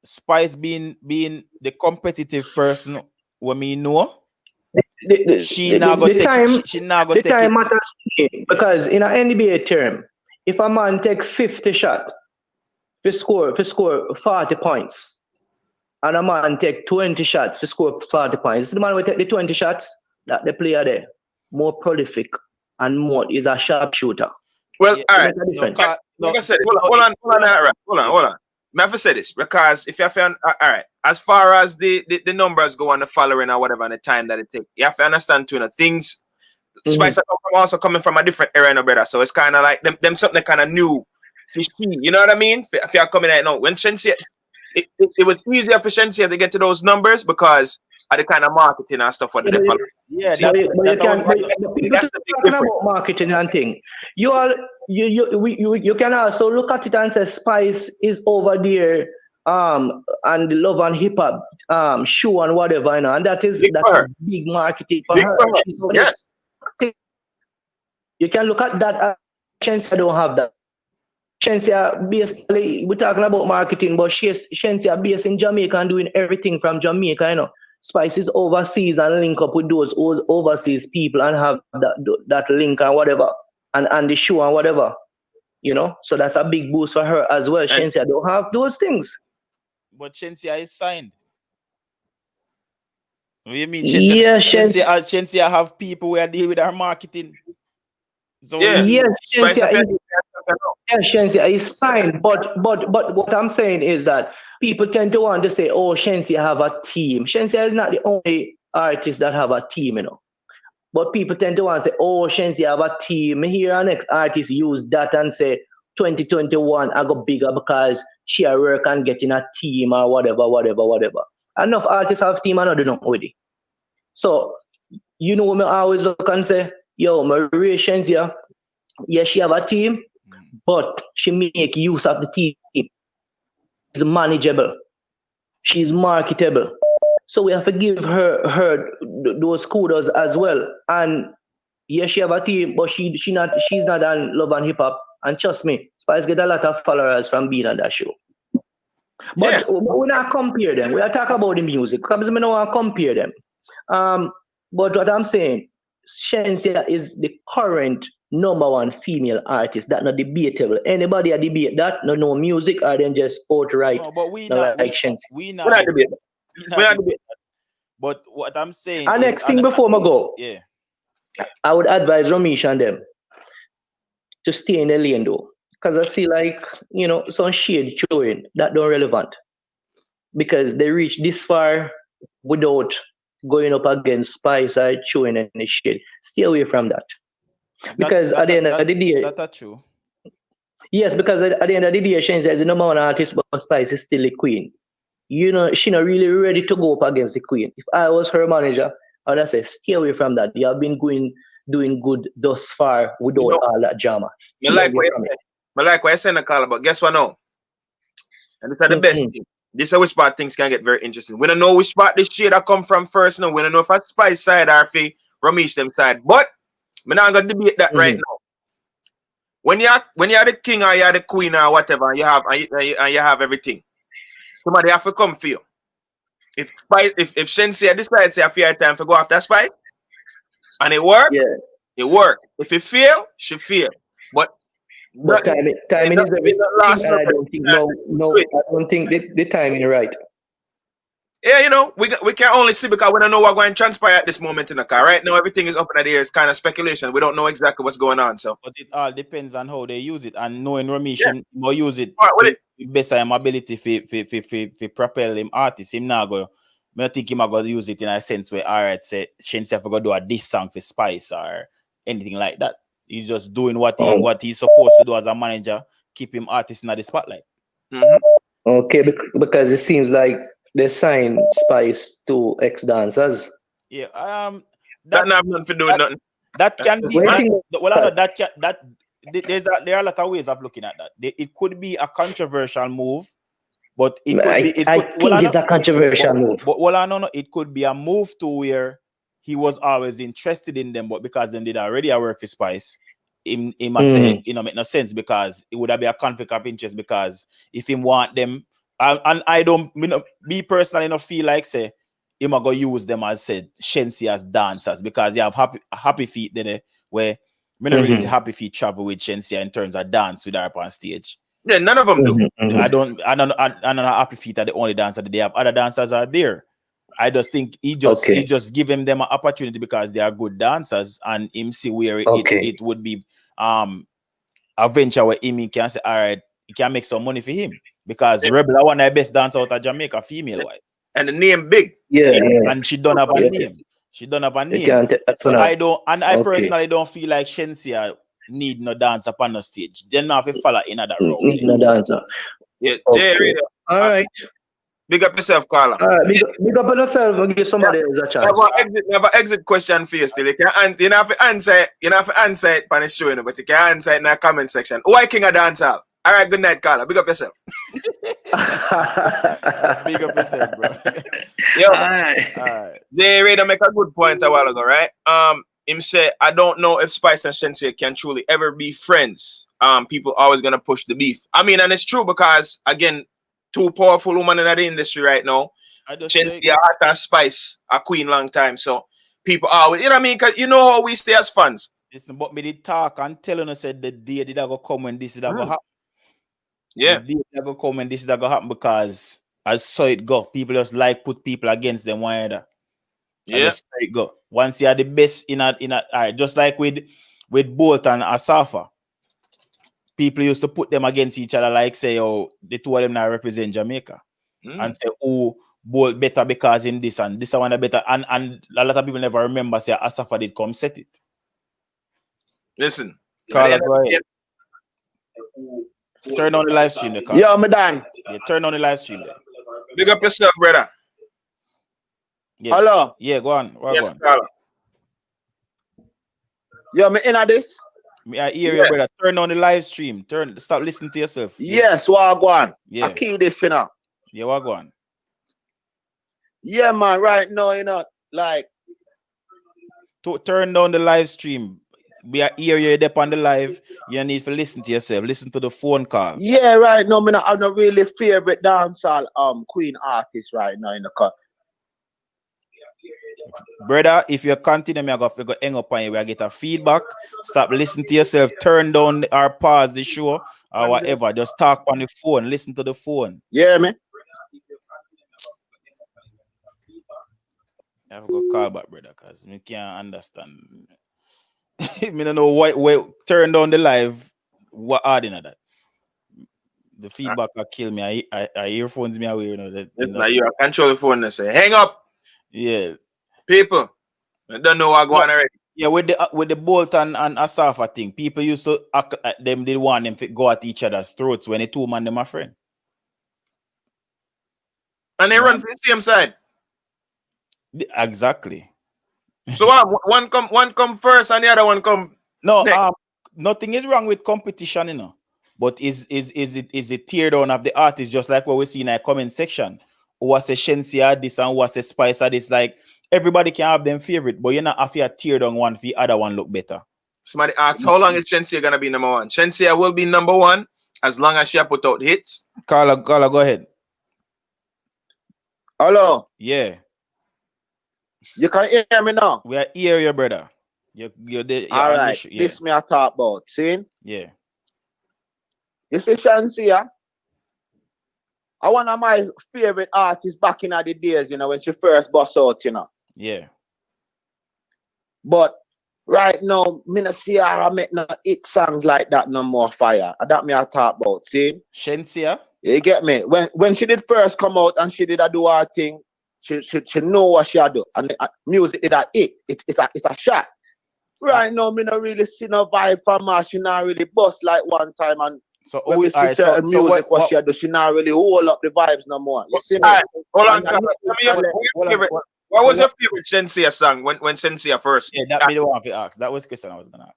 Spice being the competitive person, when me know. She now go take time matters to me, because in an NBA term, if a man take 50 shots, we score 40 points. and a man take 20 shots to score 40 points. The man will take the 20 shots that the player there more prolific and more is a sharpshooter. Well, Yeah, all right. No, Like I said, hold on. I have to say this because if you have to, all right, as far as the numbers go and the following or whatever and the time that it takes, you have to understand too, things. Spice are also coming from a different era, no brother. So it's kind of like them something kind of new, fishy. You know what I mean? If you're coming out now, when Shenseea, it was easier for Shenseea to get to those numbers because of the kind of marketing and stuff. Yeah, that's the big difference. About marketing and thing. You can also look at it and say Spice is over there, and the Love and Hip Hop show and whatever, you know, and that's a big marketing for her. Yes. You can look at that. Shenseea don't have that. Shenseea basically, we're talking about marketing, but Shenseea based in Jamaica and doing everything from Jamaica, you know. Spice is overseas and link up with those overseas people and have that link and whatever, and the show and whatever, you know. So that's a big boost for her as well. Shenseea don't have those things. But Shenseea is signed. What do you mean? Shenseea have people who are dealing with our marketing. So Shenseea is signed, but what I'm saying is that people tend to want to say, oh, Shenseea have a team. Shenseea is not the only artist that have a team, you know. But people tend to want to say, oh, Shenseea have a team. Here our next artist use that and say 2021 I go bigger because she work and getting a team or whatever. Enough artists have team and I do not with it. So you know me always look and say, yo, Maria Shenseea, yes, she have a team, but she make use of the team. She's manageable. She's marketable. So we have to give her those kudos as well. And yes, she have a team, but she's not on Love and Hip Hop. And trust me, Spice get a lot of followers from being on that show. But we not compare them. We are talking about the music because we don't want to compare them. But what I'm saying, Shenseea is the current #1 female artist. That's not debatable. Anybody debate that? No music, or then just outright. No, but we not like Shenseea. We not debate that. But what I'm saying. And next thing before I go, I would advise Ramesh and them to stay in the lane though, because I see some shade showing that don't relevant, because they reach this far without going up against Spice or showing any shade. Stay away from that. Because at the end of the day, that's true. Yes, because at the end of the day, Shenseea is the #1 artist, but Spice is still the queen. You know, she's not really ready to go up against the queen. If I was her manager, I would say stay away from that. You have been doing good thus far without all that drama. I like what you're saying, Carla, but guess what now? And this is the best thing. This is which part things can get very interesting. We don't know which part this shade that come from first now. We don't know if it's Spice side or if it's Ramesh them side. But we're not gonna debate that right now. When you're the king or you're the queen or whatever, and you have everything, somebody have to come for you. If Shenseea decides it's a fair time to go after Spice, and it work, it work. If it fail, she fail. But timing is everything. I don't think the timing is right. Yeah, you know, we can only see because we don't know what's going to transpire at this moment in the car. Right now, everything is up in the air. It's kind of speculation. We don't know exactly what's going on. So, but it all depends on how they use it, and knowing Ramesh will use it best of his ability for propel him artist. Him now go. I don't think him going to use it in a sense where alright, say Shenseea go do a diss song for Spice or anything like that. He's just doing what he's supposed to do as a manager, keep him artist in the spotlight. Okay, because it seems like they signed Spice to ex-dancers. Yeah, that not have nothing to do with nothing. That can be. There are a lot of ways of looking at that. It could be a controversial move, but it could it's a controversial move. But it could be a move to where he was always interested in them, but because them did already a work for Spice, he must say, make no sense, because it would have been a conflict of interest, because if he want them, and I don't, me personally don't feel like say him go use them as said Shenseea as dancers, because you have happy feet there where me not really see Happy Feet travel with Shenseea in terms of dance with her up on stage. Yeah, none of them do. I'm not happy feet are the only dancer that they have. Other dancers are there. I just think he just giving them an opportunity because they are good dancers, and him see where it would be a venture where him can say, all right, he can make some money for him because Rebel are one of the best dancers out of Jamaica, female wise. And the name big. And she don't have a name. She don't have a name. So I personally don't feel like Shenseea need no dancer upon the stage. They not have to follow in other role. No dancer. Yeah, Jerry. All right. Big up yourself, Carla. All right, big up on yourself and give somebody else a chance. I have an exit question for you still. You don't have to answer it on the show, but you can answer it in the comment section. Why King of Dancehall? All right, good night, Carla. Big up yourself. Big up yourself, bro. Yo, all right. They ready to make a good point a while ago, right? Him say, I don't know if Spice and Shenseea can truly ever be friends. People always gonna push the beef. I mean, and it's true because again, two powerful women in the industry right now. Shenseea and Spice are queen long time, so people always, you know what I mean? Because you know how we stay as fans. Listen, but me did talk and telling us said the day did I go come when this is that go happen. Yeah, the day did I go come when this is that go happen because I saw it go. People just like put people against them one another. Yeah, just saw it go. Once you are the best in a just like with Bolt and Asafa. People used to put them against each other, like say, oh, the two of them now represent Jamaica, and say, oh, Bolt better because in this and this one better, and a lot of people never remember say Asafa did come set it. Listen, Carla, go ahead. Turn on the live stream, the Yeah, I'm done. Yeah, turn on the live stream there. Big up yourself, brother. Yeah. Hello. Yeah, go on. Yes, go on. Carla. Yeah, me in this. I hear you, brother. Turn on the live stream. Stop listening to yourself. Yes, what go on? Yeah. I key this, you know. Yeah, what go on? Yeah, man. Right now, you know, like to turn down the live stream. We are here, you're up on the live. You need to listen to yourself. Listen to the phone call. Yeah, right now, I'm not really favorite dancehall queen artist right now in the cut. Brother, if you continue, me I go hang up on you. We get a feedback. Stop listening to yourself. Turn down or pause the show or whatever. Just talk on the phone. Listen to the phone. Yeah, man. I have to go call back, brother, because I can't understand. I don't know why turn down the live. What adding of that? The feedback will kill me. I earphones me away. You know, you control the phone and say, hang up. Yeah. People, I don't know what going on already. Yeah, with the Bolt and Asafa thing, people used to act them. They want them to go at each other's throats when the two man them are friend. And they run for the same side. Exactly. So one come first and the other one come. No, nothing is wrong with competition, you know. But is it tear down of the artist, just like what we see in a comment section? Who was a Shenseea this and who was a Spice this? Like everybody can have them favorite, but you're not have to tear down one for the other one look better. Somebody asked, how long is Shenseea gonna be number one? Shenseea will be number one as long as she put out hits. Carla, go ahead. Hello. Yeah. You can hear me now. We are here, your brother. You're all right. This me I talk about. See? Yeah. You see Shenseea? One of my favorite artists back in the days, you know, when she first bust out, you know. Yeah. But right now, me not see her make no hit songs like that no more fire. That me I talk about. See? Shenseea? You get me? When she did first come out and she did do her thing, she know what she do. And music did a hit. It's a shot. Right now, me not really see no vibe from her. She not really bust like one time. And so when we see certain music, what she do, she not really hold up the vibes no more. You see me? Hold on, what was your favorite Shenseea song when Shenseea first? Yeah, that be the one to ask. That was the question I was gonna ask.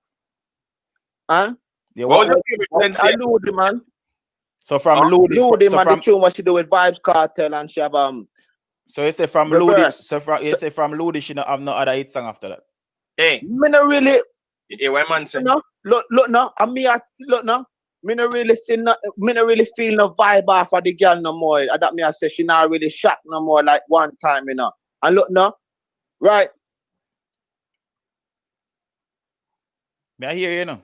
Huh? Yeah, what was your favorite Shenseea? Ludi, man. So from Ludi, man, the tune what she do with Vibes Cartel and she have So you say from Ludi, from Ludi, she don't have no other hit song after that. Hey, me not really. Yeah, what man say? No, look now. Look now. Me not really feel no vibe off of the girl no more. That me I say she not really shot no more like one time, you know. And look now, right? May I hear you now?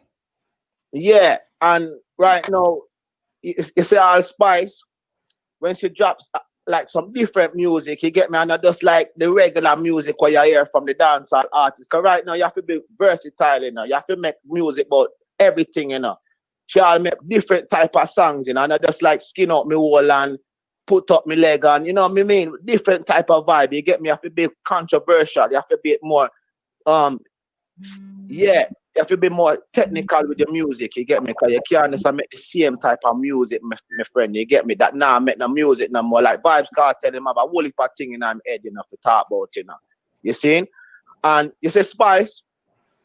Yeah, and right now, you see all Spice, when she drops like some different music, you get me, and not just like the regular music where you hear from the dancehall artists. Because right now you have to be versatile, you know. You have to make music about everything, you know. She all make different type of songs, you know, and not just like skin out my wall and put up my leg and, you know what I mean? Different type of vibe. You get me? You have to be controversial. You have to be more yeah, you have to be more technical with your music, you get me? Because you can't just make the same type of music, my friend, you get me? That now I make no music no more. Like Vibes Cartel, him have a whole heap of thing in my head, you know, to talk about, you know. You see? And you say Spice,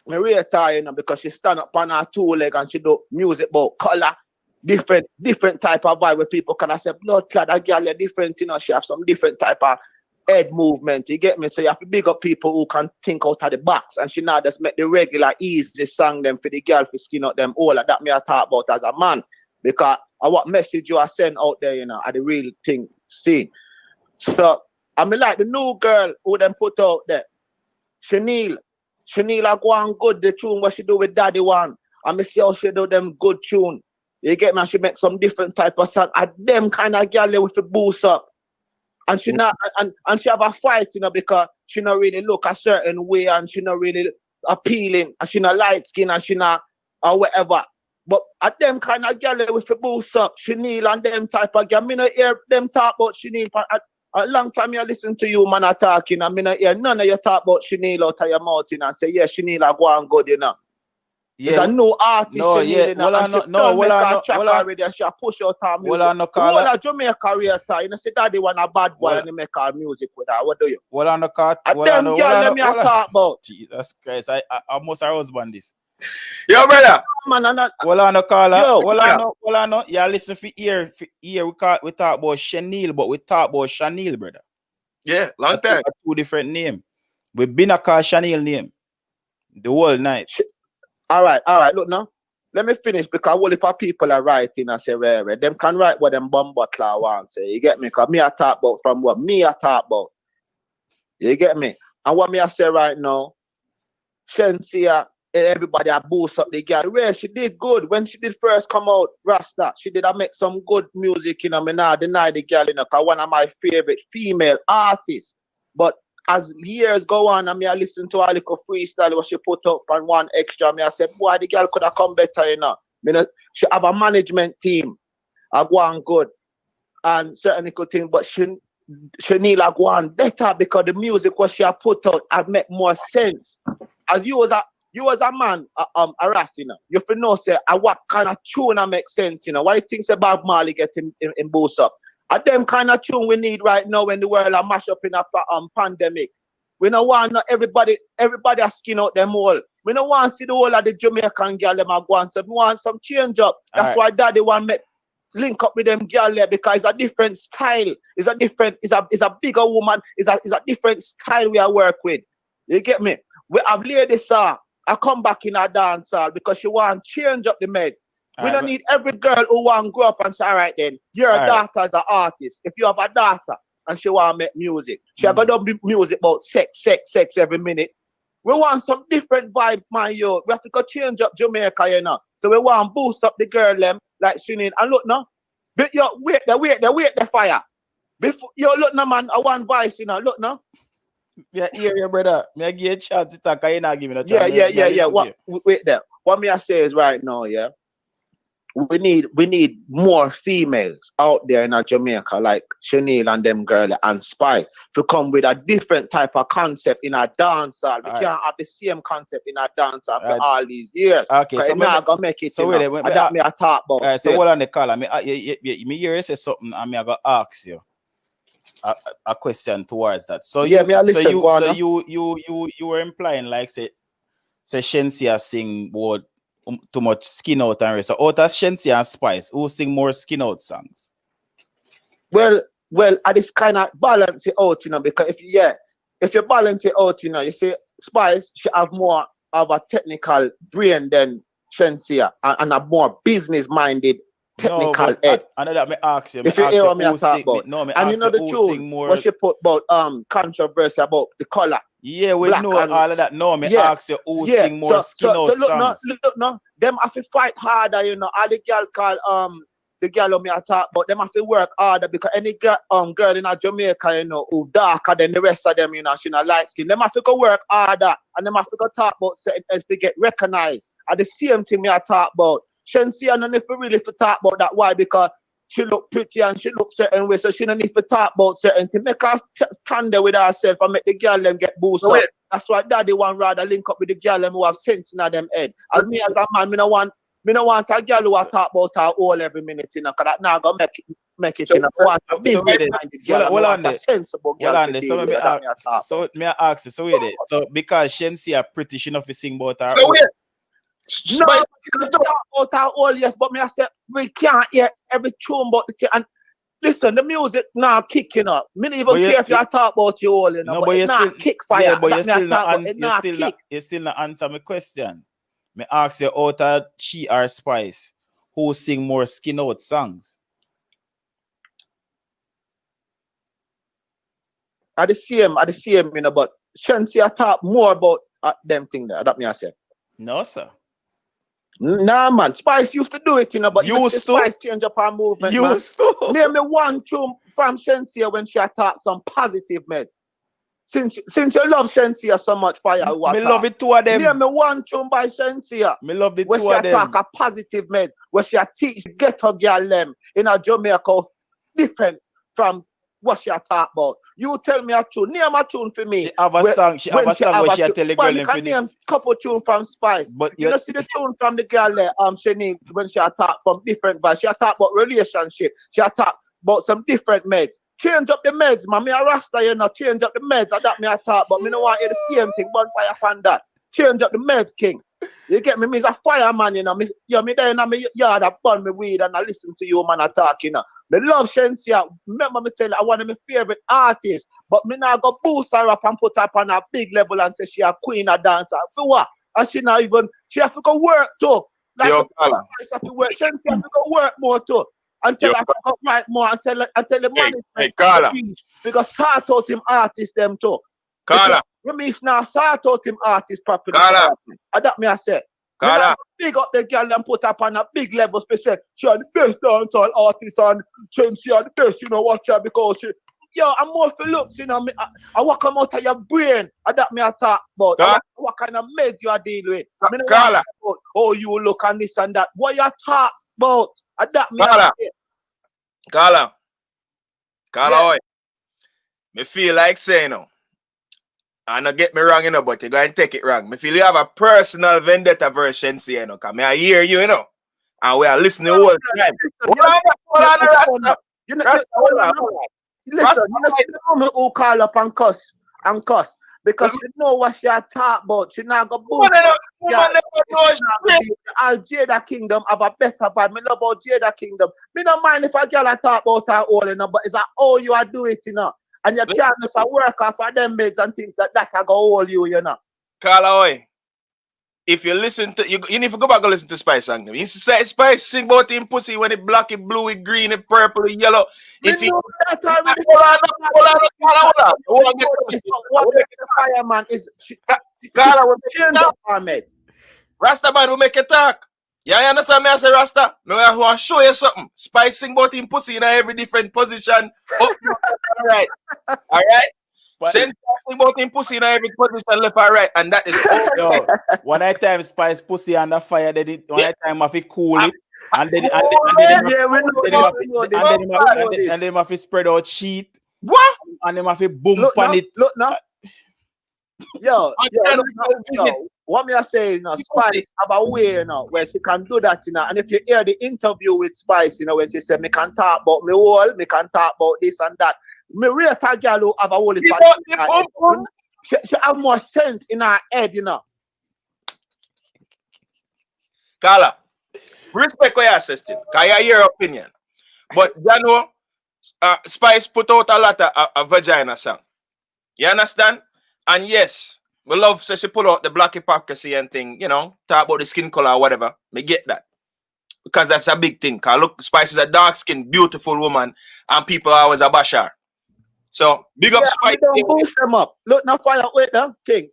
me really tired, you know, because she stand up on her two leg and she do music about color, different type of vibe where people can say, blood clad, that girl is different, you know, she have some different type of head movement, you get me? So you have to big up people who can think out of the box, and she now just make the regular easy song them for the girl for skin out them all. That me I talk about as a man, because what message you are send out there, you know, are the real thing seen. So I mean, like the new girl who them put out there, Shenseea go on good the tune what she do with Daddy One. I me see how she do them good tune. You get me? And she make some different type of song. And them kind of girl with the boost up. And she not and she have a fight, you know, because she not really look a certain way, and she not really appealing, and she not light skin, and she not or whatever. But at them kind of girl with the boost up, Shenseea and them type of girl, me not hear them talk about Shenseea. A long time you listen to you man talking, and me not hear none of you talk about Shenseea out of your mouth, you know, and say yeah, Shenseea go on good, you know. Yeah, it's a new artist, no, Shenseea, yeah, you know, and she already, and she push out her music. well, no, All of Jamaica career, you know, say Daddy one a bad boy and he make our music with her. What do you? well, on the car, Them girl let me talk about. Jesus Christ, I almost a husband this. Yo, brother. Man, Well, on the caller, Yo, well, I know. Yeah, listen for ear. We talk about Shenseea, but we talk about Shenseea, brother. Yeah, long time. Two different names. We've been a call Shenseea name the whole night. All right. Look now. Let me finish, because all the people are writing and say, rare. Them can write what them bomb butler want say. You get me? Because me I talk about from what me I talk about. You get me? And what me I say right now, Shenseea, everybody a boost up the girl. Rare, she did good when she did first come out. Rasta, she did make some good music, you know. Me not deny the girl, you know, because one of my favorite female artists. But as years go on, and me I listen to a little freestyle what she put up and one extra, me I said, boy, the girl could have come better, you know. She have a management team. I go on good and certain little thing, but Shenseea go on better, because the music what she have put out have make more sense. As you as a man, a ras, you know, you have to know say what kind of tune make sense, you know. Why you think about Marley get in boost up? At them kind of tune we need right now when the world are mash up in a pandemic. We don't want everybody a skin out them all. We don't want to see the whole of the Jamaican girl them a go on. So we want some change up. That's why Daddy want me link up with them girl there, because it's a different style. It's a bigger woman. It's a different style we are work with. You get me? We have ladies I come back in our dancehall because she want to change up the meds. We don't need every girl who want to grow up and say, all right then, your daughter is an artist. If you have a daughter and she want to make music, she got to do music about sex every minute. We want some different vibe, man, yo. We have to go change up Jamaica, you know. So we want to boost up the girl them like Shenseea. And look now, but yo, wait the fire. Before yo, look now, man, I want voice, you know. Look now. Yeah, here, brother. Me I give you a chance to talk. You not giving a chance. Yeah. Wait there. What me I say is right now, yeah. We need more females out there in Jamaica, like Shenseea and them girl and Spice, to come with a different type of concept in our dancehall. We can't have the same concept in our dancehall for all these years. Okay, so now gonna make it. So wait, that me I talk about. So what on the call? Me hear you say something, and me I go ask you a question towards that. So yeah, you, me listen. So you were implying like say Shenseea sing what too much skin out and rest. So out of Shenseea and Spice, who sing more skin out songs? Well, I just kind of balance it out, you know, because if you balance it out, you know, you see Spice, she have more of a technical brain than Shenseea and a more business-minded technical head. I know that me ask you. If you hear what me talk about. And you know the tune what she put about controversy about the color. Yeah, we know all of that. No, me ask you who sing more skin out songs. Look, them have to fight harder, you know. All the girl call the girl me I talk about, them have to work harder because any girl in a Jamaica, you know, who darker than the rest of them, you know, she not light skin. Them have to go work harder and them have to go talk about certain else to get recognized. And the same thing me I talk about. Shenseea no need to really to talk about that. Why? Because she look pretty and she look certain way, so she don't need to talk about certain things. Make her stand there with herself and make the girl them get boost up. That's why daddy want rather link up with the girl them who have sense in them head. As me as a man, me no want a girl who will talk about her all every minute, you know, because that now gonna make it, you know. I want a business a sensible girl. So may I ask you, so wait it. So because Shenseea pretty, she not sing about her. No, she can talk about her all, yes, but me I say we can't hear every tune about the thing. And listen, the music now kicking up. Me don't even care if you talk about you all, you know, but it's not kick fire. Yeah, but you still not answer my question. Me ask you out of Chi or Spice, who sing more skin out songs? At the same, you know, but Shenseea talk more about them thing there. That me I say. No, sir. Nah, man. Spice used to do it, you know, but Spice change up her movement. Used to. Name me one tune from Shenseea when she attacked some positive meds. Since you love Shenseea so much, fire. Me love it two of them. Name me one tune by Shenseea. Me love the where two she of them. attack a positive meds, where she teach ghetto girl them in a Jamaica different from what she talk about. You tell me a tune. Name a tune for me. She have a song. She have a song where she tell the girl them to name couple tune from Spice. But you see the tune from the girl there, she need when she talk from different vibes. She talk about relationship. She talk about some different meds. Change up the meds, man. Me a Rasta, you know. Change up the meds. That me I talk, but me no want to hear the same thing. Bonfire fan that. Change up the meds, king. You get me? Me's a fireman, you know. Me there in my yard, I burn me weed and I listen to you, man, attack, you know. Me love Shenseea. Remember me tell you, I one of my favorite artists, but me now go boost her up and put her up on a big level and say she a queen of dancer. So what? And she now even, she have to go work too. Like Spice have to work. Shenseea have to go work more too. Until I go write more and tell the management because sort out him artists them too. Carla. Remix now sort out him artists properly. Carla. That me I say. Carla. Big up the girl and put up on a big level, especially she are the best dancehall artist and Shenseea are the best, you know, watch her because she, I'm more for looks, you know. I walk come out of your brain. That me I talk about. What kind of meds you are dealing with? Carla. Oh, you look and this and that. What you talk about? That me Carla, oi. Me feel like saying no. And don't get me wrong, you know, but you're going to take it wrong. Me feel you have a personal vendetta version, you know, because I hear you, you know, and we are listening all the time. Hold on. Listen, you see the woman who call up and cuss, because she know what she talk about. She not go boost. All Jada Kingdom have a better vibe. Me love about Jada Kingdom. Me don't mind if a girl talk about her all, you know, but it's how you are do it, you know. And you can't just work off of them meds and things that I go hold you, you know. Carla, oi. If you listen to, you need to go back and listen to Spice song. You say Spice sing about him pussy when it black, it blue, it green, it purple, it yellow. If you what makes the fireman is Carla will change up our meds. Rasta man will make you talk. Yeah, you understand me? I say Rasta. I want to show you something. Spice sing about him pussy in every different position. All right. Send about him pussy in every position left or right, and that is all. One time Spice pussy under fire, then time I feel cool it, and then I feel spread out sheet. What? And then I feel boom on it. Look now. Yo, what me I say, you know, Spice have a way, you know, where she can do that, you know. And if you hear the interview with Spice, you know, when she said, me can talk about me whole, me can talk about this and that. Me rate a girl who have a whole she have more sense in her head, you know. Carla, respect what you say still, because I hear your opinion. But you know, Spice put out a lot of a vagina song. You understand? And yes, we love so she pull out the black hypocrisy and thing, you know, talk about the skin color or whatever. Me get that. Because that's a big thing. Because look, Spice is a dark-skinned, beautiful woman, and people are always a bash her. So, big up Spice. Don't boost them up. Look, now fire, wait now. King.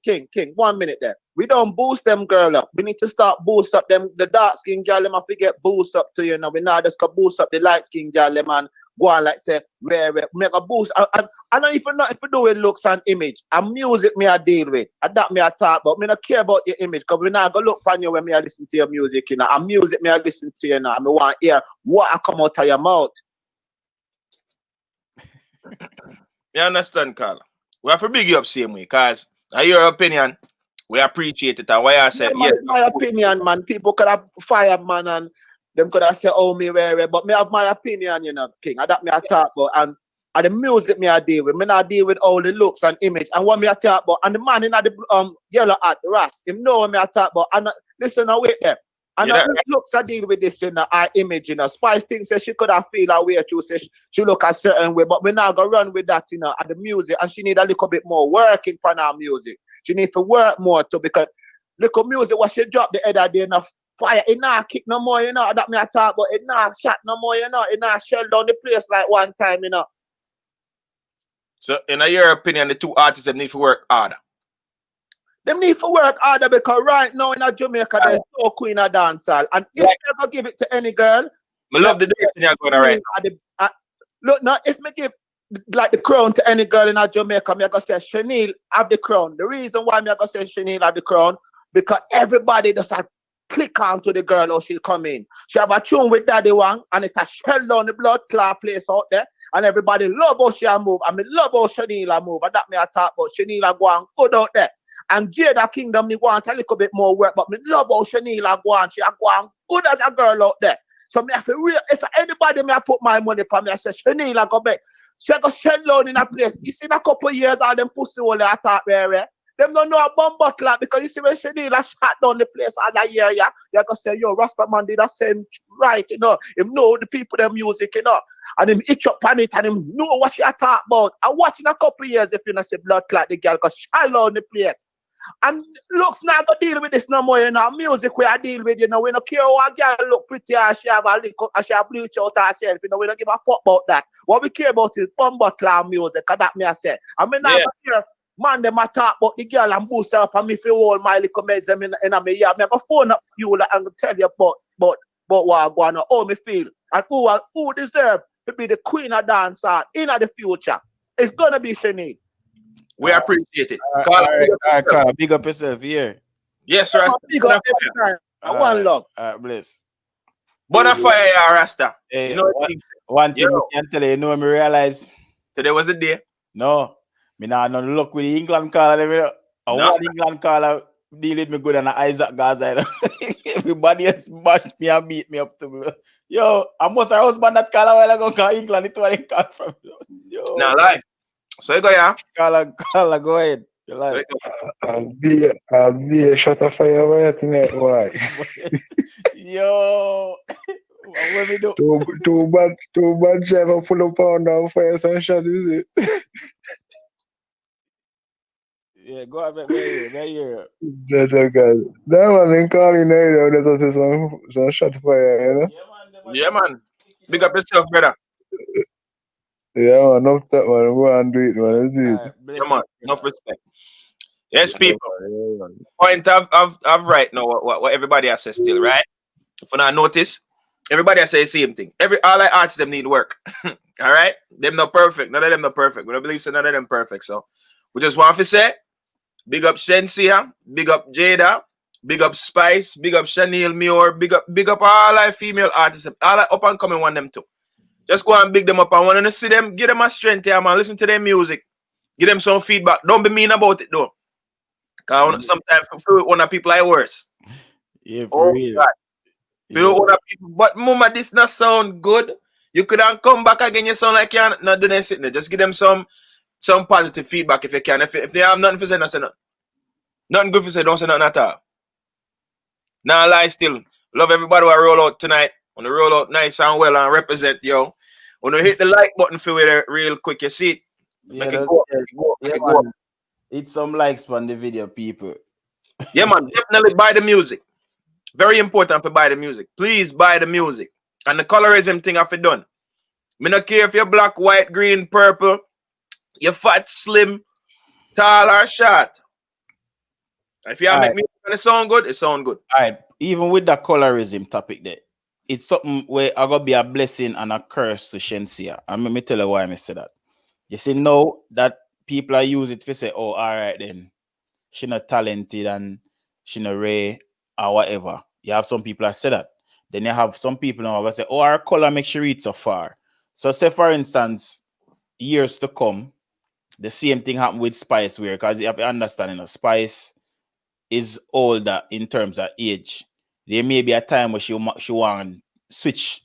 1 minute there. We don't boost them girl up. We need to start boost up them. The dark skin girl, them have to get boost up to, you know. We now just can boost up the light skin girl, them, and go on like say, where make a boost. I don't even know if you do with looks and image. And music me I deal with. And that me I talk about. Me not care about your image, because we not go look on you when me I listen to your music, you know. And music me I listen to, you know. And me want to hear what I come out of your mouth. You understand, Carla? We have to big you up same way, because your opinion, we appreciate it. And why I said, yeah, my opinion, man. People could have fired, man, and them could have said, oh, me, where, but me have my opinion, you know, King. And that me I talk about. And the music me I deal with. Me not deal with all the looks and image. And what me I talk about. And the man in the yellow hat, Ras, him know what me I talk about. And listen, now wait there. And the looks I deal with this, you know, our image, you know. Spice thinks that she could have feel her way to say she look a certain way, but we not gonna run with that, you know, and the music, and she need a little bit more work in front of her music. She need to work more too, because little music what she drop the other day, enough fire, it not kick no more, you know. That me I talk about, it not shot no more, you know, it not shell down the place like one time, you know. So in your opinion, the two artists that need to work harder. Them need to work harder, because right now in Jamaica, there's no queen of dancehall. And if you ever give it to any girl, I love the direction you're going right now. Look, now, if me give like the crown to any girl in Jamaica, me I gonna say Shenseea have the crown. The reason why me I gonna say Shenseea have the crown, because everybody just click on to the girl how she'll come in. She have a tune with Daddy Wang, and it has shell down the blood clot place out there. And everybody love how she move. I mean, love how Shenseea move. And that me I talk about. Shenseea go on good out there. And Jada Kingdom, me want a little bit more work, but me love how Shenseea go on. She go on good as a girl out there. So me have to if anybody me I put my money for me, I say Shenseea go back. She go shell down in a place. You see in a couple of years all them pussy hole I talk where. Them don't know a bomb butler, because you see when Shenseea shot down the place all that year, yeah. You go say, yo, Rastaman did that same right, you know. Him know the people them music, you know. And him itch up on it, and him know what she talk about. I watch in a couple of years if you not say blood clot, the girl go shell down the place. And looks not gonna deal with this no more, you know. Music we I deal with, you know. We don't care how a girl look pretty or she have a little, or she have bleach out herself, you know. We don't give a fuck about that. What we care about is bumper clown music, and that me I say. I mean, now here, man, them a talk about the girl and boost her up, and me feel all my little meds in me ear. Me go phone up you and tell you about what I go on, how me feel, and who deserve to be the queen of dancehall in the future. It's gonna be Shenseea. We appreciate it. All right, Carl, big up yourself here. Yes, Rasta. Big up every time. I want love. All right, bless. Bonafire, Rasta. Hey, you know one thing I can tell you, know, me realize today was the day. No, me nah no luck with the England caller. One England caller deal with me good and Isaac Gaza. Everybody else bash me and beat me up to me. Yo, I must have husband that caller while I go call England. It's where they call from. Yo. Nah, lie. So you go, yeah? Caller, go ahead. You like. I'll be a shot of fire right tonight. Why? Yo. What we do? Too bad driver full of pound of fire and shot, is it? Yeah, go ahead, right here. That one been calling area, let us say some shot fire, you know? Yeah, man. Big up yourself, brother. Yeah, man, enough that one. Go and do it, man. Let's see it. Come on, enough respect. Yes, people. Point of right now, what everybody has said still, right? If you not notice, everybody has said the same thing. All the artists them need work. All right? Them not perfect. None of them not perfect. We don't believe so none of them perfect. So we just want to say, big up Shenseea, big up Jada, big up Spice, big up Shenseea Muir, big up all our female artists, all the up and coming one them too. Just go and big them up. I want to see them, give them a strength here, man. Listen to their music. Give them some feedback. Don't be mean about it, though. Because sometimes one of people are worse. Yeah, for real. God. Feel one of people, but mama, this not sound good. You could come back again. You sound like you're not doing anything. Just give them some positive feedback if you can. If they have nothing to say, don't say nothing. Nothing good to say, don't say nothing at all. Now, lie still. Love everybody who roll out tonight. On the roll out nice and well and represent, yo. When you hit the like button for it real quick, you see it. Make it go. Hit some likes on the video, people. Yeah, man. Definitely buy the music. Very important to buy the music. Please buy the music. And the colorism thing have it done. Me not care if you're black, white, green, purple, you're fat, slim, tall or short. If you make music and it sound good, it sound good. All right. Even with the colorism topic there, it's something where I gotta be a blessing and a curse to Shenseea. And let me tell you why I say that. You see, now that people are use it to say, oh, all right, then she not talented and she not rare or whatever. You have some people that say that. Then you have some people now that say, oh, our color makes she reach so far. So say for instance, years to come, the same thing happened with Spice where, because you have to understand, you know, Spice is older in terms of age. There may be a time where she want to switch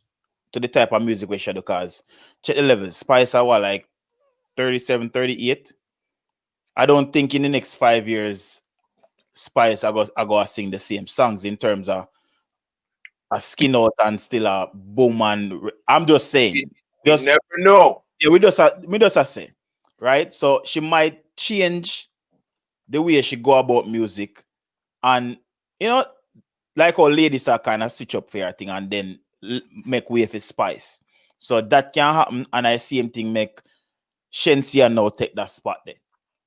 to the type of music where she do, because check the levels. Spice are what, like 37, 38. I don't think in the next 5 years Spice are going to sing the same songs in terms of a skin out and still a boom. And I'm just saying. You never know. Yeah, we just say, right? So she might change the way she go about music, and you know, like how ladies are kind of switch up for her thing and then make way for Spice. So that can happen, and I see him thing make Shenseea now take that spot there,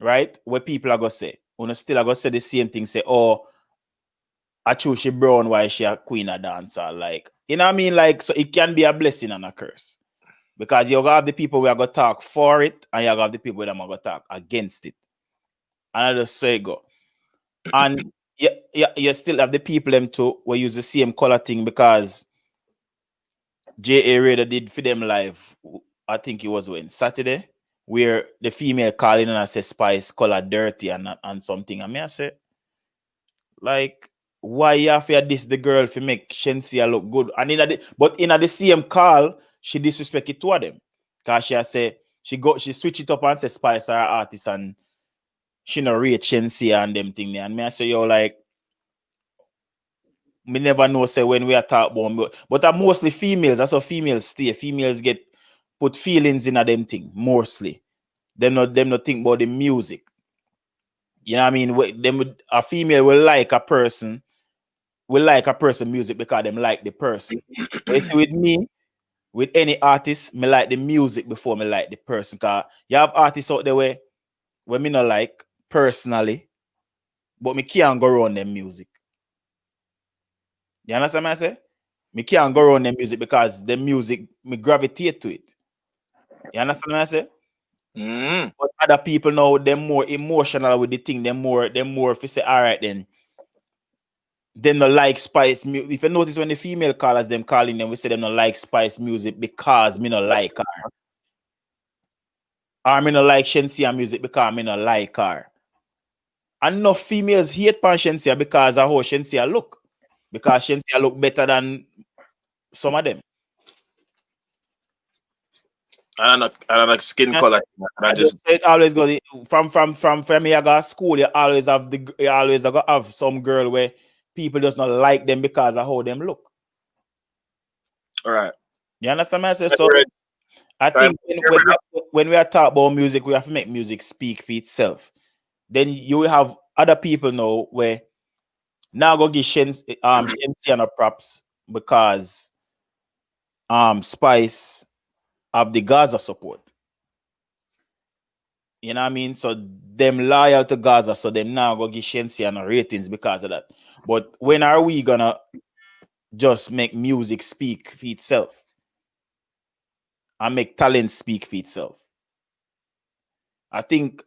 right? Where people are gonna say, when still are gonna say the same thing, say, oh, I choose she brown, why she a queen of dancer, like, you know what I mean? Like, so it can be a blessing and a curse. Because you have the people who are going to talk for it, and you have the people that are going to talk against it. And I just say go. And you still have the people them too who use the same color thing, because J.A. Raider did for them live, I think it was when Saturday, where the female calling and I say Spice color dirty and something. I mean, I say, like, why you have to diss the girl to make Shenseea look good? And but in the same call, she disrespected two of them. Because she say she switch it up and say Spice are artist and she no rate Shenseea and them thing there. And me I say, yo, like, me never know say when we are talking about, but are mostly females. That's how females stay. Females get put feelings in a them thing, mostly. Them not think about the music. You know what I mean? A female will like a person music because them like the person. But you see, with me, with any artist, me like the music before me like the person. Because you have artists out there where me not like personally, but me can't go around them music. You understand what I say? Me can't go around them music because the music, me gravitate to it. You understand what I say? But other people now, they're more emotional with the thing. They're more if you say, all right, then them not like Spice music. If you notice when the female callers them calling them, we say them not like Spice music because me not like her. Or me not like Shenseea music because me not like her. And enough females hate pan Shenseea because of how Shenseea look. Because Shenseea look better than some of them. I don't like skin color. I just it always go from me I go to school. You always have some girl where people just not like them because of how them look. All right. You understand what I say? So I think when we are talking about music, we have to make music speak for itself. Then you will have other people now where now go give Shenseea no props because Spice have the Gaza support. You know what I mean? So them loyal to Gaza, so them now go give Shenseea no ratings because of that. But when are we gonna just make music speak for itself and make talent speak for itself? I think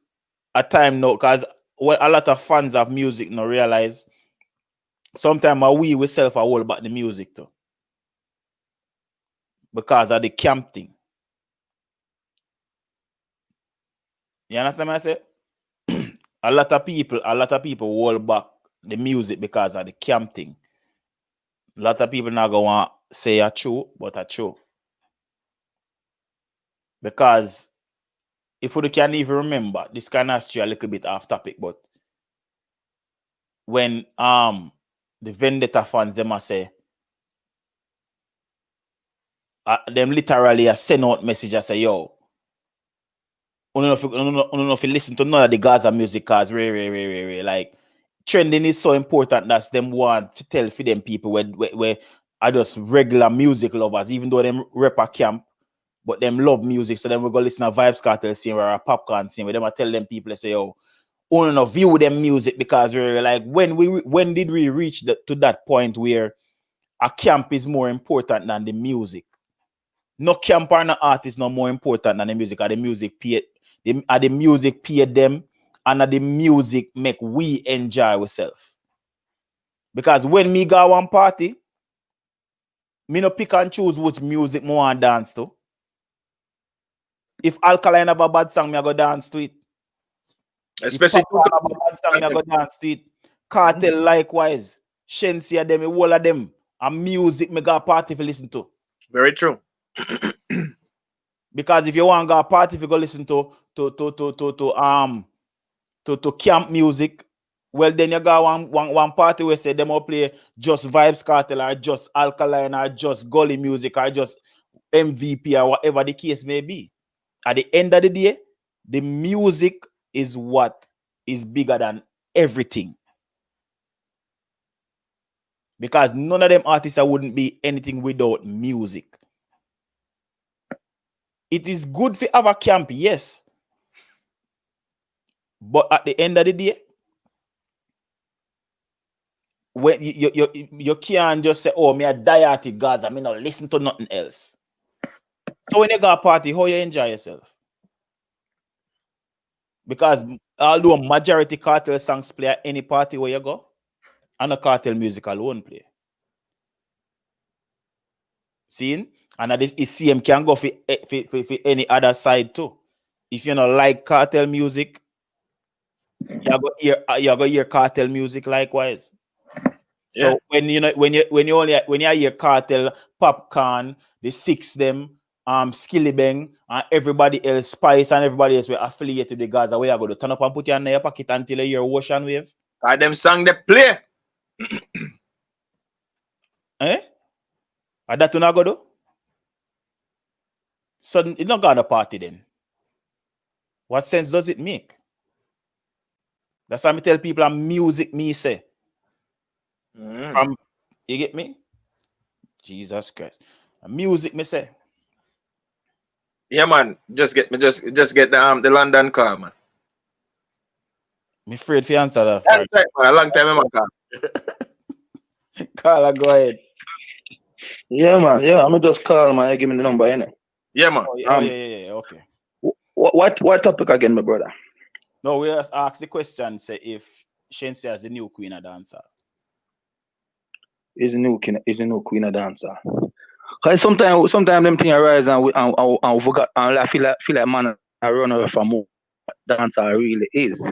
a time now, because what a lot of fans of music now realize sometimes we self are all about the music too. Because of the camp thing. You understand what I say? a lot of people hold back the music because of the camp thing. A lot of people not going to say a true, but a true. Because if you can even remember, this kind of stray a little bit off topic, but when the Vendetta fans them say them literally send out message and say, yo, I don't know if you listen to none of the Gaza music cause like trending is so important that them want to tell for them people where are just regular music lovers, even though them rep a camp, but them love music. So then we go listen to Vibes Cartel scene or a Popcorn scene where them I tell them people say, yo, only no view them music because we're like, when did we reach to that point where a camp is more important than the music? No camp or no artist no more important than the music. Or the music paid the music paid them, and the music make we enjoy ourselves. Because when me go one party, me no pick and choose which music me want dance to. If Alkaline have a bad song, me I go dance to it. Especially if Papa have a bad song, me I go dance to it. Cartel likewise. Shenseea them, all of them. And music me go party to listen to. Very true. Because if you want to go party, if you go listen to camp music, well then you go one party where say them all play just Vibes Cartel or just Alkaline or just Gully music or just MVP or whatever the case may be. At the end of the day, the music is what is bigger than everything. Because none of them artists wouldn't be anything without music. It is good for have a camp, yes. But at the end of the day, when you can't just say, oh, me a die at the Gaza, I mean, not listen to nothing else. So when you go a party, how you enjoy yourself? Because although majority cartel songs play at any party where you go, and a cartel music alone play. See? And this CM can go for any other side too. If you don't like cartel music, you go hear cartel music likewise. So when you hear cartel, Popcorn, the Six them, Skilly Bang, and everybody else, Spice and everybody else were affiliated to the Gaza, where you go to turn up and put your hand in your pocket until you hear Ocean Wave. Them song they play. Eh? And that you not go do? So it's not gonna party then. What sense does it make? That's why I tell people music me say. From you get me? Jesus Christ. Music me say. Yeah man, just get the London car, man. I'm afraid for answer that. A long time in my car. Carla, go ahead. Yeah, man. Yeah, I'm just call man. Give me the number, innit? Yeah, man. Yeah. Okay. What topic again, my brother? No, we just ask the question. Say if Shenseea is the new queen of dancer. Is the new queen of dancer. Cause sometimes them things arise and we forgot and I feel like man I run away from who dancer really is.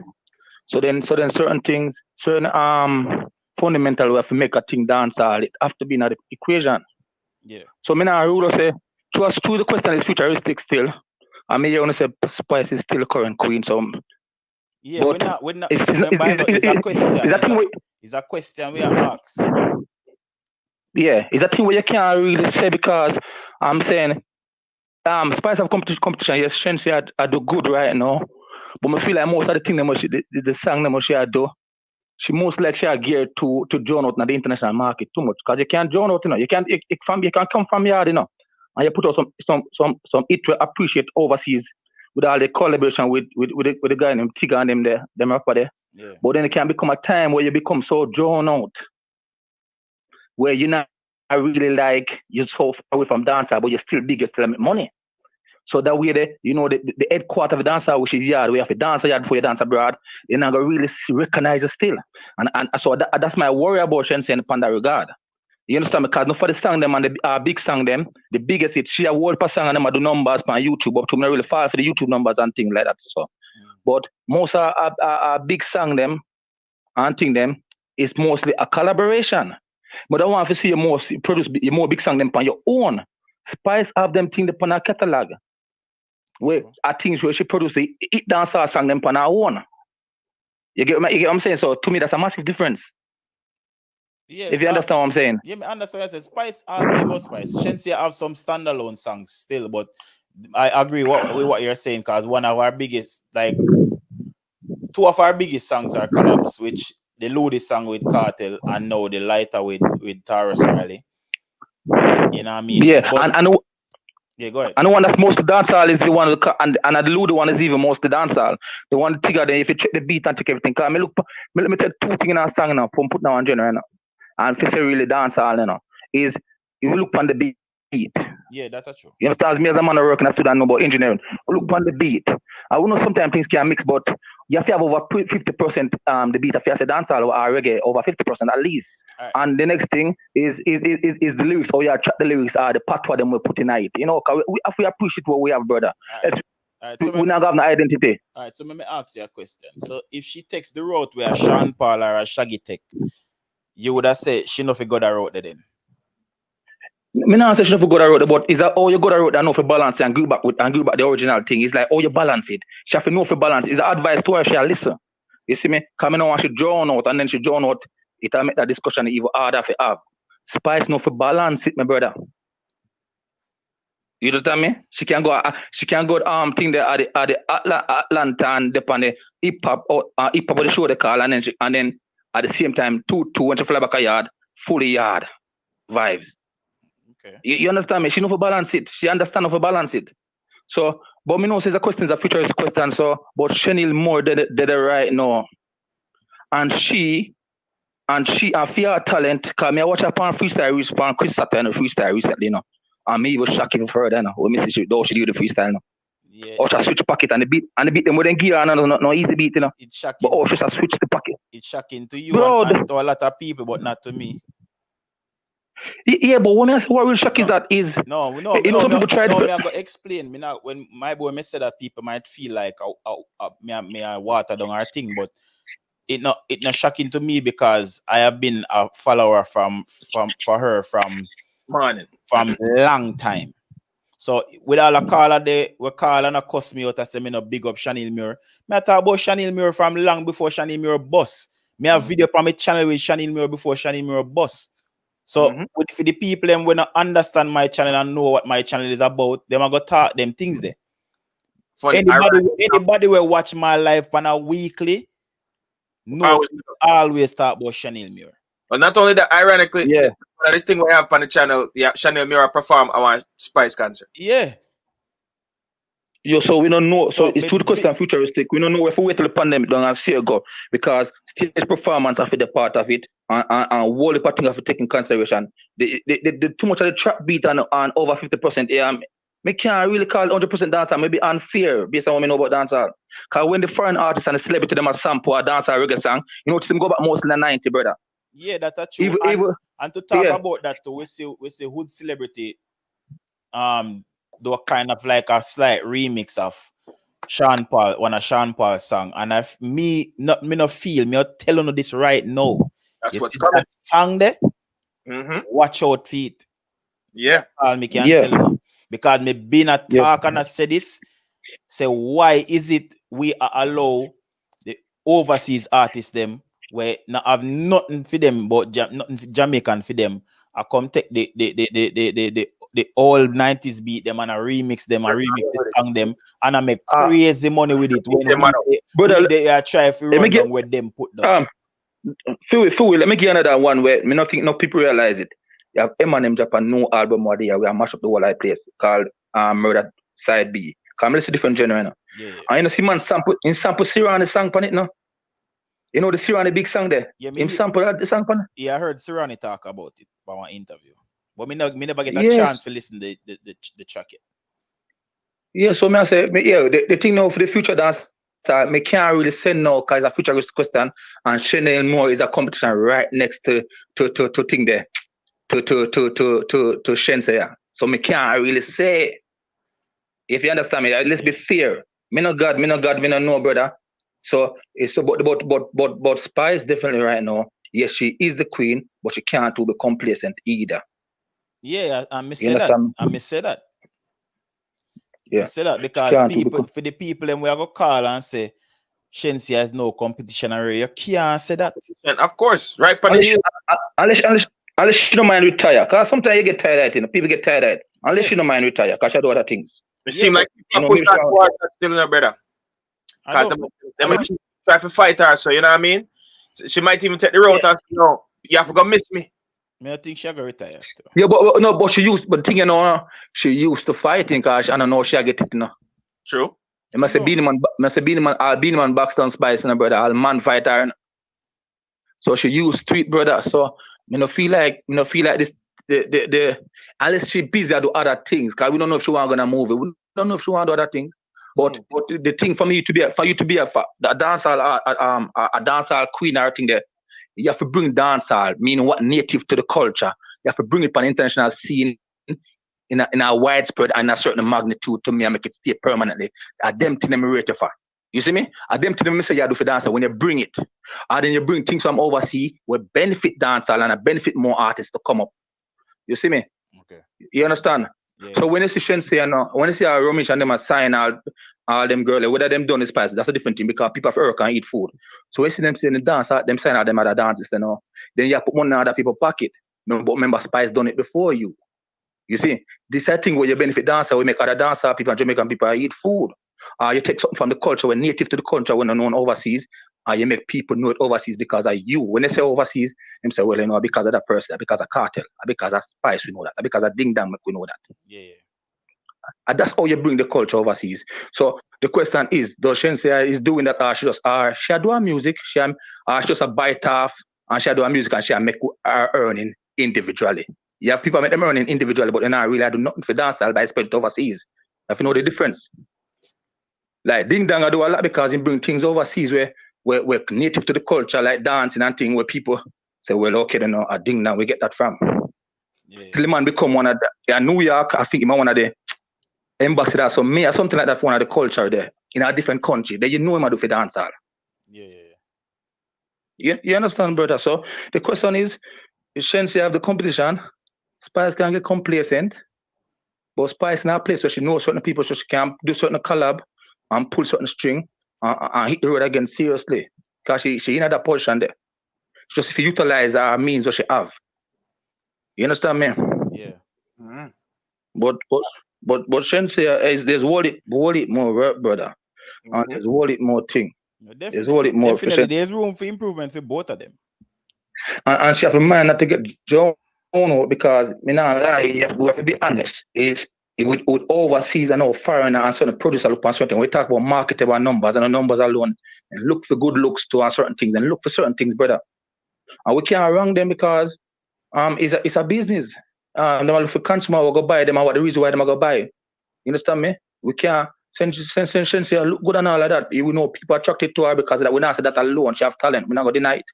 So then certain things, fundamental we have to make a thing dancer. It have to be in the equation. Yeah. So me now rule say choose the question is futuristic still. I mean you wanna say Spice is still current queen. So yeah, we're not it's a question. It's a question we are asked. Yeah, it's a thing where you can't really say because I'm saying Spice have competition, yes, Shenseea I do good right now. But I feel like most of the thing the song that she do, she most like she are geared to join out in the international market too much. Because you can't join out, you know. You can come from yard, you know. And you put out some it will appreciate overseas with all the collaboration with the guy named Tigger and them rapper there. Yeah. But then it can become a time where you become so drawn out. Where you're not really like you're so far away from dancer, but you're still big, you still make money. So that way, the headquarters of the dancer, which is yard, we have a dancer yard before you dance abroad, they're not gonna really recognize you still. And so that's my worry about Shenseea in that regard. You understand? Because not for the song them and the big song them, the biggest hit, she a world per song and them I do numbers on YouTube, but to me really fall for the YouTube numbers and things like that. So, but most are big song them and thing them is mostly a collaboration. But I want to see you produce more big song them on your own. Spice have them thing upon her catalog. Where I think where she produce it dancer song them on her own. You get what I'm saying? So to me that's a massive difference. Yeah, if you understand what I'm saying. Yeah, I understand what I said. Spice about Spice. Shenseea have some standalone songs still, but I agree with what you're saying because one of our biggest, like two of our biggest songs are collabs, which the Ludi song with Cartel and now the lighter with Taurus Riley. You know what I mean? Yeah, but, Yeah, go ahead. And the one that's most dancehall is the one, and the Ludo one is even most dancehall. The one Tigger, then if you check the beat and check everything, cause let me take 2 things in our song now, from put now on general now. And if you say really dancehall, you know, is if you look on the beat. Yeah, that's true. You understand? As me as a man of work and a student know about engineering. We look on the beat. I know sometimes things can mix, but you have to have over 50% the beat if you say dancehall or reggae, over 50% at least. Right. And the next thing is the lyrics, or you track the lyrics, the part them we put in it. You know, if we appreciate what we have, brother. All right, so we not have no identity. All right, so let me ask you a question. So if she takes the route where a Sean Paul or a Shaggy take, you would have said she not go that route then? Me not say she not go that route, but is that all you go that route and know for balance and go back the original thing? It's like you balance it. She have to know for balance. Is the advice to her she'll listen. You see me? Because I know when she drawn out and then she drawn out, it'll make that discussion even harder to have. Spice know for balance it, my brother. You understand me? She can go thing there at the Atlanta and depend the hip hop or the show they call and then at the same time two when she fly back a yard, fully yard vibes. Okay. You understand me? She know for balance it. She understand how to balance it. So, but me know says the question is a futurist question. So, but Shenil more did it right now, and she fear talent. Cause me I watch her on freestyle on Chris Saturn freestyle recently, you know. And me was shocking for her then. When me see she do the freestyle now. Yeah. Or she switch pocket and the beat them with them gear and no easy beat, you know. It's shocking. But she switch the pocket. It's shocking to you and to a lot of people, but not to me. Yeah, but when I say what real shock is that is some people try to. Me I go explain. Me now when my boy me said that people might feel like me I water down our thing, but it not shocking to me because I have been a follower for her from long time. So with all the caller they we call and cuss me out and say me no big up Shenil Muir. Me I talk about Shenil Muir from long before Shenil Muir boss. Me have video from my channel with Shenil Muir before Shenil Muir boss. So for the people them when I understand my channel and know what my channel is about, them I go talk them things there. Anybody will watch my live on a weekly knows always talk about Shenil Muir. But not only that, ironically, this thing we have on the channel, Shenil Muir perform our Spice concert. Yeah. Yo, so we don't know. So it's good question futuristic. We don't know if we wait till the pandemic done and see it go because stage performance after the part of it and all the part of it taking consideration. The too much of the trap beat and over 50%. Me can't really call 100% dancehall. Maybe unfair based on what we know about dancehall. Because when the foreign artists and the celebrity them a sample a dancehall reggae song, you know, them go back mostly in the 90, brother. Yeah, that's true. And to talk about that too, we see hood celebrity do a kind of like a slight remix of Sean Paul, one of Sean Paul's song. And if me not feel, me telling you this right now. That's what's coming. That song there, watch out for it. Yeah. All me can tell you. Because me been a talk and I say this. Say why is it we allow the overseas artists them where not have nothing for them but nothing Jamaican for them. I come take the old 90s beat them and I remix them, I remix the song them, and I make crazy money with it when they are trying to run down where them put them. Fiwi, let me give another one where me not think no people realize it. You have Eminem Japan no album or there we have mash up the whole place called Murder Side B. Come let's see different genre now. Yeah. And you know see man sample Sirani song on it now. You know the Sirani big song there. Yeah, sample the song on it. Yeah, I heard Sirani talk about it by one interview. But me never get a chance to listen to the track yet. Yeah, so I say, the thing now for the future dance, me can't really say no because it's a futurist question, and Shenil Moore is a competition right next to thing there, to Shenseea. So me can't really say. If you understand me, let's be fair. Me no know, brother. So it's about Spice definitely right now. Yes, she is the queen, but she can't be complacent either. Yeah, I miss that. Yeah, I say that because for the people them we are gonna call and say Shenseea has no competition already. You can't say that. And of course, right? Unless you don't mind retire, because sometimes you get tired, you know, people get tired. Unless you don't mind retire, because you do other things. It seems like you push that forward, still no better. Because they might try to fight her, so you know what I mean. She might even take the road and say, "No, you have to go miss me." I think she got retired still. Yeah, but she used, but thing you know, she used to fighting cause I don't know she get it, you know. True. You must say Beanie Man Baxton Spice and brother, all man fighter. You know? So she used street brother. So feel like this the unless she busy to do other things, cause we don't know if she want gonna move it. We don't know if she want to do other things. But the thing for you to be a dancehall queen or thing there, you have to bring dancehall, meaning what native to the culture. You have to bring it on international scene in a widespread and a certain magnitude to me and make it stay permanently. I them thing them rate for. You see me? I them thing them say you do for dancehall when you bring it. And then you bring things from overseas will benefit dancehall and benefit more artists to come up. You see me? Okay. You understand? Yeah. So when you see Shenseea now, when you see Romish and them sign all them girls, whether them done is spice, that's a different thing because people of Earth can eat food. So when you see them saying the dance, them sign out them other dances, then you put money in other people's pocket. No, but remember, Spice done it before you. You see, this is a thing where you benefit dancer, we make other dancer people and Jamaican people eat food. You take something from the culture, when native to the culture, when known overseas, you make people know it overseas because of you. When they say overseas, them say, well, because of that person, because of cartel, because of Spice, we know that, because of Ding Dang, we know that. Yeah. And that's how you bring the culture overseas. So the question is, does Shenseea is doing that, or she do her music, she just a bite off, and she do her music, and she make her earning individually. You have people make them earning individually, but they're not really do nothing for dancehall by spread it overseas. If you know the difference. Like Ding Dang, I do a lot because he bring things overseas where native to the culture, like dancing and things, where people say, well, okay, then a Ding Dang, we get that from. Yeah. Till the man become one of the New York, I think he one of the ambassadors or me or something like that for one of the culture there in a different country. Then you know him do for dancehall. Yeah. You understand, brother? So the question is Shenseea have the competition? Spice can get complacent, but Spice in a place where she knows certain people, so she can do certain collab and pull certain string and hit the road again seriously. Because she in that position there. Just if you utilize her means what she have. You understand me? Yeah. Mm-hmm. But Shenseea there's worth it more work, brother. Mm-hmm. And there's worth it more thing. There's worth it more. Definitely, there's room for improvement for both of them. And she have a mind not to get Joe because me not lie, we have to be honest. Is with overseas and our foreigner and certain producer look on certain. We talk about marketable numbers and the numbers alone and look for good looks to on certain things and look for certain things, brother. And we can't wrong them because it's a business. Them look for consumer will go buy them and what the reason why them go buy. You understand me? We can't send look good and all of that. You know people attracted to her because of that. We not say that alone. She have talent. We're not gonna deny it.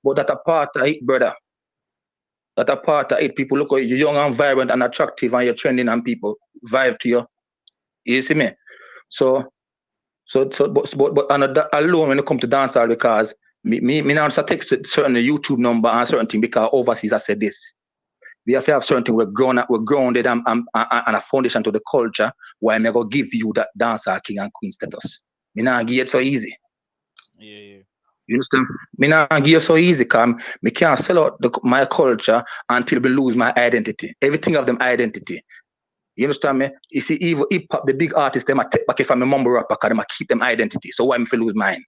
But that a part of it, brother. That a part of it. People look at you young and vibrant and attractive and you're trending and people vibe to you. You see me? But that alone when it comes to dancehall because me now take certain YouTube number and certain thing because overseas I said this. We have to have certain thing we're grounded and a foundation to the culture why I'm gonna give you that dancehall king and queen status. Me not give it so easy. Yeah. You understand? Me not give you so easy because me can't sell out my culture until we lose my identity. Everything of them identity. You understand me? You see, even hip hop, the big artists, them I take back if I'm a mumble rapper because them I keep them identity. So why me feel lose mine?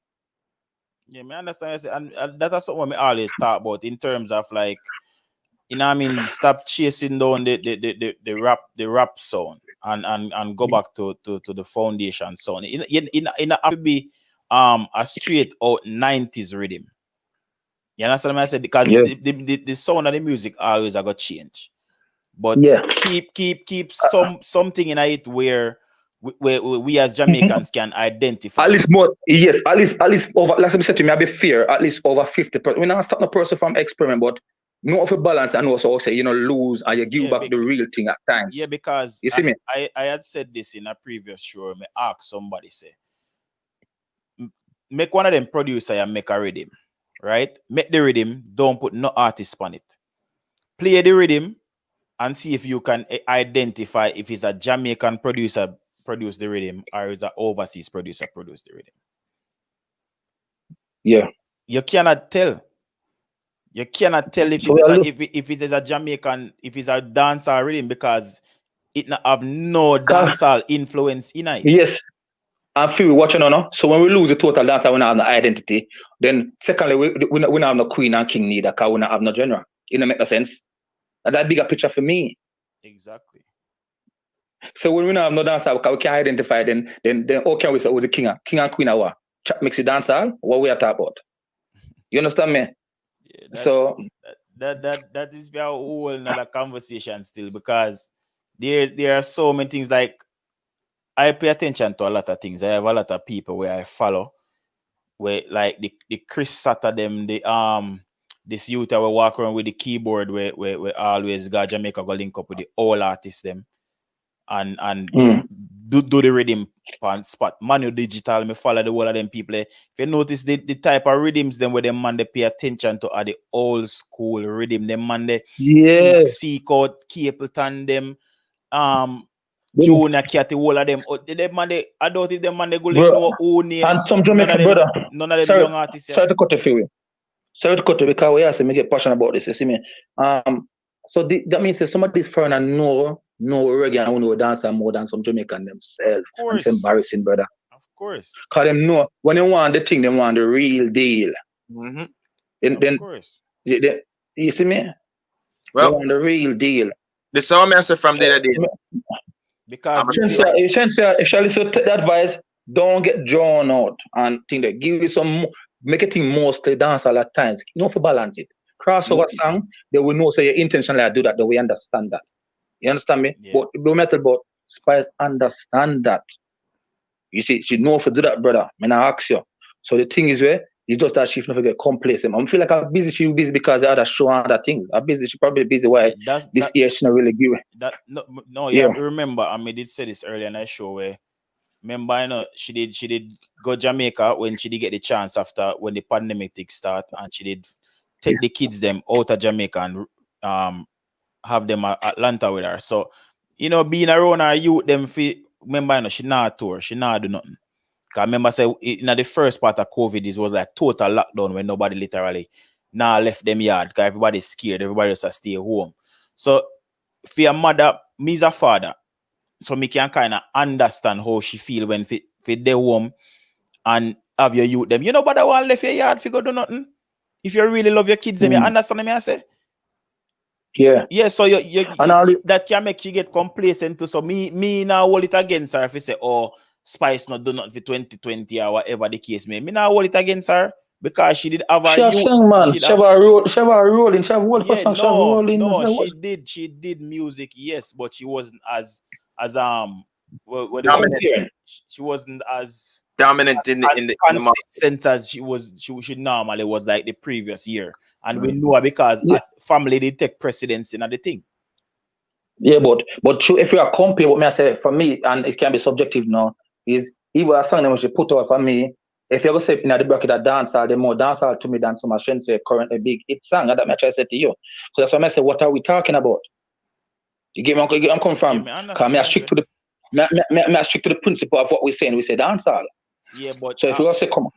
Yeah, me understand. And that's something we always talk about in terms of like, you know what I mean, stop chasing down the rap sound and go back to the foundation sound. It have to be a straight out 90s rhythm. You understand what I said? Because the sound of the music always got change. But keep something in it where we as Jamaicans can identify. At least more, yes, at least over, like I said to me, I'll be fair, at least over 50%. We're not stop the person from experiment, but no of a balance and also say, lose and you give back the real thing at times. Yeah, because you see me? I had said this in a previous show. I asked somebody, say, make one of them producer and make a rhythm, right? Make the rhythm, don't put no artist on it. Play the rhythm and see if you can identify if it's a Jamaican producer produce the rhythm or is an overseas producer produce the rhythm. Yeah. You cannot tell. You cannot tell if it is a Jamaican, if it's a dancehall rhythm because it not have no dancehall influence in it. Yes. I'm Fiwi watching on now. So when we lose the total dancehall, we don't have no identity. Then secondly, we don't have no queen and king neither because we don't have no genre. You know, make no sense. That bigger picture for me. Exactly. So when we don't have no dancer, we can identify then how can we say, oh, the king and queen are what? Chat makes you dance all? What we are talking about? You understand me? Yeah, that is a whole another conversation still, because there are so many things. Like, I pay attention to a lot of things. I have a lot of people where I follow, where like the Chris Sutter them, this youth that will walk around with the keyboard where always got Jamaica go link up with the all artists them and do the rhythm on spot. Manu Digital, me follow the whole of them people. If you notice the type of rhythms them where them man they pay attention to are the old school rhythm. Them man they seek out Capleton them, Junior Cat, the whole of them. Them man they, I don't think them man they go link no own name. And some Jamaican brother. None of them young artists. Sorry to cut the Fiwi. Sorry to cut it, because we have to make it passionate about this. You see me? So that means that some of these foreigners know reggae and know dancer more than some Jamaican themselves. Of course. It's embarrassing, brother. Of course. Because them know when they want the thing, they want the real deal. Of course. You see me? Well, they want the real deal. The same answer from the other day. Because Shenseea, so take that advice, don't get drawn out and think that give you some, make it think mostly dance all at times. You know, for balance it. Crossover song, they will know, so you intentionally do that, we understand that. You understand me? Yeah. But no matter about Spice understand that. You see, she know if you do that, brother. I ask you. So the thing is where it's just that she never get complacent. I feel like I'm busy, she busy because the other show and other things. I'm busy, she probably busy why this year she not really give it. You have to remember, I did say this earlier in that show where remember, you know, she did go Jamaica when she did get the chance after when the pandemic start, and she did take the kids them out of Jamaica and have them at Atlanta with her. So, you know, being around her youth, them remember, you know, she not tour, she not do nothing. Cause I remember say in the first part of COVID, this was like total lockdown when nobody literally left them yard because everybody's scared, everybody just stay home. So for your mother, me as a father, so me can kind of understand how she feel when for they home and have your youth them. You know, but I want left your yard if you go do nothing. If you really love your kids, them, you understand me I say? Yeah, so you that can make you get complacent too. So me now hold it against her if you say, oh, Spice not do nothing for 2020 or whatever the case may. Me now hold it against her because she did have a youth. She have a rolling. She have a rolling. No, she did music, yes, but she wasn't as dominant. She wasn't as dominant in the consistent as she normally was like the previous year. And we know because family did take precedence in the thing. Yeah, but true, if you are comparing what me I say for me, and it can be subjective now, is even a song that she put out for me, if you're gonna say in the bracket of dancehall, the more dancehall to me than some Shenseea currently big hit song, and that I try to say to you. So that's why I say, what are we talking about? You get me? I'm coming from. Because I stick to the principle of what we're saying. We say dancehall. Yeah, but so if you say come on,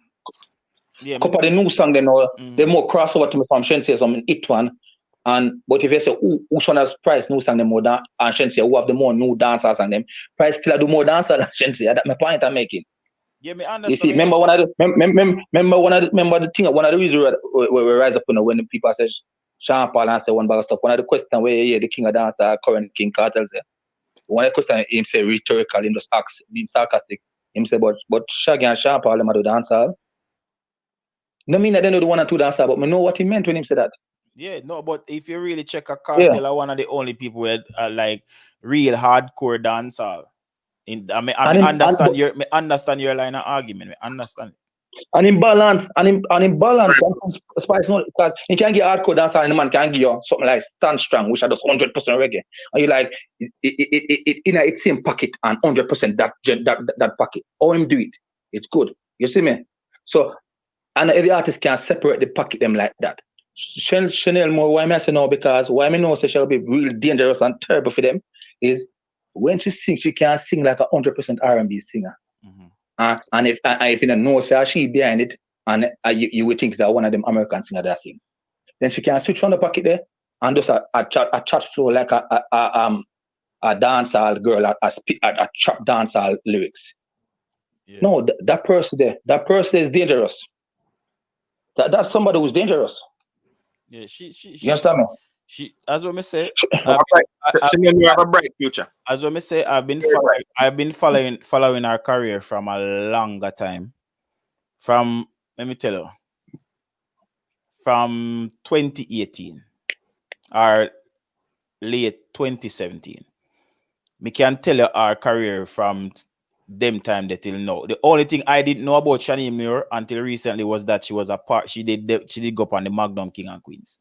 couple of the new song, they know they more crossover to me from Shenseea, some hit one. But if you say who's one has price new song them more than and Shenseea, who have the more new dancers and them, price still do more dancers than Shenseea. That's my point I'm making. Yeah, me understand. You see, remember the thing, one of the reasons we rise up, you know, when the people say Sean Paul and say one bag of stuff. One of the questions where the king of dancer, current King Cartel say. One of the questions him say rhetorical, him just ask, being sarcastic. Him say, but Shaggy and Sean Paul them do dancer. No mean that they know the one or two dancer, but me know what he meant when him said that. Yeah, no, but if you really check a Cartel, are one of the only people who are like real hardcore dancer. I understand your line of argument. I understand. And in balance, Spice, no, because you can get hardcore dancer and the man can give you something like Stand Strong, which are just 100% reggae. And you like it in its same pocket and 100% that pocket. How him do it? It's good. You see me? So, and every artist can separate the pocket them like that. Chanel more, why I say no, because why I know say she'll be real dangerous and terrible for them is when she sings, she can sing like a 100% R&B singer. And if you don't know, say she behind it, and you would think that one of them American singers that sing. Then she can switch on the pocket there and just a chat flow like a dancehall girl, a trap dancehall lyrics. Yeah. No, that person is dangerous. That's somebody who's dangerous. Yeah, You understand me? she as what me say, She have a bright future. as what me say, Very I've been following her career from a longer time. From let me tell you, from 2018 or late 2017. Me can tell you our career from them time that till now. The only thing I didn't know about Shani Muir until recently was that she was a part. She did go up on the Magnum King and Queens.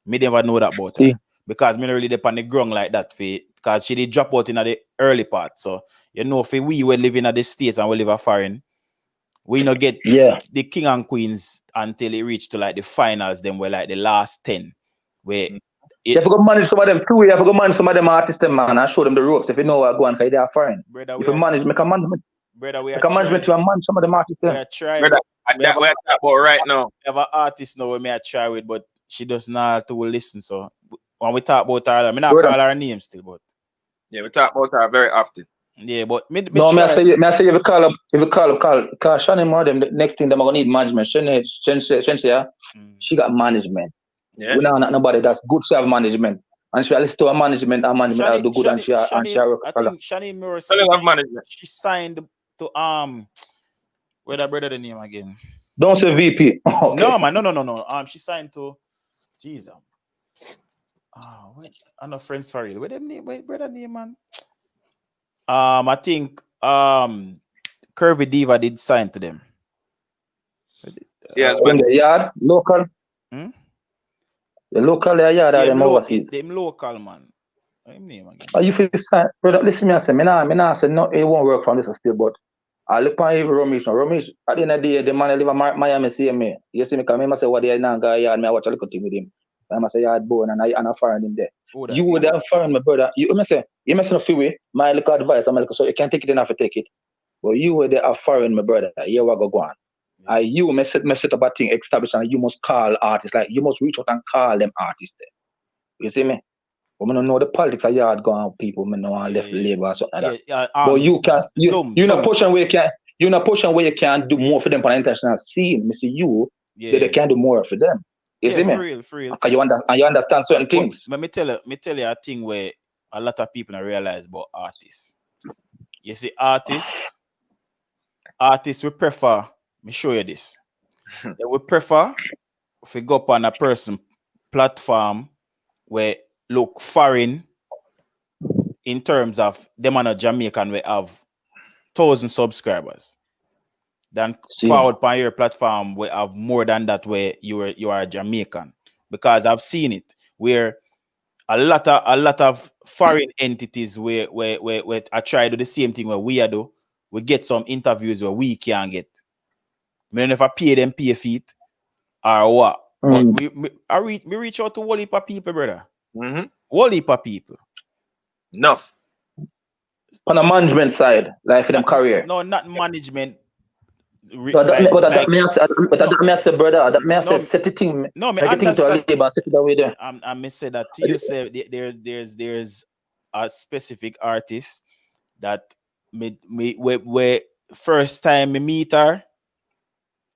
Me never know that about her because me not really depend on the ground like that. Because she did drop out in the early part. So you know, if we were living at the States and we live a foreign, we not get the King and Queens until it reached to like the finals. Then we're like the last 10. Where you have to go manage some of them too. You have to go manage some of them artists, man, and show them the ropes. If you know what go on, because they are foreign. Brother, if you manage, make a management. Brother, we are make a management to manage some of them artists. We are trying. Brother, that we're talking about right now. We have an artist now we may try with, but she does not to listen. So when we talk about her, I mean, I call her name still, but yeah, we talk about her very often. Yeah, but me no, try. I say if you call up, call Shani more them the next thing them are gonna need management. Shenseea, she got management. Yeah. We don't have nobody that's good to have management. And she listen to her management, will do good and she I think Shani Muir she signed to where that brother the name again? Don't say VP. Okay. No man, no. She signed to Jesus. Wait, I know Friends for real. Where them name? Wait, brother name, man. I think Curvy Diva did sign to them. Yes, in the yard, local. The local yard are them overseas. Them local man. Name again. You feel sign, brother? Listen, me I say, me nah say no, it won't work from this still, but I look on even Romesh. Romesh, at the end of the day, the man live in Miami, see me. You see me, because I say what they now guy yard, me I watch a little thing with him. I say yard born and I foreign him there. You would have foreign my brother. You must say no Fiwi. My little advice, I'm like, so you can't take it enough to take it. But you would have foreign my brother. Here we go on. You must set up a thing established and you must call artists. Like you must reach out and call them artists there. You see me? But I don't know the politics of yard going people, I know left labor or something like that. But you can you're in a position where you can do more for them on the international scene. I see you that they can do more for them. You see me? For real. And you understand certain things. But me tell you a thing where a lot of people don't realize about artists. You see, artists we prefer. Me show you this. We prefer if we go up on a person platform where look foreign in terms of them on a Jamaican we have 1,000 subscribers. Then forward on your platform we have more than that where you are Jamaican. Because I've seen it where a lot of foreign entities where I try to do the same thing where we do. We get some interviews where we can't get. I mean, if I pay them pay feet or what. But we reach out to whole heap of people, brother. Whole heap of people. Enough. On the management side, like for them career. No, not management. But I say, brother, I say set the thing. No, me understand. To a labor, set it away there. I say that to you. Say there's a specific artist that where first time me meet her,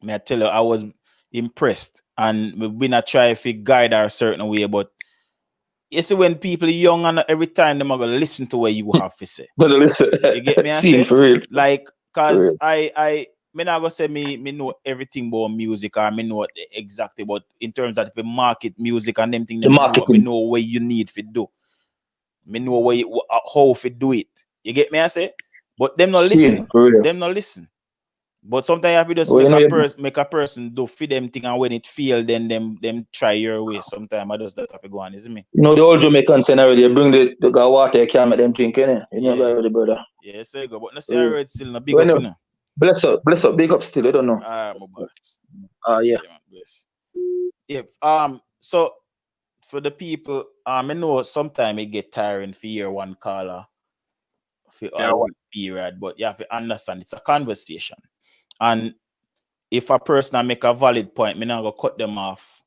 I tell you I was impressed, and we've been a try to guide her a certain way, but you see when people are young and every time them are gonna listen to what you have to say. You get me? I say for real. Like cause I not gonna say me know everything about music or me know exactly, but in terms of the market music and them things, me know what you need to do. Me know how to do it. You get me? I say, but them not listen. Them not listen. But sometimes you have to just make a person do fit them thing, and when it fail, then them try your way. Sometimes I just that have to go on, isn't me? You know the old Jamaican saying already, you bring the water, you can't make them drink, innit? You know that already, brother. Yeah, so you go. But necessarily it's still a big up, you know. Bless up, big up still, I don't know. My boy. Yeah. Bless. If so for the people, I know sometimes it get tiring for hear one caller for one period, but you have to understand it's a conversation. And if a person make a valid point, me not gonna cut them off.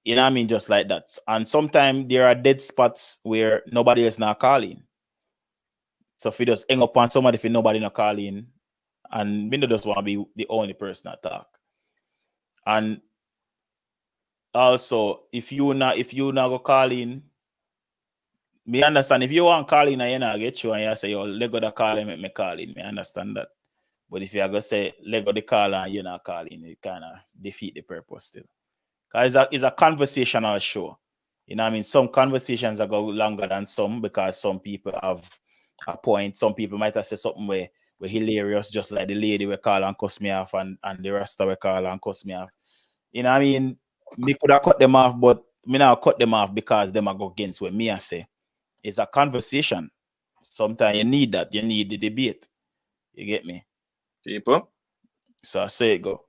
You know what I mean? Just like that. And sometimes there are dead spots where nobody else not calling. So if you just hang up on somebody if nobody not calling, and me just want to be the only person that talk. And also if you not go call in, me understand if you want call in and you not get you and you say yo Lego the call and make me call in, me understand that. But if you are gonna say Lego the call and you're not calling, it kind of defeat the purpose still. Because it's a conversational show. You know what I mean? Some conversations are go longer than some because some people have a point. Some people might have said something where hilarious, just like the lady we call and cuss me off and the rest we call and cuss me off. You know what I mean? Me could have cut them off, but me now cut them off because them are go against what me I say. It's a conversation. Sometimes you need that. You need the debate. You get me? People. So I say it go.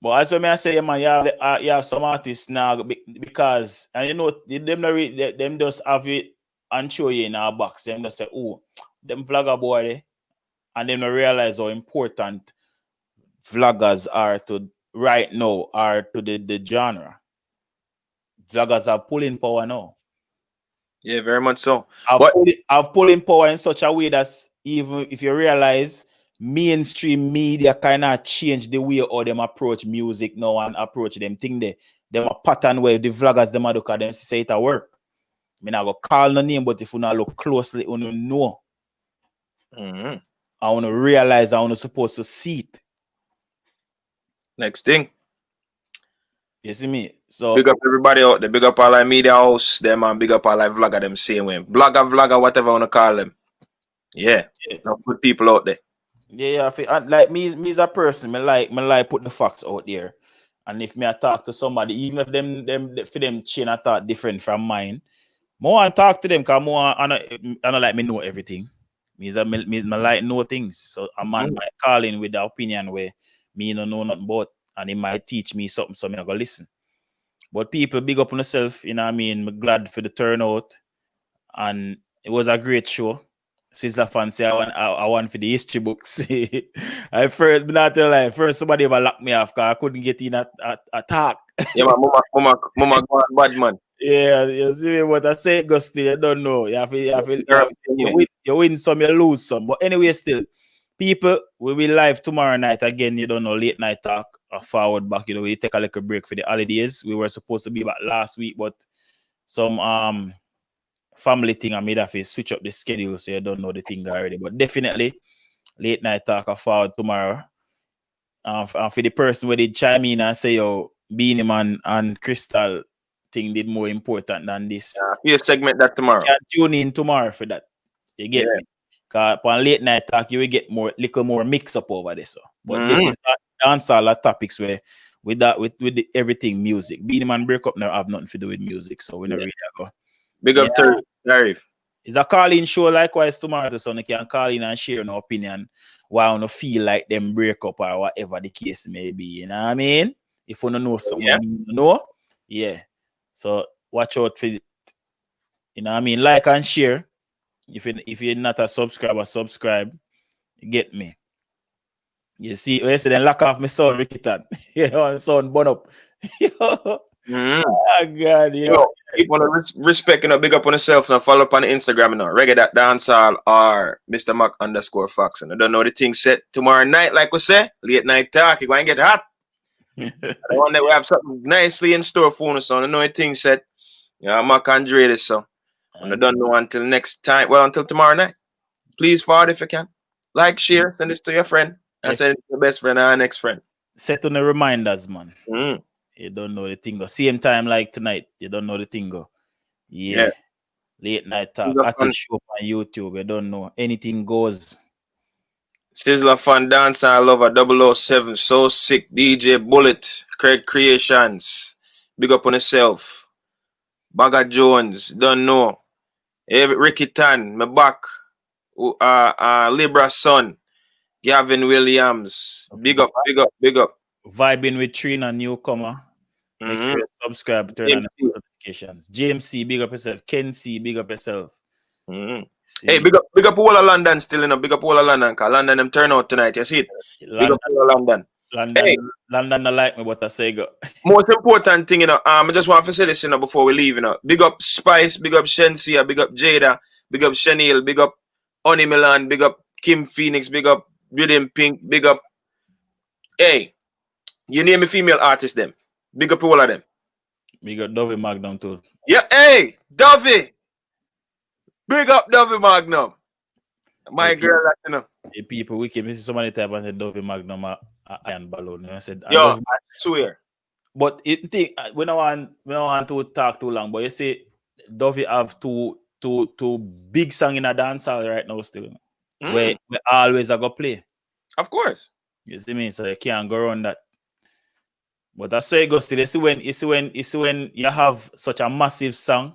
But as when I say, man, you have some artists now because, and you know, them just have it and show you in our box. Them just say, oh, them vlogger boy, and then realize how important vloggers are to right now, are to the genre. Vloggers are pulling power now. Yeah, very much so. I've pulling power in such a way that even if you realize mainstream media kind of change the way how them approach music now and approach them thing them a pattern where the vloggers them look at them say it at work. I mean I go call no name, but if you not look closely, you know. I want to realize I want to supposed to see it. Next thing. You see me? So big up everybody out there, big up all like media house, them and big up all like vlogger them same way. Vlogger, whatever I want to call them. Yeah. Good people out there. Yeah, like me as a person, me like put the facts out there. And if me I talk to somebody, even if them chain of thought different from mine, more and talk to them because more I don't like me know everything. Me like know things. So a man might call in with the opinion where me don't know nothing about, and he might teach me something, so me I go listen. But people big up on yourself, you know what I mean? I'm glad for the turnout. And it was a great show. Sizzla fan say I want for the history books. I first somebody ever locked me off because I couldn't get in a talk. Yeah, man, mama go on bad man. Yeah, you see me what I say, Gusty, you don't know. You win some, you lose some. But anyway, still, people, we'll be live tomorrow night again. You don't know, late night talk or forward back. You know, we take a little break for the holidays. We were supposed to be back last week, but some family thing I made have to switch up the schedule, so you don't know the thing already. But definitely late night talk or forward tomorrow. For the person where they chime in and say, yo, Beanie Man and Crystal thing did more important than this. You segment that tomorrow. You can tune in tomorrow for that. You get me? Because on late night talk, you will get little more mix up over this. So. But this is dancehall topics where with everything music. Beanie Man break up now have nothing to do with music, so we don't really go. Big up to Tarif. It's a call-in show likewise tomorrow, so you can call in and share an opinion why you don't feel like them break up or whatever the case may be. You know what I mean? If you don't know something, you know. Yeah. So watch out for it. You know what I mean? Like and share. If you're not a subscriber, subscribe. You get me? You see, then lock off my son, Ricky Tan. You know, son, burn up. Oh, God, keep on respect, big up on yourself and follow up on Instagram, Reggae Dancehall or Mr. Mac _Fox. And I don't know the thing set tomorrow night, like we say, late night talk, you're going to get hot. I want that we have something nicely in store for us, so I know the thing set. Yeah, Mac and Dre this, so. And I don't know until next time, until tomorrow night. Please forward if you can. Like, share, send this to your friend, and send it to your best friend and our next friend. Set on the reminders, man. You don't know the thing go. Same time like tonight, you don't know the thing go. Yeah. Late night talk. At the show on YouTube, you don't know. Anything goes. Sizzla Fan Dancehall Lover 007, So Sick, DJ Bullet, Craig Creations. Big up on yourself. Bagger Jones, don't know. Ricky Tan, my back. Libra Son, Gavin Williams. Big up. Vibing with Trina newcomer. Make sure you subscribe, turn on the notifications. James C, big up yourself. Ken C, big up yourself. Hey, big up all of London still, Big up all of London, because London them turn out tonight, you see it? Big up all of London. London don't like me, but I say go. Most important thing, I just want to say this, before we leave, Big up Spice, big up Shenseea, big up Jada, big up Chanel, big up Honey Milan, big up Kim Phoenix, big up Rhythm Pink, big up. Hey, you name a female artist them. Big up all of them. We got Dovey Magnum too. Yeah, hey, Dovey. Big up Dovey Magnum. My girl, you know. The people wicked. Me see so many times I said Dovey Magnum a iron balloon. And I said I Yo, love I swear. but it think we don't want to talk too long, but you see Dovey have two big song in a dancehall right now still. Where we always are go play. Of course. You see me? So you can't go around that. But that's how it goes still. You see when you have such a massive song.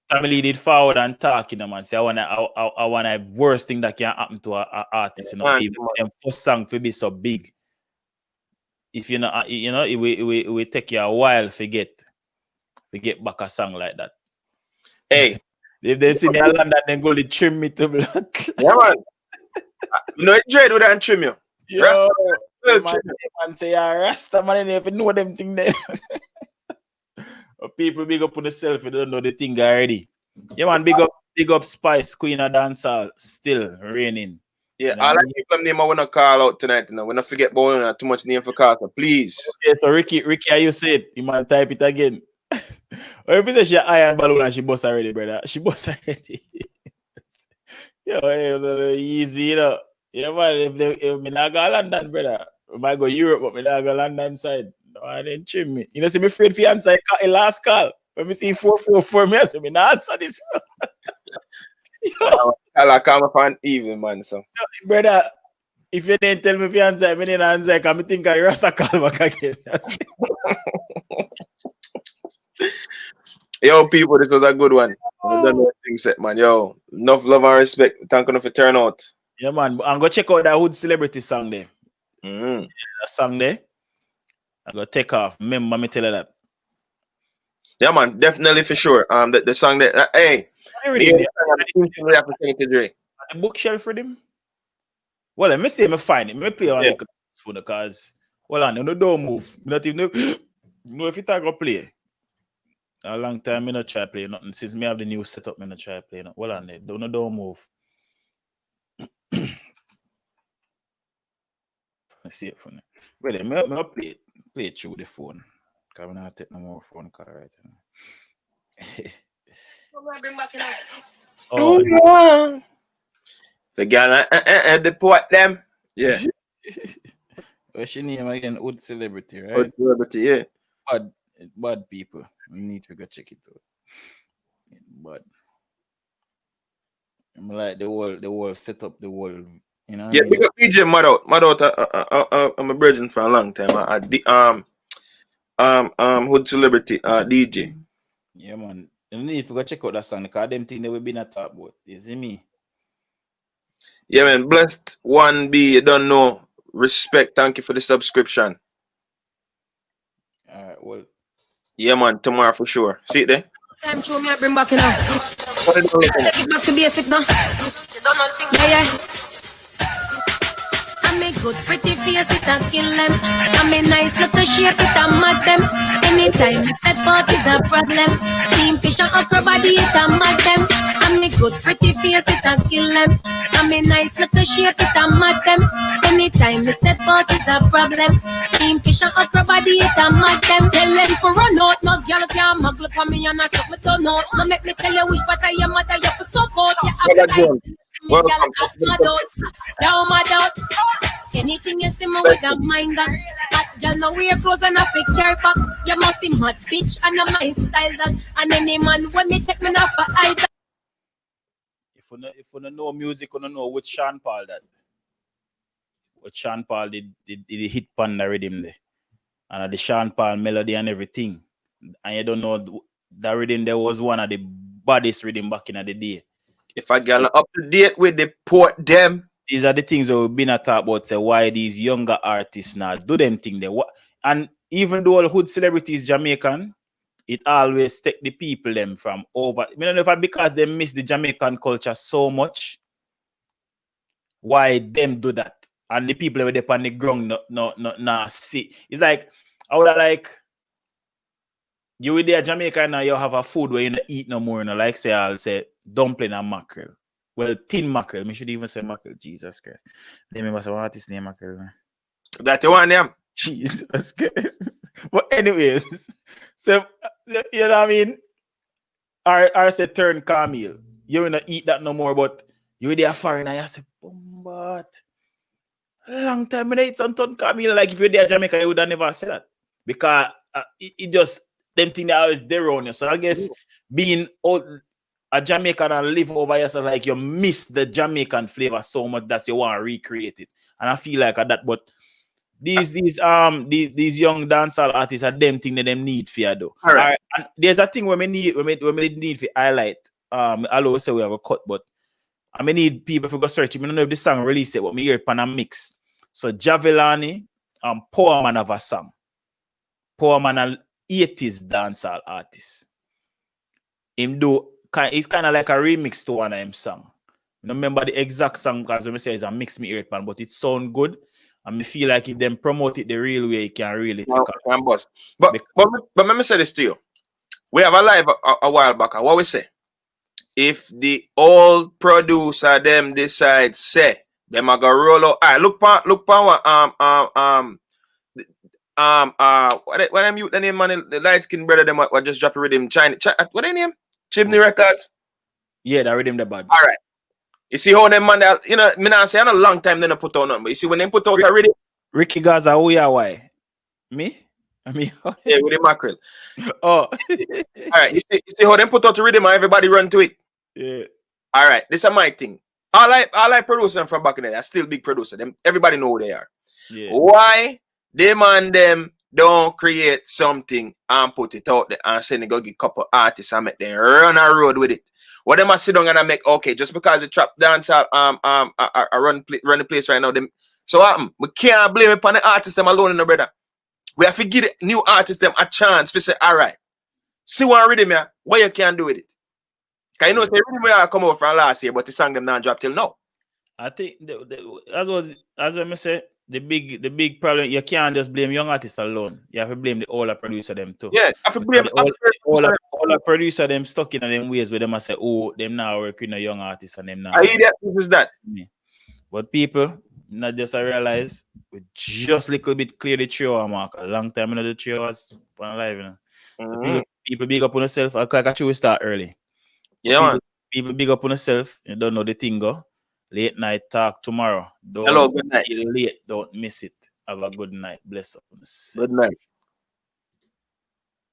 Family did forward and talk, you know, man. Say I wanna worst thing that can happen to a artist, you know. Them first song for be so big. If you know, it will take you a while to get back a song like that. Hey, if they see me a land that, then go to trim me to blood. Yeah, man. No, it dread with and trim you. Yo, man say yeah, Rasta man, if you know them thing there. People big up on themselves, you don't know the thing already. Yeah, man, big up Spice, Queen of Dancehall, still reigning. Yeah, all I keep them name I wanna call out tonight. You know, when I forget about too much name for Carter, please. Okay, so Ricky, how you say it? You might type it again. Or if you say she iron balloon and she bust already, brother. She bust already. Yo, hey, easy, you know. Yeah, man, if me not go London, brother, I might go Europe, but me not go London side. No, I didn't trim me. You know, see me afraid for answer a last call. When me see 444, me I say me not answer this. I'll come up on even, man. So, brother, if you didn't tell me if you answer, I didn't answer. Because I think I Rasta call back again. Yo, people, this was a good one. I don't know things set, man. Yo, enough love and respect. Thank you for turn out. Yeah, man. I'm gonna check out that Hood Celebrity song there. Yeah, that song there. I'm gonna take off. Remember me tell you that. Yeah, man, definitely for sure. The song that hey, the bookshelf for them. Well, let me see me find it. Let me play on the phone because hold on, no don't move. Not even know if you talk go play. A long time I not try play nothing. Since me have the new setup, I not try play nothing. Hold on there. Don't move. Let's see it for me. Well, I play it through the phone. Because I'm not taking no more phone call right now. The girl deport them. Yeah. What's your name again? Hood Celebrity, right? Hood Celebrity, yeah. Bad people. We need to go check it out. But I'm like the whole setup, the whole, you know. Yeah, big up DJ Mad I'm a virgin for a long time. Hood Celebrity, DJ. Yeah, man. You need to go check out that song because them thing they will be not talk about. You see me? Yeah, man. Blessed one be. You don't know. Respect. Thank you for the subscription. All right. Well. Yeah, man. Tomorrow for sure. See it there. Time show me I bring back enough. Take it back to basic now. Yeah. I'm a good pretty face, it a kill them. I'm a nice little shape, it a mad them. Anytime I step out is a problem. Steam fish and upper body, it a mad them. I'm a good pretty face, it a kill them. I'm a nice little shape, it a mad them. Anytime I step out is a problem. Steam fish and upper body, it a mad them. Tell them for run out, no girl can muggle for me and I suck me don't know. No make me tell you which part of your mother you for support. You have down my doubt. Anything you see me with a mind that. But girl no wear clothes and a pick care back. You must see mad bitch and a my style that. And any man when me take me off for either. If you don't know music, you don't know which Sean Paul that. What Sean Paul did hit pan the rhythm there. And the Sean Paul melody and everything. And you don't know that rhythm there was one of the baddest rhythm back in the day. If I get up to date with the port them. These are the things that we've been talk about, say why these younger artists now do them thing there. And even though all Hood Celebrity is Jamaican, it always take the people them from over. I don't know if because they miss the Jamaican culture so much. Why them do that? And the people over there on the ground no see. It's like I would like you with there Jamaica now you have a food where you don't eat no more, you know, like say I'll say dumpling and mackerel. Well, tin mackerel. Me should even say mackerel. Jesus Christ. They remember say what is name mackerel? That you want them? Jesus Christ. But anyways, so you know what I mean? I said turn Camille. You will not eat that no more, but you there foreigner, I say, but long time when I eat some turn Camille. Like if you're there Jamaica, you would have never said that. Because it just them thing that always there on you. So I guess being old a Jamaican and live over here, so like you miss the Jamaican flavor so much that you want to recreate it. And I feel like that, but these young dancehall artists are them thing that them need for you though. All right. And there's a thing when we need for highlight. I always say we have a cut, but I may need people to go search. I don't know if this song release it, but me hear it on a mix. So Javelani Poor Man of a song. Poor Man an 80s dancehall artist. Him do it's kind of like a remix to one of him song. I don't remember the exact song because when I say it's a mix me hear it, man, but it sound good. And me feel like if them promote it the real way, it can really take off. But let me say this to you. We have a live a while back. What we say? If the old producer them decide say them a go roll out. Alright, look what them youth the name man, the light skin brother them what just drop a rhythm China. What they name? Chimney Records. Yeah, that rhythm the bad. All right. You see how them man that, you know, me not say in a long time they don't put out nothing, but you see when they put out a rhythm. Ricky Gaza, who ya why? Me? I mean, yeah, with the mackerel. Oh. All right, you see how them put out a rhythm and everybody run to it. Yeah. All right, this is my thing. I like producers from back in the day. I still big producer. Them everybody know who they are. Yeah. Why them and them don't create something and put it out there and send it go get a couple artists and make them run a road with it? What them a sit down and I make okay just because the trap dance run the place right now. Them so happen. We can't blame it upon the artists them alone, no brother. We have to give the new artists them a chance to say, all right, see one rhythm here, what you can do with it. Cause you know say rhythm come over from last year, but the song them not drop till now. I think as I say, the big problem, you can't just blame young artists alone. You have to blame the older producer them too. Yeah, I have to blame all the producer them stuck in them ways where them say, oh, them now working a young artist and them now. I hear that this is that. But people not just I realize we just little bit clear the trio mark. A long time the trio was live, you know. So people big up on yourself. Like I should start early. Yeah, man. People big up on yourself. You don't know the thing go. Late night talk tomorrow. Hello, good night. Late, don't miss it. Have a good night. Bless up on yourself. Good night.